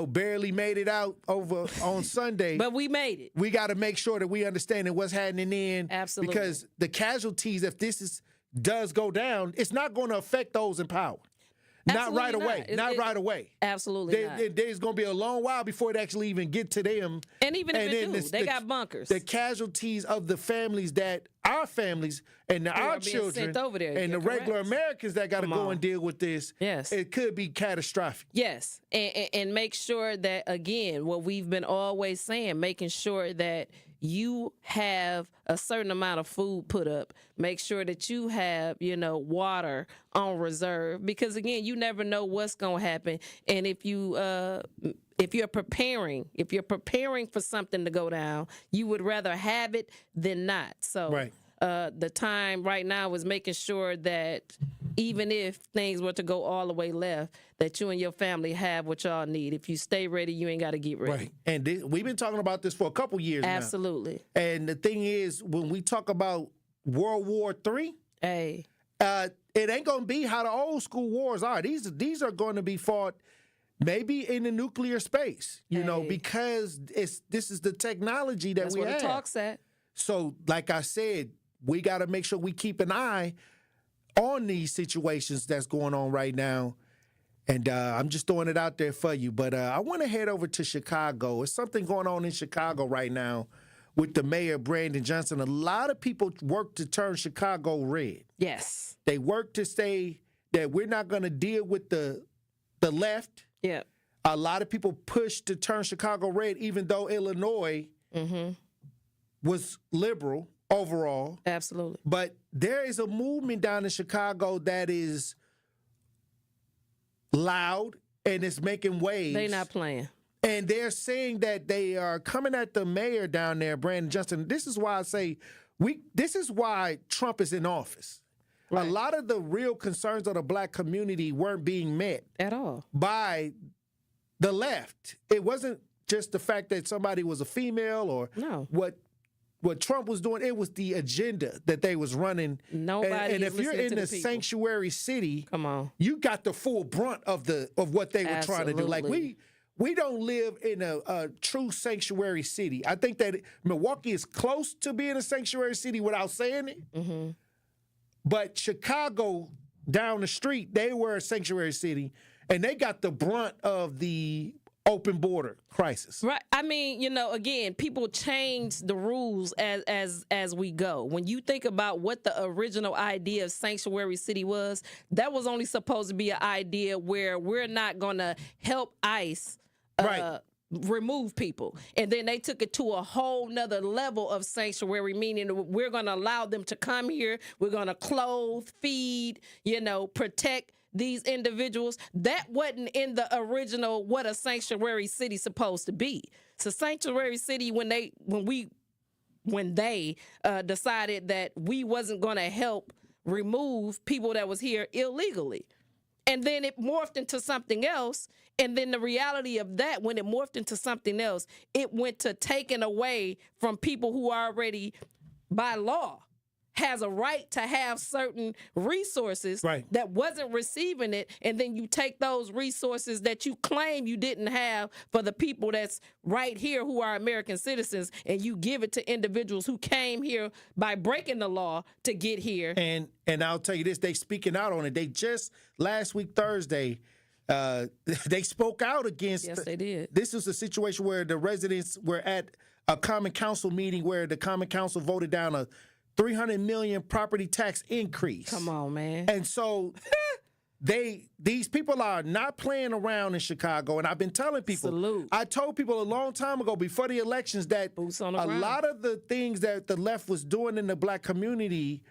barely made it out over on Sunday. But we made it. We got to make sure that we understand what's happening in. Absolutely. Because the casualties, if this does go down, it's not going to affect those in power. Not right away. Not right away. Absolutely not. There's going to be a long while before it actually even get to them. And even if it do, they got bunkers. The casualties of the families our families and our children over there. And the regular Americans that got to go and deal with this, yes, it could be catastrophic. Yes, and make sure that, again, what we've been always saying, making sure that you have a certain amount of food put up. Make sure that you have, water on reserve, because again, you never know what's going to happen. And if you're preparing for something to go down, you would rather have it than not. So right. The time right now is making sure that even if things were to go all the way left, that you and your family have what y'all need. If you stay ready, you ain't got to get ready. Right. And we've been talking about this for a couple years now. Absolutely. And the thing is, when we talk about World War III, it ain't going to be how the old school wars are. These are going to be fought maybe in the nuclear space, because this is the technology that That's we have. That's where the talk's at. So, like I said, we got to make sure we keep an eye on these situations that's going on right now. And I'm just throwing it out there for you. But I want to head over to Chicago. There's something going on in Chicago right now with the mayor, Brandon Johnson. A lot of people work to turn Chicago red. Yes. They work to say that we're not going to deal with the left. Yeah. A lot of people push to turn Chicago red, even though Illinois was liberal overall. Absolutely. But there is a movement down in Chicago that is loud and it's making waves. They not playing. And they're saying that they are coming at the mayor down there, Brandon Johnson. This is why I say this is why Trump is in office. Right. A lot of the real concerns of the black community weren't being met at all by the left. It wasn't just the fact that somebody was a female or what Trump was doing. It was the agenda that they was running. Nobody and is if you're in the sanctuary city, come on, you got the full brunt of what they were trying to do. Like we don't live in a true sanctuary city. I think that Milwaukee is close to being a sanctuary city without saying it. Mm-hmm. But Chicago, down the street, they were a sanctuary city, and they got the brunt of the open border crisis. Right. I mean, again, people change the rules as we go. When you think about what the original idea of sanctuary city was, that was only supposed to be an idea where we're not going to help ICE remove people. And then they took it to a whole nother level of sanctuary, meaning we're going to allow them to come here. We're going to clothe, feed, protect these individuals. That wasn't in the original what a sanctuary city supposed to be. So sanctuary city, when they decided that we wasn't going to help remove people that was here illegally. And then it morphed into something else. And then the reality of that, when it morphed into something else, it went to taking away from people who already, by law, has a right to have certain resources that wasn't receiving it. And then you take those resources that you claim you didn't have for the people that's right here who are American citizens, and you give it to individuals who came here by breaking the law to get here. And I'll tell you this, they speaking out on it. They just last week, Thursday, they spoke out against. Yes, they did. This is a situation where the residents were at a common council meeting where the common council voted down a $300 million property tax increase. Come on, man. And so these people are not playing around in Chicago. And I've been telling people, I told people a long time ago before the elections that a lot of the things that the left was doing in the black community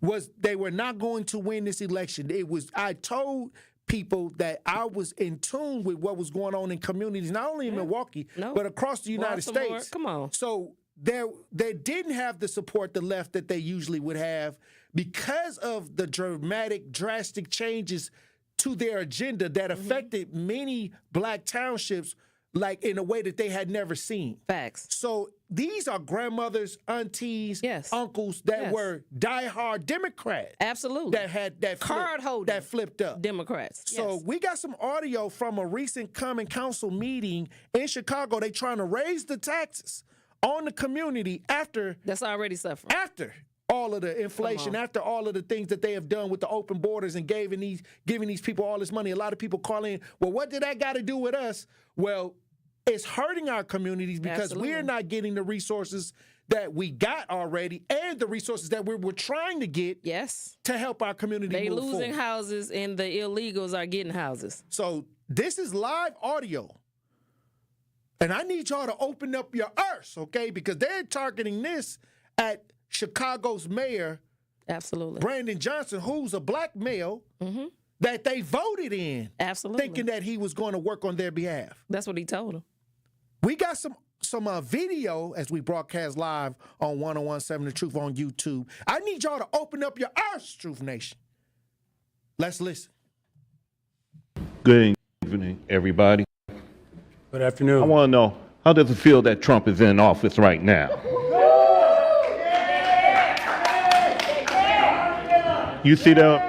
was they were not going to win this election. I told people that I was in tune with what was going on in communities, not only in Milwaukee, but across the United States. Come on. So they didn't have the support the left that they usually would have because of the drastic changes to their agenda that affected many black townships like in a way that they had never seen. Facts. So these are grandmothers, aunties, uncles that were diehard Democrats. Absolutely. That had that card holder that flipped up. Democrats. So we got some audio from a recent common council meeting in Chicago. They trying to raise the taxes on the community after that's already suffering. After all of the inflation, after all of the things that they have done with the open borders and giving these people all this money. A lot of people call in, well, what did that got to do with us? Well, it's hurting our communities because we're not getting the resources that we got already and the resources that we're trying to get to help our community They move losing forward. houses and the illegals are getting houses. So this is live audio. And I need y'all to open up your ears, okay? Because they're targeting this at Chicago's mayor, Brandon Johnson, who's a black male that they voted in, thinking that he was going to work on their behalf. That's what he told him. We got some video as we broadcast live on 1017 The Truth on YouTube. I need y'all to open up your ears, Truth Nation. Let's listen. Good evening, everybody. Good afternoon. I want to know, how does it feel that Trump is in office right now? You see the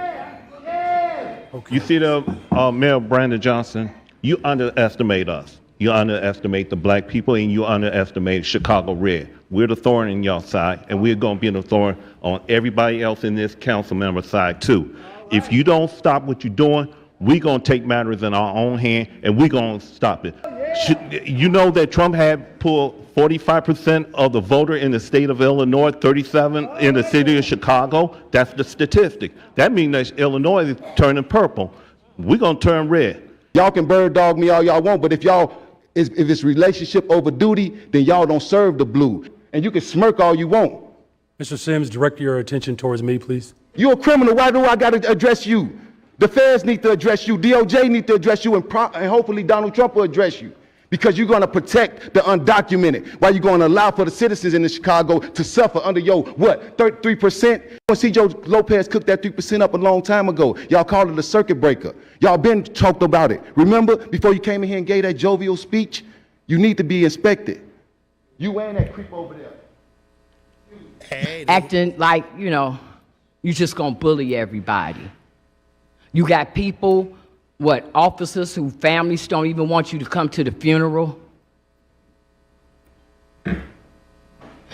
Mayor Brandon Johnson, you underestimate us. You underestimate the black people, and you underestimate Chicago Red. We're the thorn in your side, and we're going to be the thorn on everybody else in this council member side, too. If you don't stop what you're doing, we're going to take matters in our own hand, and we're going to stop it. You know that Trump had pulled 45% of the voter in the state of Illinois, 37 in the city of Chicago? That's the statistic. That means that Illinois is turning purple. We're going to turn red. Y'all can bird dog me all y'all want, but if it's relationship over duty, then y'all don't serve the blue. And you can smirk all you want. Mr. Sims, direct your attention towards me, please. You're a criminal. Why do I got to address you? The feds need to address you. DOJ need to address you, and hopefully Donald Trump will address you. Because you're going to protect the undocumented. Why you going to allow for the citizens in Chicago to suffer under your, 33%? See, Joe Lopez cooked that 3% up a long time ago. Y'all called it a circuit breaker. Y'all been talked about it. Remember, before you came in here and gave that jovial speech, you need to be inspected. You and that creep over there. Acting like, you just going to bully everybody. You got people... officers whose families don't even want you to come to the funeral?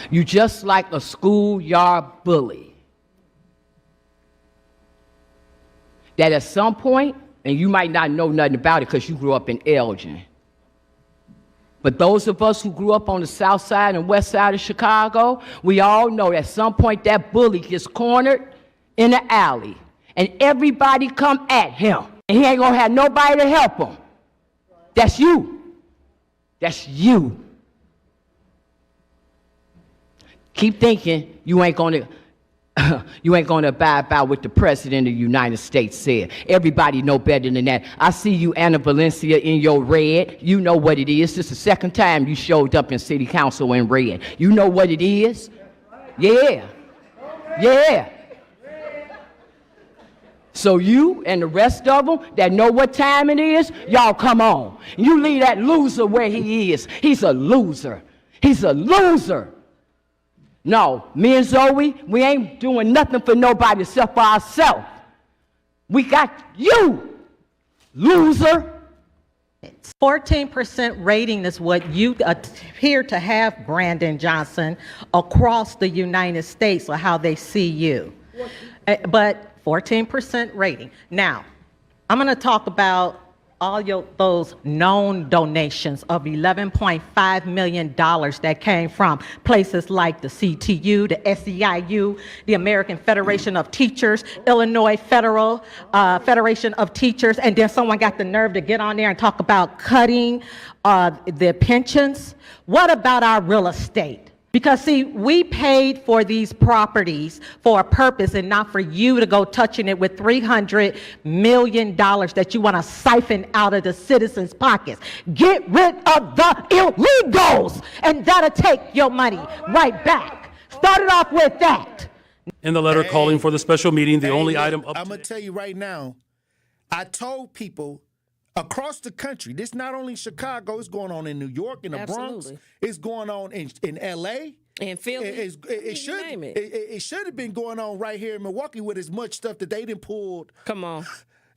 You just like a schoolyard bully. That at some point, and you might not know nothing about it because you grew up in Elgin, but those of us who grew up on the south side and west side of Chicago, we all know at some point that bully gets cornered in the alley and everybody come at him. And he ain't gonna have nobody to help him. That's you. That's you. Keep thinking you ain't gonna abide by what the President of the United States said. Everybody know better than that. I see you, Anna Valencia, in your red. You know what it is. This is the second time you showed up in City Council in red. You know what it is? Yeah. Yeah. So you and the rest of them that know what time it is, y'all come on. You leave that loser where he is. He's a loser. He's a loser. No, me and Zoe, we ain't doing nothing for nobody except for ourselves. We got you, loser. 14% rating is what you appear to have, Brandon Johnson, across the United States, or how they see you. But 14% rating. Now, I'm going to talk about all those known donations of $11.5 million that came from places like the CTU, the SEIU, the American Federation of Teachers, Illinois Federation of Teachers, and then someone got the nerve to get on there and talk about cutting the pensions. What about our real estate? Because, see, we paid for these properties for a purpose and not for you to go touching it with $300 million that you want to siphon out of the citizens' pockets. Get rid of the illegals, and that'll take your money right back. Start it off with that. In the letter calling for the special meeting, the only item up I'm going to tell you right now, I told people across the country. This not only Chicago, it's going on in New York, in the Bronx. It's going on in L.A. And Philly. It should have been going on right here in Milwaukee with as much stuff that they didn't pull. Come on.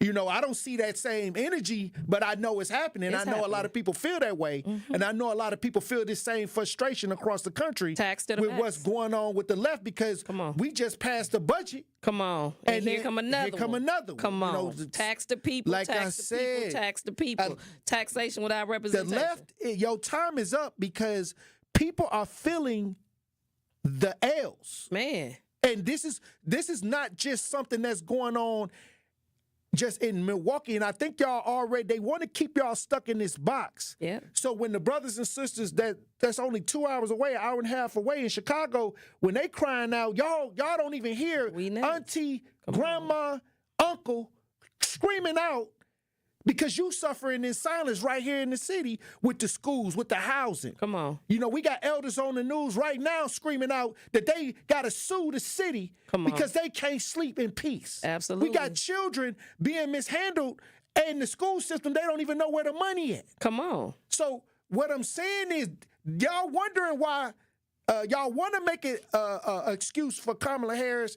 You know, I don't see that same energy, but I know it's happening. I know a lot of people feel that way. And I know a lot of people feel this same frustration across the country with what's going on with the left because we just passed the budget. Come on. And here come another one. Come on. You know, tax the people. Like tax I the said, people. Tax the people. Taxation without representation. The left, your time is up because people are feeling the L's. Man. And this is not just something that's going on just in Milwaukee, and I think they want to keep y'all stuck in this box. Yeah. So when the brothers and sisters that's only 2 hours away, an hour and a half away in Chicago, when they crying out, y'all don't even hear auntie, grandma, uncle screaming out because you suffering in silence right here in the city with the schools, with the housing. Come on. You know, we got elders on the news right now screaming out that they got to sue the city because they can't sleep in peace. Absolutely. We got children being mishandled and the school system, they don't even know where the money at. Come on. So what I'm saying is y'all wondering why y'all want to make it an excuse for Kamala Harris.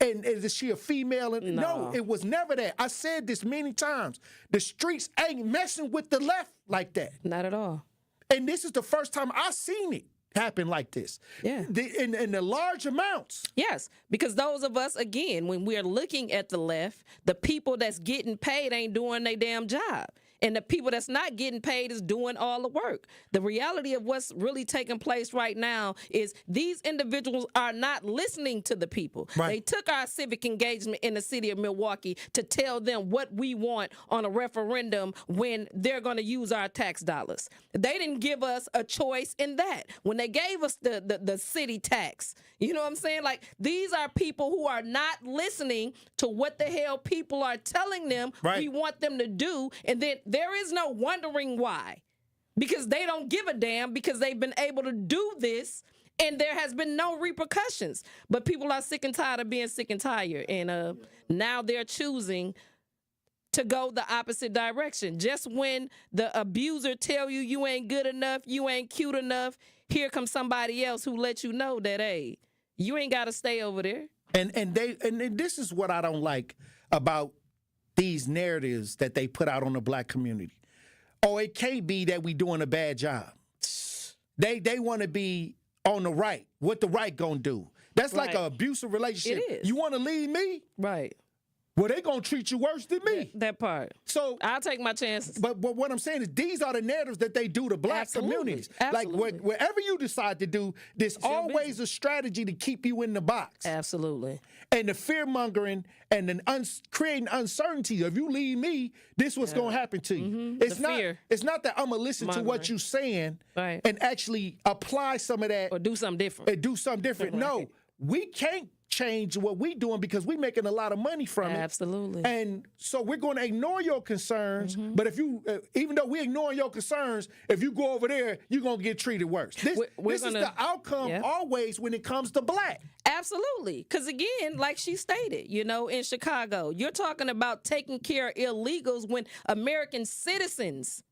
And is she a female? No, it was never that. I said this many times. The streets ain't messing with the left like that. Not at all. And this is the first time I've seen it happen like this. Yeah. In the large amounts. Yes, because those of us, again, when we're looking at the left, the people that's getting paid ain't doing their damn job. And the people that's not getting paid is doing all the work. The reality of what's really taking place right now is these individuals are not listening to the people. Right. They took our civic engagement in the city of Milwaukee to tell them what we want on a referendum when they're going to use our tax dollars. They didn't give us a choice in that. When they gave us the city tax, you know what I'm saying? Like, these are people who are not listening to what the hell people are telling them we want them to do, and then there is no wondering why, because they don't give a damn because they've been able to do this and there has been no repercussions. But people are sick and tired of being sick and tired, and now they're choosing to go the opposite direction. Just when the abuser tell you you ain't good enough, you ain't cute enough, here comes somebody else who lets you know that, hey, you ain't got to stay over there. And this is what I don't like about these narratives that they put out on the black community. Oh, it can't be that we doing a bad job. They want to be on the right. What the right gonna do? That's like an abusive relationship. It is. You want to leave me? Right. Well, they gonna treat you worse than me. That part. So I'll take my chances. But what I'm saying is these are the narratives that they do to black communities. Absolutely. Like whatever you decide to do, there's always a strategy to keep you in the box. Absolutely. And the fear mongering and then creating uncertainty. If you leave me, this what's gonna happen to you. Mm-hmm. It's not that I'm gonna listen to what you're saying and actually apply some of that or do something different. And do something different. No, we can't change what we doing because we making a lot of money from it. Absolutely. And so we're going to ignore your concerns. But if you, even though we ignore your concerns, if you go over there, you're going to get treated worse. This is the outcome always when it comes to black. Absolutely. Because again, like she stated, you know, in Chicago, you're talking about taking care of illegals when American citizens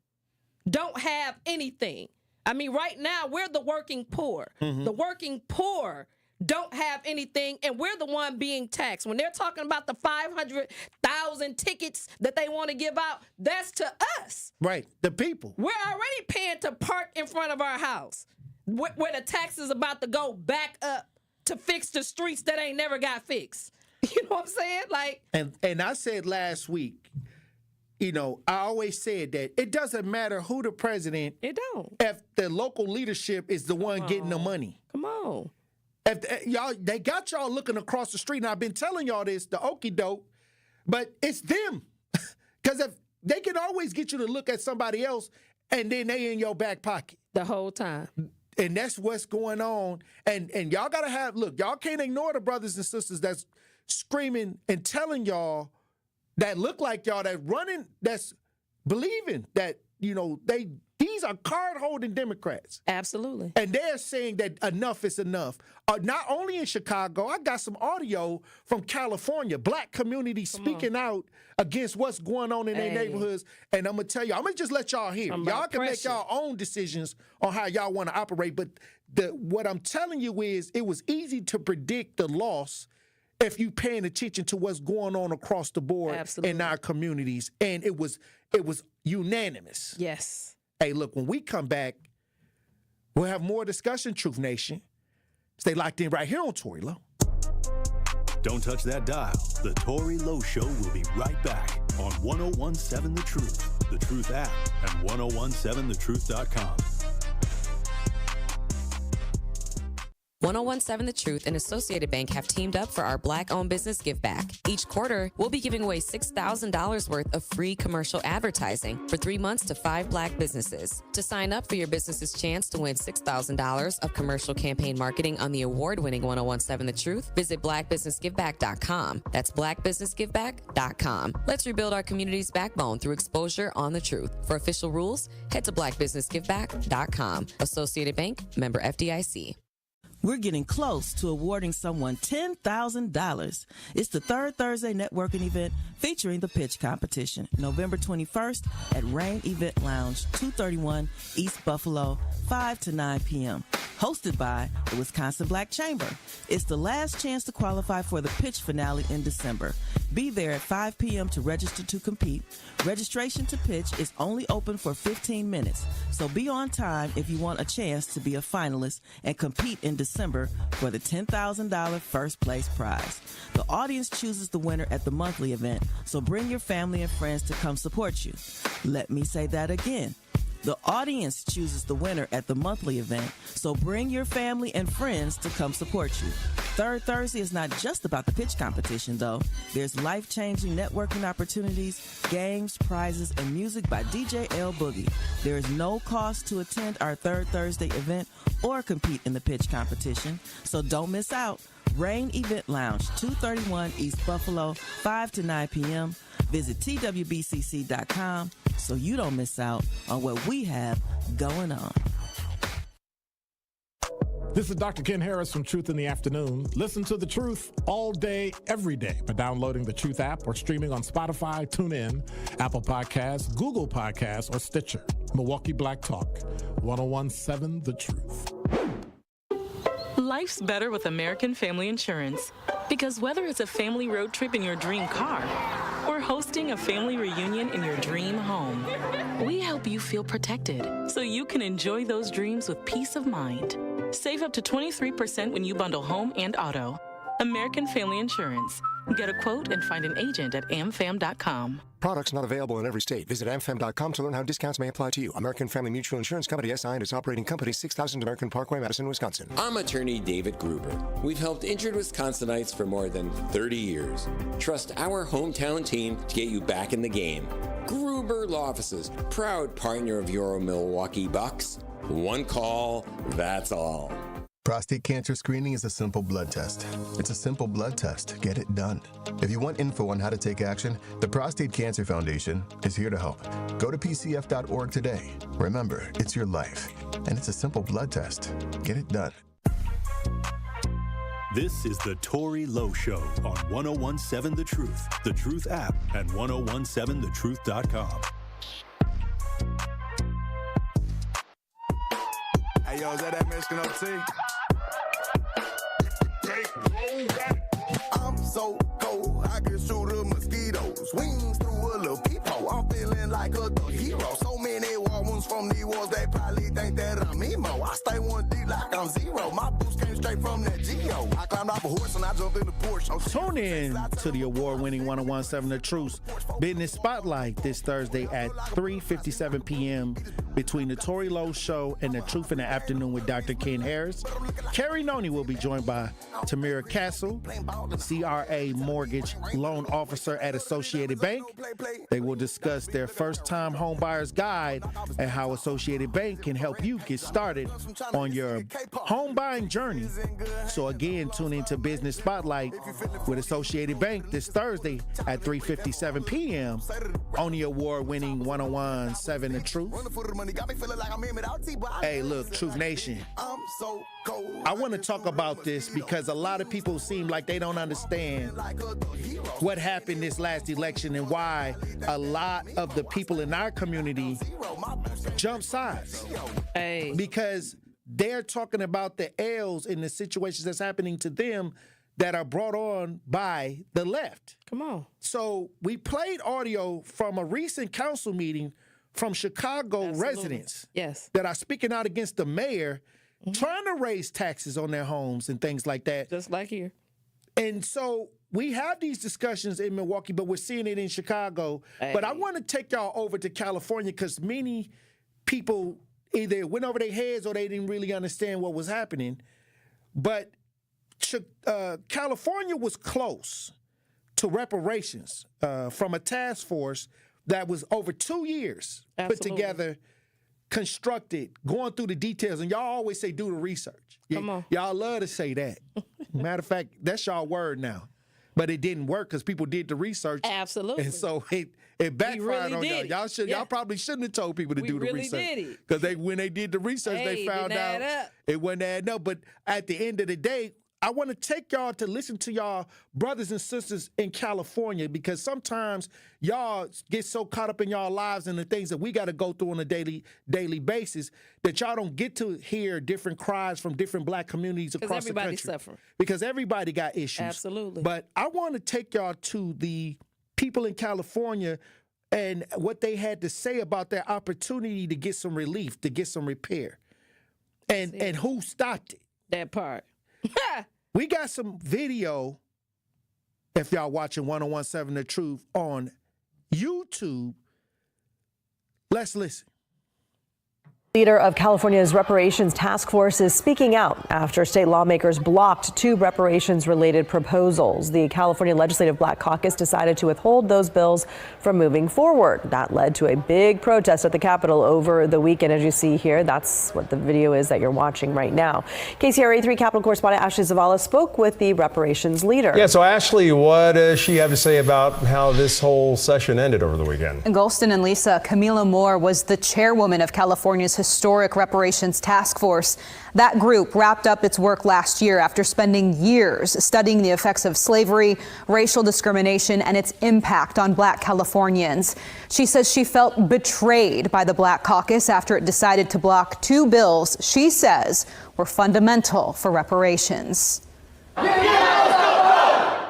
don't have anything. I mean, right now, we're the working poor. The working poor don't have anything, and we're the one being taxed. When they're talking about the 500,000 tickets that they want to give out, that's to us. Right, the people. We're already paying to park in front of our house, where the tax is about to go back up to fix the streets that ain't never got fixed. You know what I'm saying? Like, and I said last week, you know, I always said that it doesn't matter who the president. It don't. If the local leadership is the one getting the money. Come on. If they got y'all looking across the street, and I've been telling y'all this, the okie doke, but it's them. Because if they can always get you to look at somebody else, and then they in your back pocket the whole time. And that's what's going on. And y'all gotta y'all can't ignore the brothers and sisters that's screaming and telling y'all that look like y'all, that running, that's believing that, you know, they These are card-holding Democrats. Absolutely. And they're saying that enough is enough. Not only in Chicago, I got some audio from California, black communities speaking out against what's going on in their neighborhoods. And I'm going to tell you, I'm going to just let y'all hear. Y'all can make y'all own decisions on how y'all want to operate. But what I'm telling you is it was easy to predict the loss if you paying attention to what's going on across the board in our communities. And it was unanimous. Yes. Hey, look, when we come back, we'll have more discussion, Truth Nation. Stay locked in right here on Tory Lowe. Don't touch that dial. The Tory Lowe Show will be right back on 1017 The Truth, The Truth app, and 1017thetruth.com. 1017 The Truth and Associated Bank have teamed up for our Black-owned business give back. Each quarter, we'll be giving away $6,000 worth of free commercial advertising for 3 months to 5 Black businesses. To sign up for your business's chance to win $6,000 of commercial campaign marketing on the award-winning 1017 The Truth, visit blackbusinessgiveback.com. That's blackbusinessgiveback.com. Let's rebuild our community's backbone through exposure on the truth. For official rules, head to blackbusinessgiveback.com. Associated Bank, member FDIC. We're getting close to awarding someone $10,000. It's the third Thursday networking event featuring the pitch competition, November 21st at Rain Event Lounge, 231 East Buffalo, 5 to 9 p.m. Hosted by the Wisconsin Black Chamber. It's the last chance to qualify for the pitch finale in December. Be there at 5 p.m. to register to compete. Registration to pitch is only open for 15 minutes, so be on time if you want a chance to be a finalist and compete in December for the $10,000 first place prize. The audience chooses the winner at the monthly event, so bring your family and friends to come support you. Let me say that again. The audience chooses the winner at the monthly event, so bring your family and friends to come support you. Third Thursday is not just about the pitch competition, though. There's life-changing networking opportunities, games, prizes, and music by DJ L Boogie. There is no cost to attend our Third Thursday event or compete in the pitch competition, so don't miss out. Rain Event Lounge, 231 East Buffalo, 5 to 9 p.m. Visit twbcc.com so you don't miss out on what we have going on. This is Dr. Ken Harris from Truth in the Afternoon. Listen to The Truth all day, every day by downloading the Truth app or streaming on Spotify, TuneIn, Apple Podcasts, Google Podcasts, or Stitcher. Milwaukee Black Talk, 1017 The Truth. Life's better with American Family Insurance. Because whether it's a family road trip in your dream car or hosting a family reunion in your dream home, we help you feel protected so you can enjoy those dreams with peace of mind. Save up to 23% when you bundle home and auto. American Family Insurance. Get a quote and find an agent at amfam.com. Products not available in every state. Visit amfam.com to learn how discounts may apply to you. American Family Mutual Insurance Company, SI, and its operating company, 6000 American Parkway, Madison, Wisconsin. I'm attorney David Gruber. We've helped injured Wisconsinites for more than 30 years. Trust our hometown team to get you back in the game. Gruber Law Offices, proud partner of your Milwaukee Bucks. One call, that's all. Prostate cancer screening is a simple blood test. It's a simple blood test. Get it done. If you want info on how to take action, the Prostate Cancer Foundation is here to help. Go to pcf.org today. Remember, it's your life, and it's a simple blood test. Get it done. This is the Tory Lowe Show on 1017 The Truth, The Truth app, and 1017thetruth.com. Hey, yo, is that Mexican OT? I'm so cold, I can shoot a mosquito. Swings through a little peephole. I'm feeling like a hero. So many war wounds from the wars, they probably think that I'm emo. I stay one deep like I'm zero. My boots came straight from that Geo. I climbed off a horse and I jumped in the Porsche. Tune in to the award-winning 1017 The Truth Business Spotlight this Thursday at 3:57 p.m. between the Tory Lowe Show and the Truth in the Afternoon with Dr. Ken Harris. Carrie Noni will be joined by Tamira Castle, CRA Mortgage Loan Officer at Associated Bank. They will discuss their first-time home buyer's guide and how Associated Bank can help you get started on your home buying journey. So again, tune into to Business Spotlight with Associated Bank this Thursday at 3:57 p.m. on the award-winning 101.7 The Truth. Hey, look, Truth Nation. I want to talk about this because a lot of people seem like they don't understand what happened this last election and why a lot of the people in our community jump sides. Hey. Because they're talking about the L's in the situations that's happening to them that are brought on by the left. Come on. So we played audio from a recent council meeting from Chicago residents that are speaking out against the mayor trying to raise taxes on their homes and things like that. Just like here. And so we have these discussions in Milwaukee, but we're seeing it in Chicago. Hey. But I want to take y'all over to California because many people either went over their heads or they didn't really understand what was happening. But California was close to reparations from a task force that was over 2 years put together, constructed, going through the details. And y'all always say do the research. Come on. Y'all love to say that. Matter of fact, that's y'all word now. But it didn't work because people did the research. Absolutely. And so it backfired on y'all. Y'all probably shouldn't have told people to do the research. Because when they did the research, they found out it wasn't adding up. But at the end of the day, I want to take y'all to listen to y'all brothers and sisters in California because sometimes y'all get so caught up in y'all lives and the things that we got to go through on a daily basis that y'all don't get to hear different cries from different black communities across the country. Everybody's suffering. Because everybody got issues. Absolutely. But I want to take y'all to the people in California and what they had to say about their opportunity to get some relief, to get some repair. And who stopped it. That part. We got some video, if y'all watching 101.7 The Truth on YouTube. Let's listen. Leader of California's reparations task force is speaking out after state lawmakers blocked 2 reparations-related proposals. The California Legislative Black Caucus decided to withhold those bills from moving forward. That led to a big protest at the Capitol over the weekend, as you see here. That's what the video is that you're watching right now. KCRA 3 Capitol correspondent Ashley Zavala spoke with the reparations leader. Yeah, so Ashley, what does she have to say about how this whole session ended over the weekend? Golston and Lisa, Camila Moore was the chairwoman of California's Historic Reparations Task Force. That group wrapped up its work last year after spending years studying the effects of slavery, racial discrimination, and its impact on Black Californians. She says she felt betrayed by the Black Caucus after it decided to block 2 bills she says were fundamental for reparations.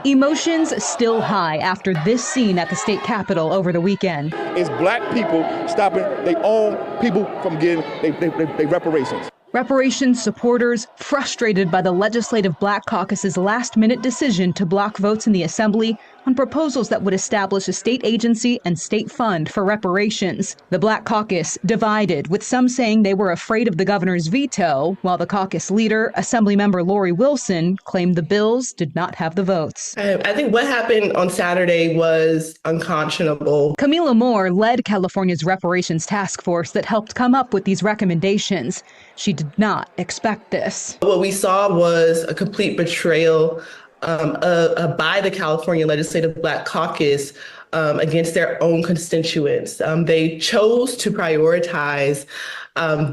Emotions still high after this scene at the state capitol over the weekend. It's black people stopping their own people from getting their reparations. Reparations supporters frustrated by the Legislative Black Caucus's last-minute decision to block votes in the Assembly on proposals that would establish a state agency and state fund for reparations. The Black Caucus divided, with some saying they were afraid of the governor's veto, while the caucus leader, Assemblymember Lori Wilson, claimed the bills did not have the votes. I think what happened on Saturday was unconscionable. Camila Moore led California's reparations task force that helped come up with these recommendations. She did not expect this. What we saw was a complete betrayal by the California Legislative Black Caucus against their own constituents. They chose to prioritize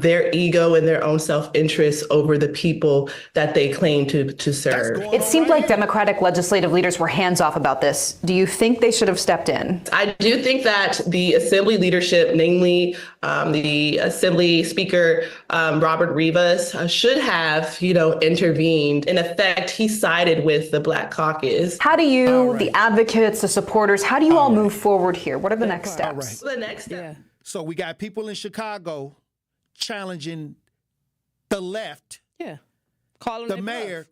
their ego and their own self-interest over the people that they claim to serve. It seemed like Democratic legislative leaders were hands-off about this. Do you think they should have stepped in? I do think that the Assembly leadership, namely the Assembly Speaker, Robert Rivas, should have, intervened. In effect, he sided with the Black Caucus. How do you, the advocates, the supporters, how do you all move forward here? What are the next steps? The next step. So we got people in Chicago challenging the left. Yeah. Calling the mayor,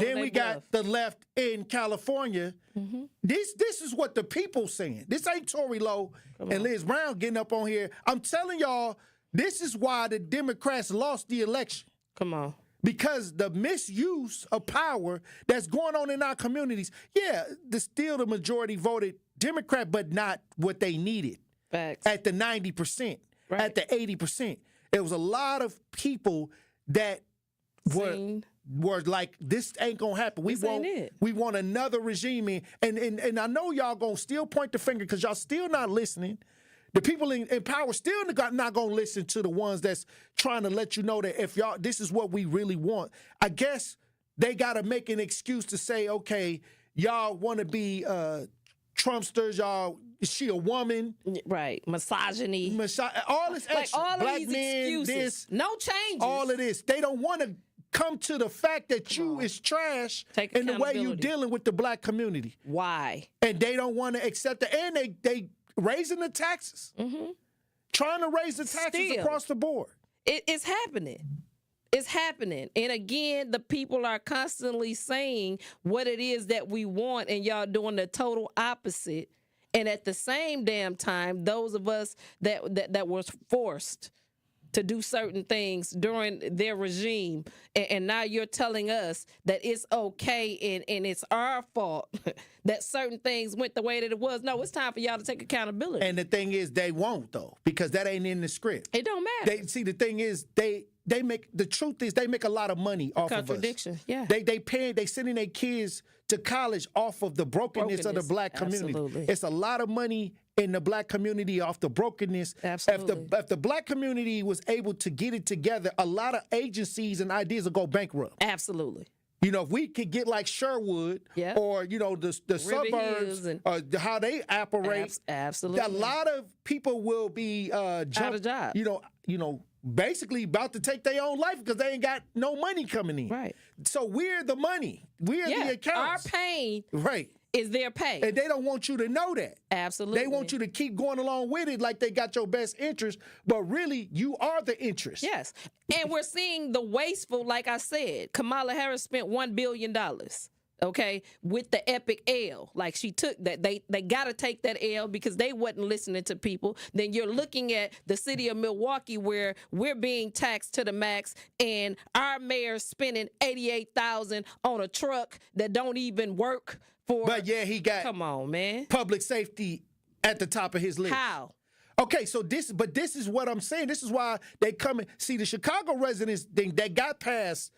then we got the left in California. Mm-hmm. This is what the people saying. This ain't Tory Lowe and Liz Brown getting up on here. I'm telling y'all, this is why the Democrats lost the election. Come on. Because the misuse of power that's going on in our communities. Yeah, still the majority voted Democrat, but not what they needed. Facts. At the 90%. Right. At the 80%. It was a lot of people that were were like, this ain't gonna happen. We want another regime. And I know y'all gonna still point the finger because y'all still not listening. The people in power still not gonna listen to the ones that's trying to let you know that if y'all, this is what we really want. I guess they gotta make an excuse to say, okay, y'all want to be Trumpsters, y'all. Is she a woman? Right. Misogyny. All this extra. Like all Black of these men, excuses. this. No changes. All of this. They don't want to come to the fact that you is trash in the way you dealing with the black community. Why? And they don't want to accept it. And they raising the taxes. Trying to raise the taxes across the board. It's happening. It's happening. And again, the people are constantly saying what it is that we want, and y'all doing the total opposite. And at the same damn time, those of us that was forced to do certain things during their regime, and now you're telling us that it's okay and it's our fault that certain things went the way that it was. No, it's time for y'all to take accountability. And the thing is, they won't, though, because that ain't in the script. It don't matter. The thing is, they make, the truth is, they make a lot of money off of us. Contradiction, yeah. They sending their kids to college off of the brokenness of the black community. Absolutely. It's a lot of money in the black community off the brokenness. Absolutely. If the black community was able to get it together, a lot of agencies and ideas will go bankrupt. Absolutely. You know, if we could get like Sherwood or, you know, the suburbs, how they operate, absolutely. A lot of people will be out of job. You know, basically about to take their own life because they ain't got no money coming in. Right. So we're the money. We're the accounts. Our pain right. is their pay. And they don't want you to know that. Absolutely. They want you to keep going along with it like they got your best interest, but really you are the interest. Yes. And we're seeing the wasteful, like I said, Kamala Harris spent $1 billion. Okay, with the epic L, like she took that, they got to take that L because they wasn't listening to people. Then you're looking at the city of Milwaukee where we're being taxed to the max, and our mayor's spending $88,000 on a truck that don't even work for. But yeah, he got come on, man, public safety at the top of his list. How? Okay, so this is what I'm saying. This is why they come and see the Chicago residents thing that got past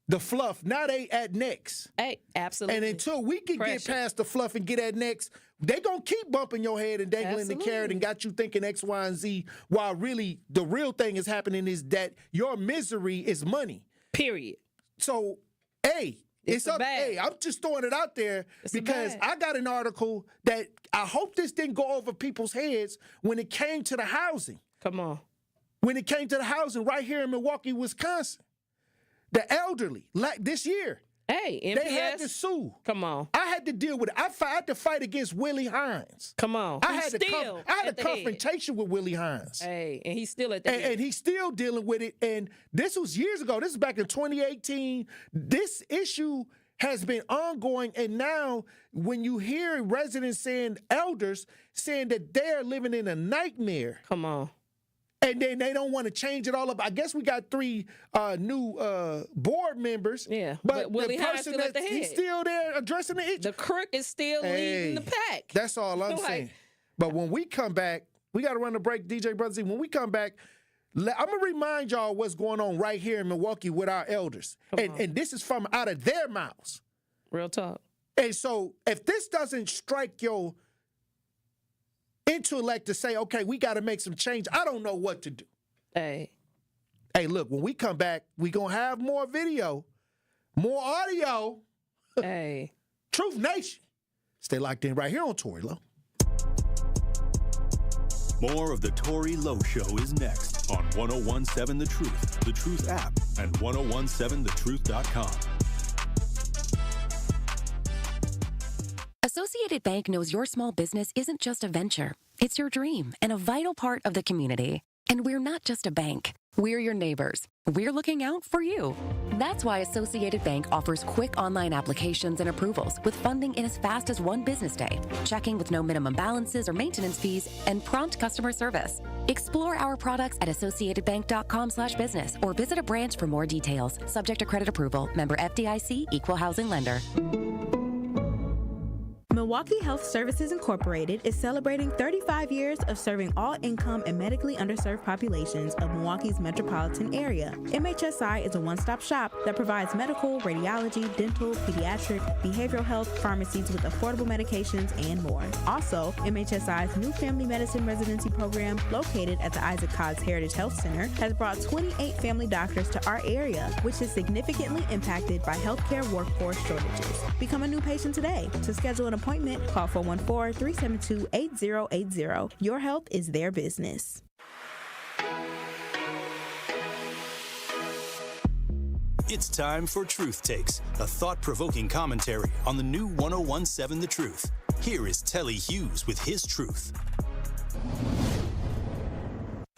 the fluff. Now they at next. Hey, absolutely. And until we can get past the fluff and get at next, they gonna keep bumping your head and dangling the carrot and got you thinking X, Y, and Z, while really the real thing is happening is that your misery is money. Period. So, hey, it's up. Hey, I'm just throwing it out there because I got an article that I hope this didn't go over people's heads when it came to the housing. Come on. When it came to the housing right here in Milwaukee, Wisconsin. The elderly, like this year, hey, MPS, they had to sue. Come on, I had to deal with it. I had to fight against Willie Hines. Come on, I had a confrontation with Willie Hines. Hey, and he's still at the and he's still dealing with it. And this was years ago. This is back in 2018. This issue has been ongoing, and now when you hear residents saying, elders saying that they're living in a nightmare. Come on. And then they don't want to change it all up. I guess we got 3 new board members. Yeah, but Willie the Hines person still at the he's head. still there addressing the issue. The crook is still leading the pack. That's all I'm saying. But when we come back, we got to run the break, DJ Brother Z. When we come back, I'm going to remind y'all what's going on right here in Milwaukee with our elders. And this is from out of their mouths. Real talk. And so if this doesn't strike your intellect to say, okay, we got to make some change, I don't know what to do. Hey, look, when we come back, we going to have more video, more audio. Hey. Truth Nation. Stay locked in right here on Tory Lowe. More of the Tory Lowe Show is next on 1017 The Truth app, and 1017thetruth.com. Associated Bank knows your small business isn't just a venture. It's your dream and a vital part of the community. And we're not just a bank. We're your neighbors. We're looking out for you. That's why Associated Bank offers quick online applications and approvals with funding in as fast as 1 business day, checking with no minimum balances or maintenance fees, and prompt customer service. Explore our products at associatedbank.com/business or visit a branch for more details. Subject to credit approval. Member FDIC, Equal Housing Lender. Milwaukee Health Services Incorporated is celebrating 35 years of serving all income and medically underserved populations of Milwaukee's metropolitan area. MHSI is a one-stop shop that provides medical, radiology, dental, pediatric, behavioral health, pharmacies with affordable medications, and more. Also, MHSI's new family medicine residency program, located at the Isaac Cobbs Heritage Health Center, has brought 28 family doctors to our area, which is significantly impacted by healthcare workforce shortages. Become a new patient today. To schedule an appointment, call 414-372-8080. Your health is their business. It's time for Truth Takes, a thought-provoking commentary on the new 1017 The Truth. Here is Telly Hughes with his truth.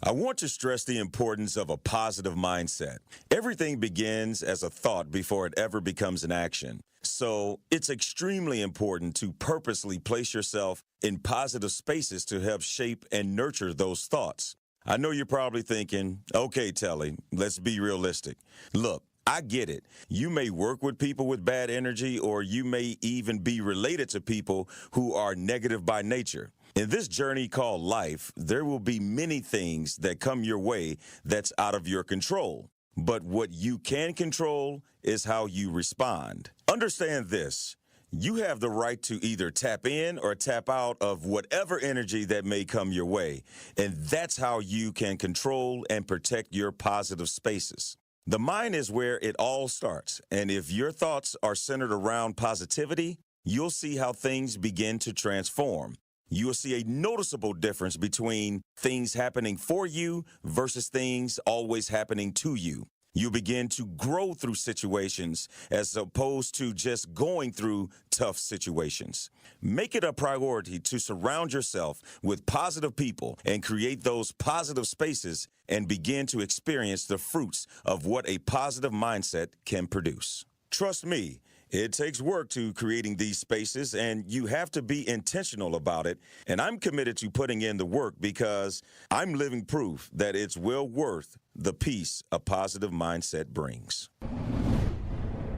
I want to stress the importance of a positive mindset. Everything begins as a thought before it ever becomes an action. So it's extremely important to purposely place yourself in positive spaces to help shape and nurture those thoughts. I know you're probably thinking, okay, Telly, let's be realistic. Look, I get it. You may work with people with bad energy, or you may even be related to people who are negative by nature. In this journey called life, there will be many things that come your way that's out of your control. But what you can control is how you respond. Understand this. You have the right to either tap in or tap out of whatever energy that may come your way. And that's how you can control and protect your positive spaces. The mind is where it all starts. And if your thoughts are centered around positivity, you'll see how things begin to transform. You will see a noticeable difference between things happening for you versus things always happening to you. You begin to grow through situations as opposed to just going through tough situations. Make it a priority to surround yourself with positive people and create those positive spaces and begin to experience the fruits of what a positive mindset can produce. Trust me, it takes work to creating these spaces, and you have to be intentional about it. And I'm committed to putting in the work because I'm living proof that it's well worth the peace a positive mindset brings.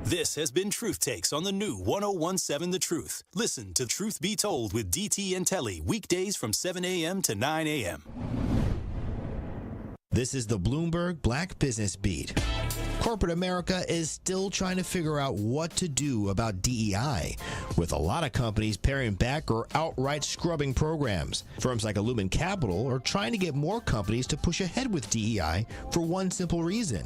This has been Truth Takes on the new 1017 The Truth. Listen to Truth Be Told with DT and Telly weekdays from 7 a.m. to 9 a.m. This is the Bloomberg Black Business Beat. Corporate America is still trying to figure out what to do about DEI, with a lot of companies paring back or outright scrubbing programs. Firms like Illumin Capital are trying to get more companies to push ahead with DEI for one simple reason.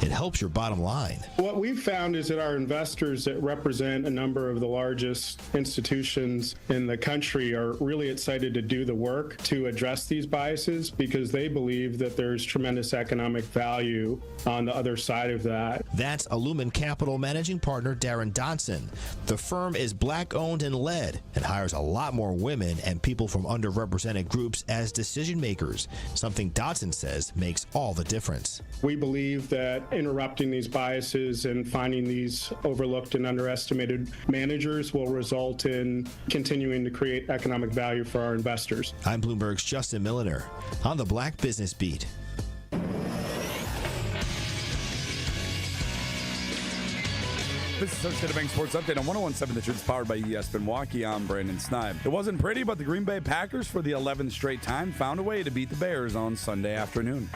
It helps your bottom line. What we've found is that our investors that represent a number of the largest institutions in the country are really excited to do the work to address these biases because they believe that there's tremendous economic value on the other side of that. That's Illumin Capital Managing Partner Darren Dodson. The firm is Black-owned and led and hires a lot more women and people from underrepresented groups as decision makers, something Dodson says makes all the difference. We believe that interrupting these biases and finding these overlooked and underestimated managers will result in continuing to create economic value for our investors. I'm Bloomberg's Justin Milliner on the Black Business Beat. This is Associated Bank Sports Update on 1017 The Truth, powered by ES Milwaukee. I'm Brandon Snibe. It wasn't pretty, but the Green Bay Packers, for the 11th straight time, found a way to beat the Bears on Sunday afternoon.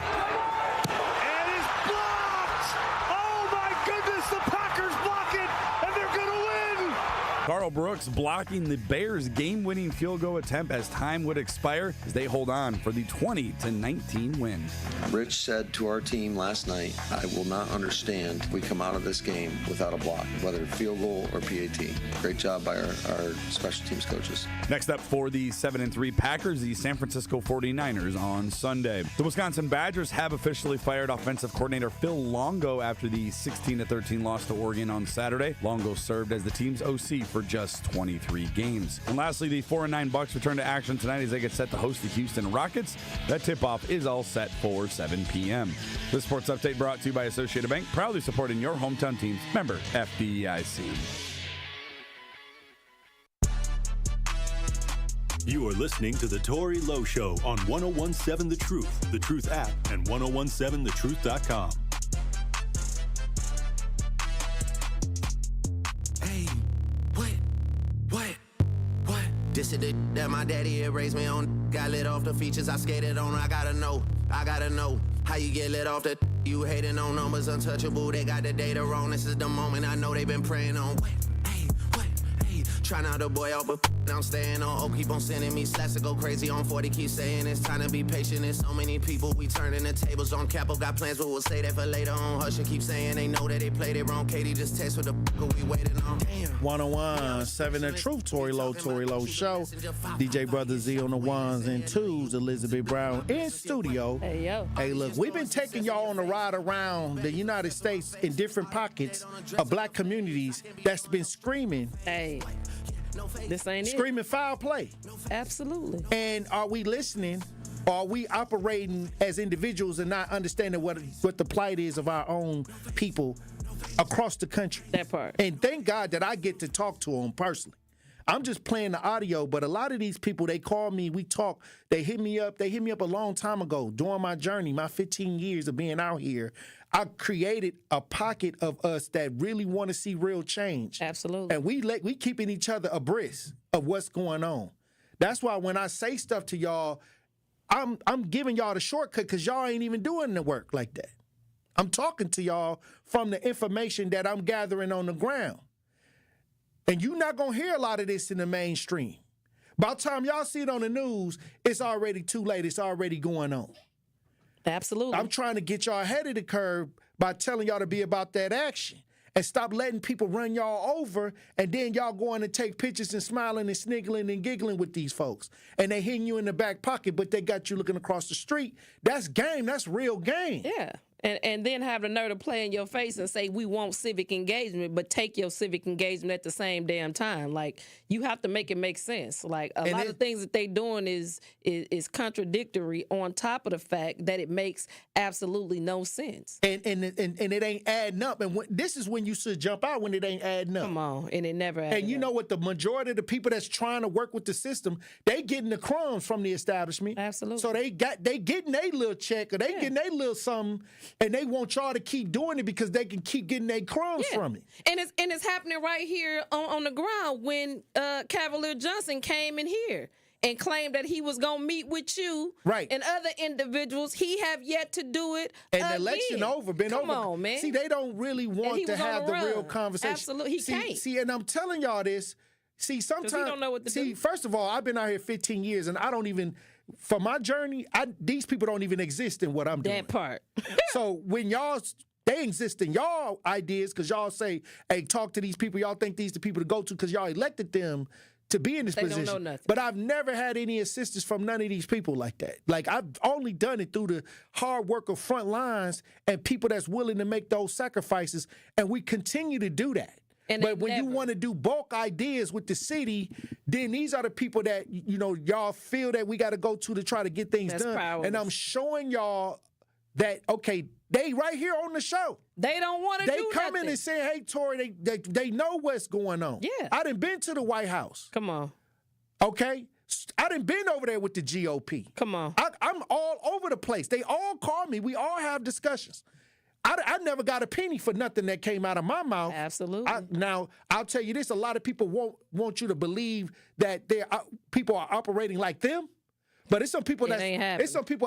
Carl Brooks blocking the Bears' game-winning field goal attempt as time would expire as they hold on for the 20-19 win. Rich said to our team last night, I will not understand if we come out of this game without a block, whether field goal or PAT. Great job by our special teams coaches. Next up for the 7-3 Packers, the San Francisco 49ers on Sunday. The Wisconsin Badgers have officially fired offensive coordinator Phil Longo after the 16-13 loss to Oregon on Saturday. Longo served as the team's OC for just 23 games. And lastly, the 4-9 Bucks return to action tonight as they get set to host the Houston Rockets. That tip-off is all set for 7 p.m. This sports update brought to you by Associated Bank, proudly supporting your hometown teams. Member FDIC. You are listening to the Tory Lowe Show on 1017 The Truth app, and 1017thetruth.com. This is the that my daddy had raised me on. Got lit off the features I skated on. I gotta know how you get lit off the. You hating on numbers untouchable. They got the data wrong. This is the moment I know they've been praying on. Try not to boy off, but I'm staying on. Oh, keep on sending me slaps to go crazy on 40. Keep saying it's time to be patient. There's so many people we turning the tables on. Capo got plans, but we'll say that for later on. Hush and keep saying they know that they played it wrong. Katie just text for the we waiting on. 101.7 The Truth. Tory Lowe Show. DJ Brother Z on the ones and twos. Elizabeth Brown in studio. Hey, yo. Hey, look, we've been taking y'all on a ride around the United States in different pockets of black communities that's been screaming. Hey. This ain't screaming foul play. Absolutely. And are we listening? Or are we operating as individuals and not understanding what the plight is of our own people across the country? That part. And thank God that I get to talk to them personally. I'm just playing the audio, but a lot of these people, they call me, we talk, they hit me up a long time ago during my journey, my 15 years of being out here. I created a pocket of us that really want to see real change. Absolutely. And we keeping each other abreast of what's going on. That's why when I say stuff to y'all, I'm giving y'all the shortcut because y'all ain't even doing the work like that. I'm talking to y'all from the information that I'm gathering on the ground. And you're not going to hear a lot of this in the mainstream. By the time y'all see it on the news, it's already too late. It's already going on. Absolutely. I'm trying to get y'all ahead of the curve by telling y'all to be about that action and stop letting people run y'all over and then y'all going to take pictures and smiling and sniggling and giggling with these folks. And they hitting you in the back pocket, but they got you looking across the street. That's game. That's real game. Yeah. And then have the nerve to play in your face and say, we want civic engagement, but take your civic engagement at the same damn time. Like, you have to make it make sense. Like, a lot of things that they doing is contradictory on top of the fact that it makes absolutely no sense. And it ain't adding up. And this is when you should jump out, when it ain't adding up. Come on. And it never adds up. And you know what? The majority of the people that's trying to work with the system, they getting the crumbs from the establishment. Absolutely. So they getting their little check or they getting their little something. And they want y'all to keep doing it because they can keep getting their crumbs from it. And it's happening right here on the ground when Cavalier Johnson came in here and claimed that he was going to meet with you and other individuals. He have yet to do it And the election over, been over. Come on, man. See, they don't really want to have the real conversation. Absolutely, he can't. See, and I'm telling y'all this. See, sometimes, he don't know what to do. First of all, I've been out here 15 years, and I don't even, for my journey, these people don't even exist in what I'm doing. That part. So when they exist in y'all ideas, because y'all say, hey, talk to these people, y'all think these the people to go to because y'all elected them to be in this position. Don't know nothing. But I've never had any assistance from none of these people like that. Like, I've only done it through the hard work of front lines and people that's willing to make those sacrifices, and we continue to do that. But when you want to do bulk ideas with the city, then these are the people that, y'all feel that we got to go to try to get things done. Powerless. And I'm showing y'all that, okay, they right here on the show. They don't want to do They come in and say, hey, Tory, they know what's going on. Yeah. I done been to the White House. Come on. Okay? I done been over there with the GOP. Come on. I'm all over the place. They all call me. We all have discussions. I never got a penny for nothing that came out of my mouth. Absolutely. Now, I'll tell you this. A lot of people want you to believe that people are operating like them. But it's some people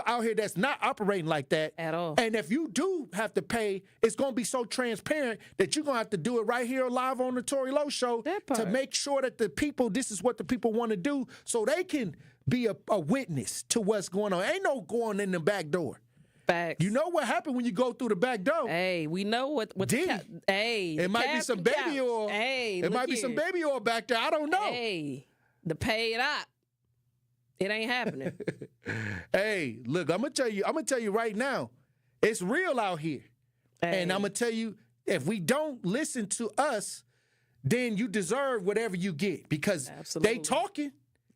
out here that's not operating like that at all. And if you do have to pay, it's going to be so transparent that you're going to have to do it right here live on the Tory Lowe Show to make sure that this is what the people want to do so they can be a witness to what's going on. Ain't no going in the back door. Facts. You know what happened when you go through the back door? Hey, we know what it might be some baby oil. Hey, it might be some baby oil back there. I don't know. Hey, the paid up. It ain't happening. Hey, look, I'm gonna tell you right now, it's real out here. Hey. And I'm gonna tell you, if we don't listen to us, then you deserve whatever you get because they talking.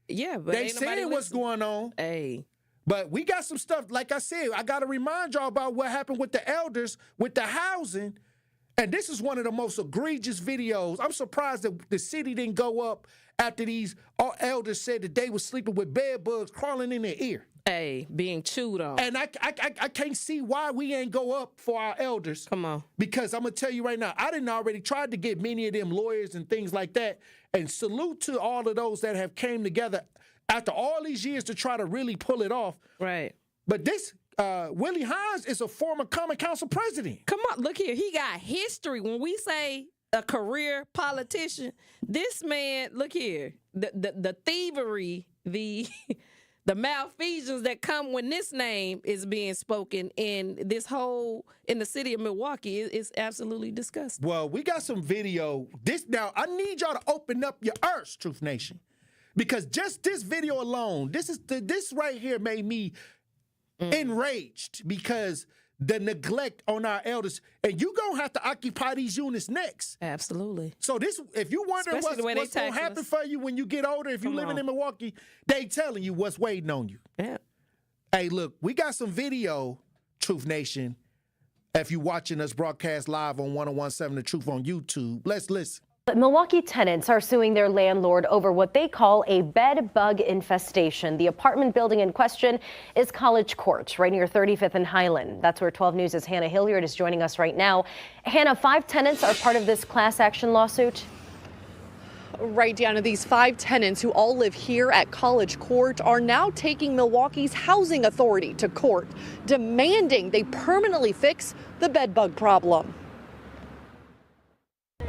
Yeah, but they saying what's going on. Hey. But we got some stuff, like I said, I got to remind y'all about what happened with the elders, with the housing, And this is one of the most egregious videos. I'm surprised that the city didn't go up after these elders said that they were sleeping with bed bugs crawling in their ear. Hey, being chewed on. And I can't see why we ain't go up for our elders. Come on. Because I'm going to tell you right now, I didn't already tried to get many of them lawyers and things like that. And salute to all of those that have came together after all these years to try to really pull it off. Right. But this, Willie Hines is a former Common Council president. Come on, look here. He got history. When we say a career politician, this man, look here, the thievery, the malfeasance that come when this name is being spoken in the city of Milwaukee is absolutely disgusting. Well, we got some video. Now, I need y'all to open up your ears, Truth Nation, because just this video alone, this right here made me enraged because the neglect on our elders, and you gonna have to occupy these units next. Absolutely. So this, if you wondering what's gonna happen for you when you get older, if you living in Milwaukee, they telling you what's waiting on you. Yeah. Hey, look, we got some video, Truth Nation. If you watching us broadcast live on 101.7 The Truth on YouTube, let's listen. Milwaukee tenants are suing their landlord over what they call a bed bug infestation. The apartment building in question is College Court, right near 35th and Highland. That's where 12 News' Hannah Hilliard is joining us right now. Hannah, 5 tenants are part of this class action lawsuit. Right, Deanna, these 5 tenants who all live here at College Court are now taking Milwaukee's housing authority to court, demanding they permanently fix the bed bug problem.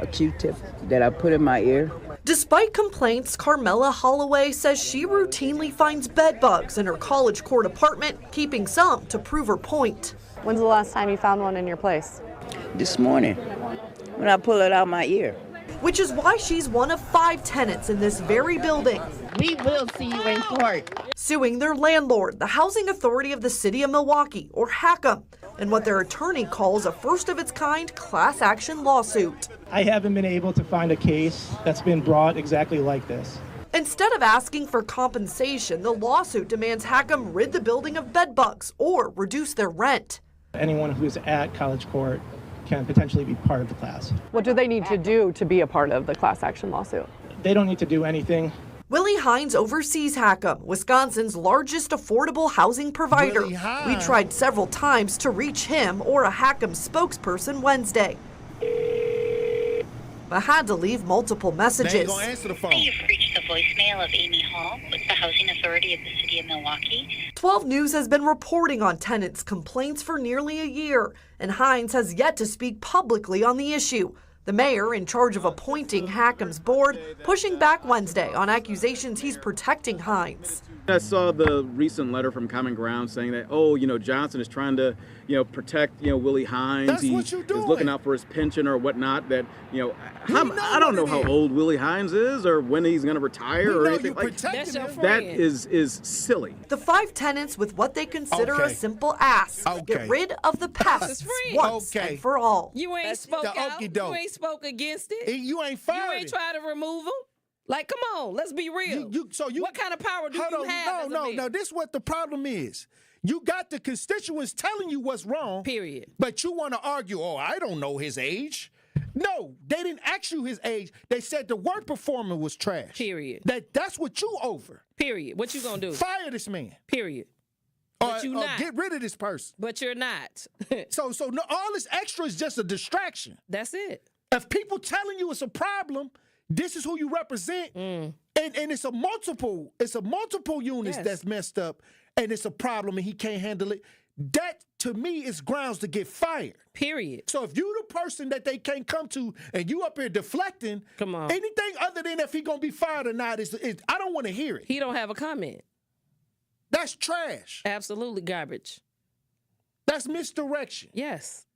A Q-tip that I put in my ear. Despite complaints, Carmela Holloway says she routinely finds bed bugs in her College Court apartment, keeping some to prove her point. When's the last time you found one in your place? This morning, when I pull it out my ear. Which is why she's one of 5 tenants in this very building. We will see you in court. Suing their landlord, the Housing Authority of the City of Milwaukee, or HACM, and what their attorney calls a first-of-its-kind class action lawsuit. I haven't been able to find a case that's been brought exactly like this. Instead of asking for compensation, the lawsuit demands HACM rid the building of bed bugs or reduce their rent. Anyone who's at College Court can potentially be part of the class. What do they need to do to be a part of the class action lawsuit? They don't need to do anything. Willie Hines oversees HACM, Wisconsin's largest affordable housing provider. We tried several times to reach him or a HACM spokesperson Wednesday, but had to leave multiple messages. They ain't gonna answer the phone. You've reached the voicemail of Amy Hall with the Housing Authority of the City of Milwaukee. 12 News has been reporting on tenants' complaints for nearly a year, and Hines has yet to speak publicly on the issue. The mayor, in charge of appointing HACM's board, pushing back Wednesday on accusations he's protecting Hines. I saw the recent letter from Common Ground saying that, Johnson is trying to, protect, Willie Hines. That's what you're doing. He's looking out for his pension or whatnot. That, I don't know how old Willie Hines is or when he's going to retire or anything like that. That is silly. The 5 tenants with what they consider a simple ask: get rid of the pests once and for all. You ain't spoke out. You ain't spoke against it. You ain't fired. You ain't tried to remove them. Like, come on, let's be real. What kind of power do you have? No. This is what the problem is. You got the constituents telling you what's wrong. Period. But you want to argue, I don't know his age. No, they didn't ask you his age. They said the work performance was trash. Period. That's what you over. Period. What you gonna do? Fire this man. Period. But you not. Get rid of this person. But you're not. So no, all this extra is just a distraction. That's it. If people telling you it's a problem, this is who you represent, and it's a multiple units that's messed up, and it's a problem, and he can't handle it. That, to me, is grounds to get fired. Period. So if you the person that they can't come to, and you up here deflecting, come on, anything other than if he gonna be fired or not, I don't want to hear it. He don't have a comment. That's trash. Absolutely garbage. That's misdirection. Yes.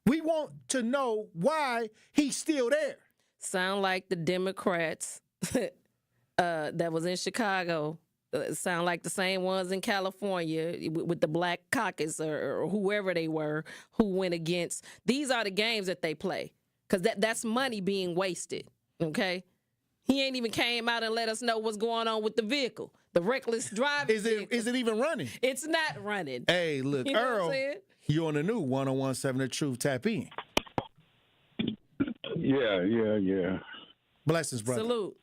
We want to know why he's still there. Sound like the Democrats that was in Chicago. Sound like the same ones in California with the Black Caucus or whoever they were who went against. These are the games that they play because that's money being wasted, okay? He ain't even came out and let us know what's going on with the vehicle. The reckless driving Is it even running? It's not running. Hey, look, You know Earl, you on the new 101.7 The Truth. Tap in. Yeah. Blessings, brother. Salute.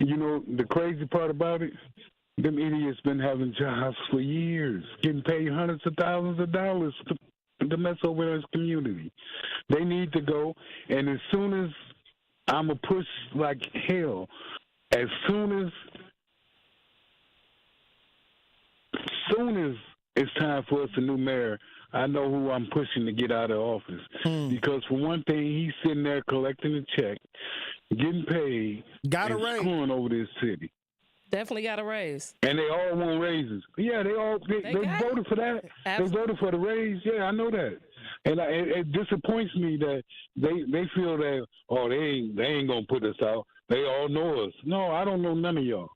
You know, the crazy part about it, them idiots been having jobs for years, getting paid hundreds of thousands of dollars to mess over this community. They need to go, and as soon as I'm going to push like hell, as soon as it's time for us a new mayor, I know who I'm pushing to get out of office. Because for one thing, he's sitting there collecting a check, getting paid, and screwing over this city. Definitely got a raise. And they all want raises. Yeah, they voted for that. Absolutely. They voted for the raise. Yeah, I know that. And it disappoints me that they feel that, they ain't gonna put us out. They all know us. No, I don't know none of y'all.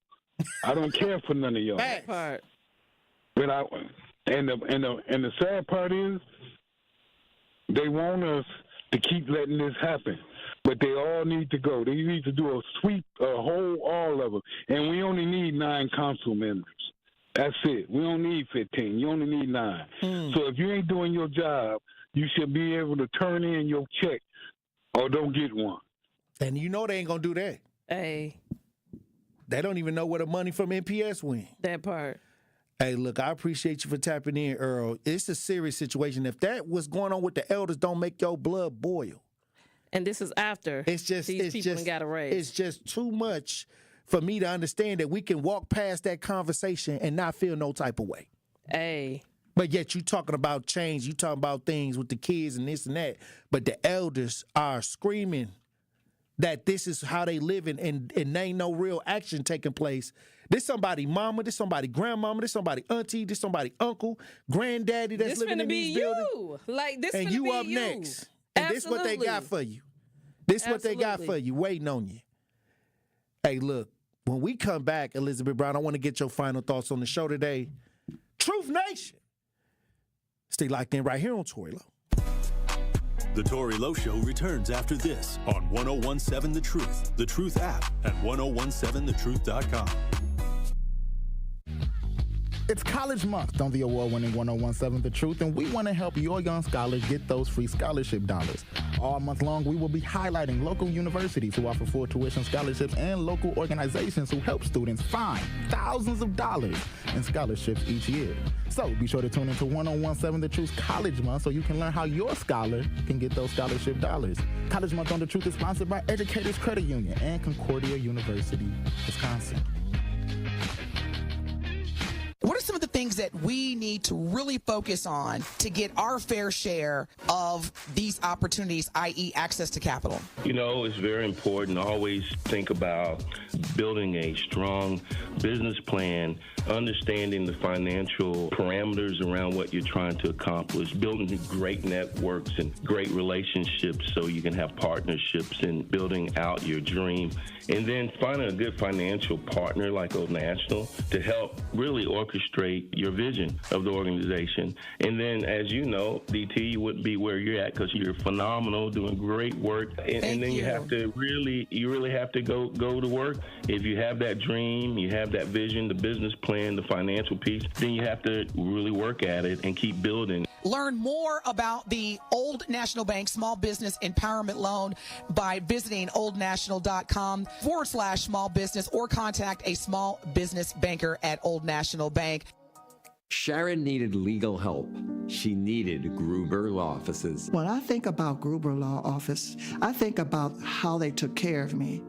I don't care for none of y'all. That part. But the sad part is they want us to keep letting this happen. But they all need to go. They need to do a sweep, all of them. And we only need 9 council members. That's it. We don't need 15. You only need 9. So if you ain't doing your job, you should be able to turn in your check or don't get one. And you know they ain't going to do that. Hey. They don't even know where the money from NPS went. That part. Hey, look, I appreciate you for tapping in, Earl. It's a serious situation. If that was going on with the elders, don't make your blood boil. And this is after these people got a raise. It's just too much for me to understand that we can walk past that conversation and not feel no type of way. Hey. But yet you talking about change, you talking about things with the kids and this and that, but the elders are screaming that this is how they living and there ain't no real action taking place. This somebody mama, this somebody grandmama, this somebody auntie, this somebody uncle, granddaddy that's living in these buildings. Like this and you up next. And this what they got for you. This what they got for you, waiting on you. Hey, look, when we come back, Elizabeth Brown, I want to get your final thoughts on the show today. Truth Nation. Stay locked in right here on Tory Lowe. The Tory Lowe Show returns after this on 1017 The Truth, The Truth app, and 1017thetruth.com. It's College Month on the award-winning 1017 The Truth, and we want to help your young scholars get those free scholarship dollars. All month long, we will be highlighting local universities who offer full tuition scholarships and local organizations who help students find thousands of dollars in scholarships each year. So be sure to tune into 1017 The Truth's College Month so you can learn how your scholar can get those scholarship dollars. College Month on The Truth is sponsored by Educators Credit Union and Concordia University, Wisconsin. What are some of the things that we need to really focus on to get our fair share of these opportunities, i.e. access to capital? You know, it's very important to always think about building a strong business plan, understanding the financial parameters around what you're trying to accomplish, building great networks and great relationships so you can have partnerships and building out your dream. And then finding a good financial partner like Old National to help really orchestrate your vision of the organization. And then, as you know, DT, you wouldn't be where you're at because you're phenomenal, doing great work. And then you have to really have to go to work. If you have that dream, you have that vision, the business plan, the financial piece, then you have to really work at it and keep building. Learn more about the Old National Bank Small Business Empowerment Loan by visiting oldnational.com/small business or contact a small business banker at Old National Bank. Sharon needed legal help. She needed Gruber Law Offices. When I think about Gruber Law Office, I think about how they took care of me,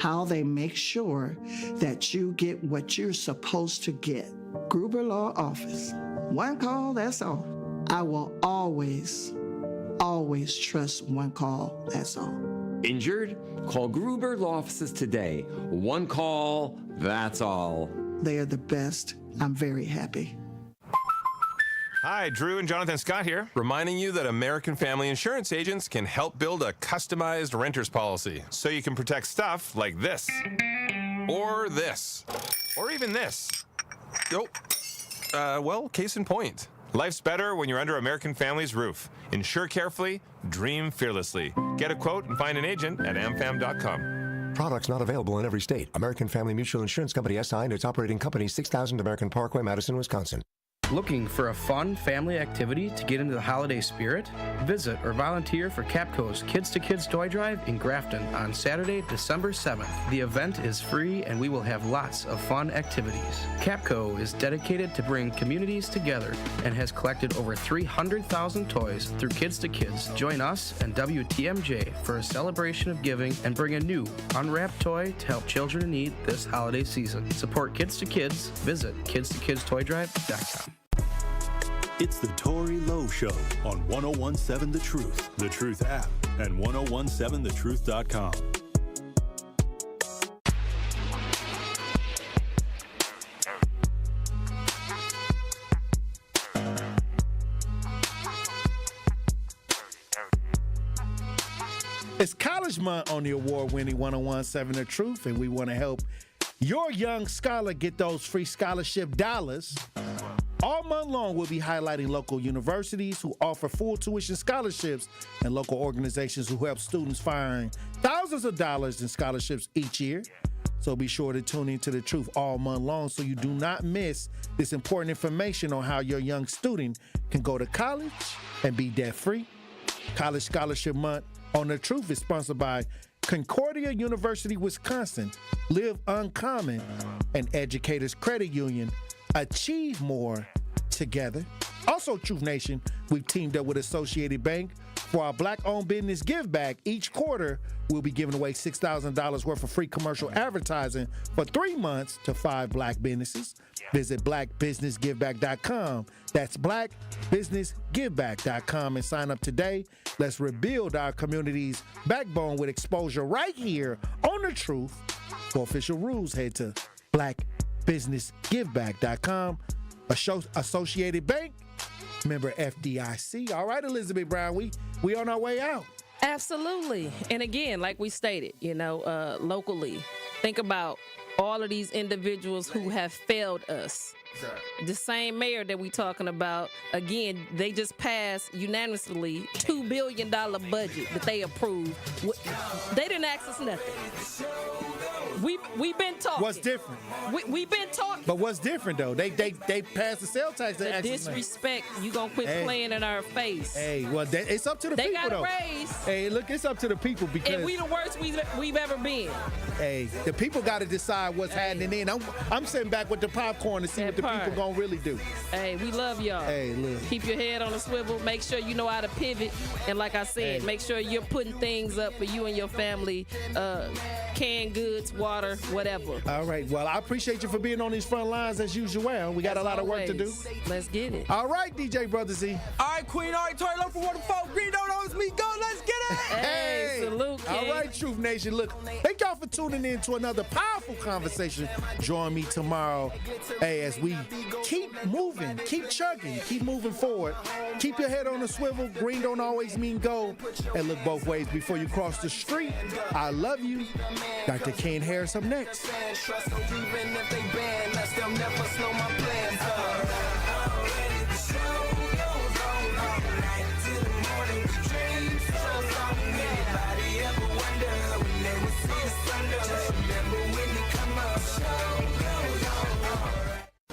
how they make sure that you get what you're supposed to get. Gruber Law Office. One call, that's all. I will always trust one call, that's all. Injured? Call Gruber Law Offices today. One call, that's all. They are the best. I'm very happy. Hi, Drew and Jonathan Scott here, reminding you that American Family Insurance agents can help build a customized renter's policy so you can protect stuff like this, or this, or even this. Well, case in point. Life's better when you're under American Family's roof. Insure carefully, dream fearlessly. Get a quote and find an agent at amfam.com. Products not available in every state. American Family Mutual Insurance Company, SI, and its operating company, 6000 American Parkway, Madison, Wisconsin. Looking for a fun family activity to get into the holiday spirit? Visit or volunteer for Capco's Kids to Kids Toy Drive in Grafton on Saturday, December 7th. The event is free and we will have lots of fun activities. Capco is dedicated to bring communities together and has collected over 300,000 toys through Kids to Kids. Join us and WTMJ for a celebration of giving and bring a new unwrapped toy to help children in need this holiday season. Support Kids to Kids. Visit kidstokidstoydrive.com. It's the Tory Lowe Show on 1017 The Truth, The Truth app, and 1017thetruth.com. It's College Month on the award-winning 1017 The Truth, and we want to help your young scholar get those free scholarship dollars. All month long, we'll be highlighting local universities who offer full tuition scholarships and local organizations who help students find thousands of dollars in scholarships each year. So be sure to tune into The Truth all month long so you do not miss this important information on how your young student can go to college and be debt-free. College Scholarship Month on The Truth is sponsored by Concordia University, Wisconsin, Live Uncommon, and Educators Credit Union. Achieve more together. Also, Truth Nation, we've teamed up with Associated Bank for our Black-owned business give back. Each quarter, we'll be giving away $6,000 worth of free commercial advertising for 3 months to 5 Black businesses. Visit blackbusinessgiveback.com. That's blackbusinessgiveback.com and sign up today. Let's rebuild our community's backbone with exposure right here on The Truth. For official rules, head to blackbusinessgiveback.com. Associated Bank, member FDIC. All right, Elizabeth Brown, we on our way out. Absolutely. And again, like we stated, locally, think about all of these individuals who have failed us. The same mayor that we talking about, again, they just passed unanimously $2 billion budget that they approved. They didn't ask us nothing. We've been talking. What's different? We've been talking. But what's different though? They passed the sales tax. The disrespect. You gonna quit playing in our face? Hey, well, it's up to the people though. They got a raise. Hey, look, it's up to the people because. And we the worst we've ever been. Hey, the people got to decide what's happening. In. I'm sitting back with the popcorn to see what the people gonna really do. Hey, we love y'all. Hey, look. Keep your head on a swivel. Make sure you know how to pivot. And like I said, make sure you're putting things up for you and your family. Canned goods, water, whatever. All right. Well, I appreciate you for being on these front lines as usual. We got a lot of work to do. Let's get it. All right, DJ Brother Z. All right, Queen. All right, Tory Lowe for 104. Green don't always me. Go. Let's get it. Hey, salute, kid. All right, Truth Nation. Look, thank y'all for tuning in to another powerful conversation. Join me tomorrow, as we keep moving, keep chugging, keep moving forward. Keep your head on a swivel. Green don't always mean go. And look both ways before you cross the street. I love you. Dr. Ken Harris up next.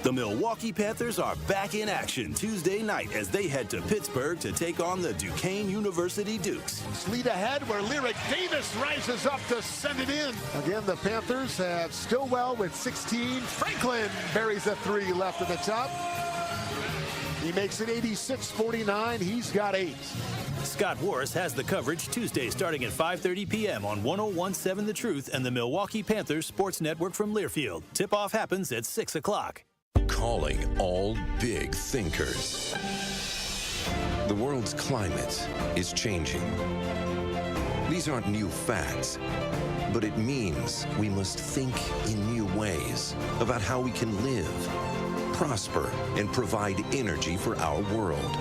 The Milwaukee Panthers are back in action Tuesday night as they head to Pittsburgh to take on the Duquesne University Dukes. Lead ahead where Lyric Davis rises up to send it in. Again, the Panthers have Stillwell with 16. Franklin buries a 3 left at the top. He makes it 86-49. He's got 8. Scott Warris has the coverage Tuesday starting at 5:30 p.m. on 1017 The Truth and the Milwaukee Panthers Sports Network from Learfield. Tip-off happens at 6 o'clock. Calling all big thinkers. The world's climate is changing. These aren't new facts, but it means we must think in new ways about how we can live, prosper, and provide energy for our world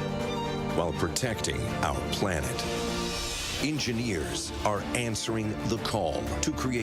while protecting our planet. Engineers are answering the call to create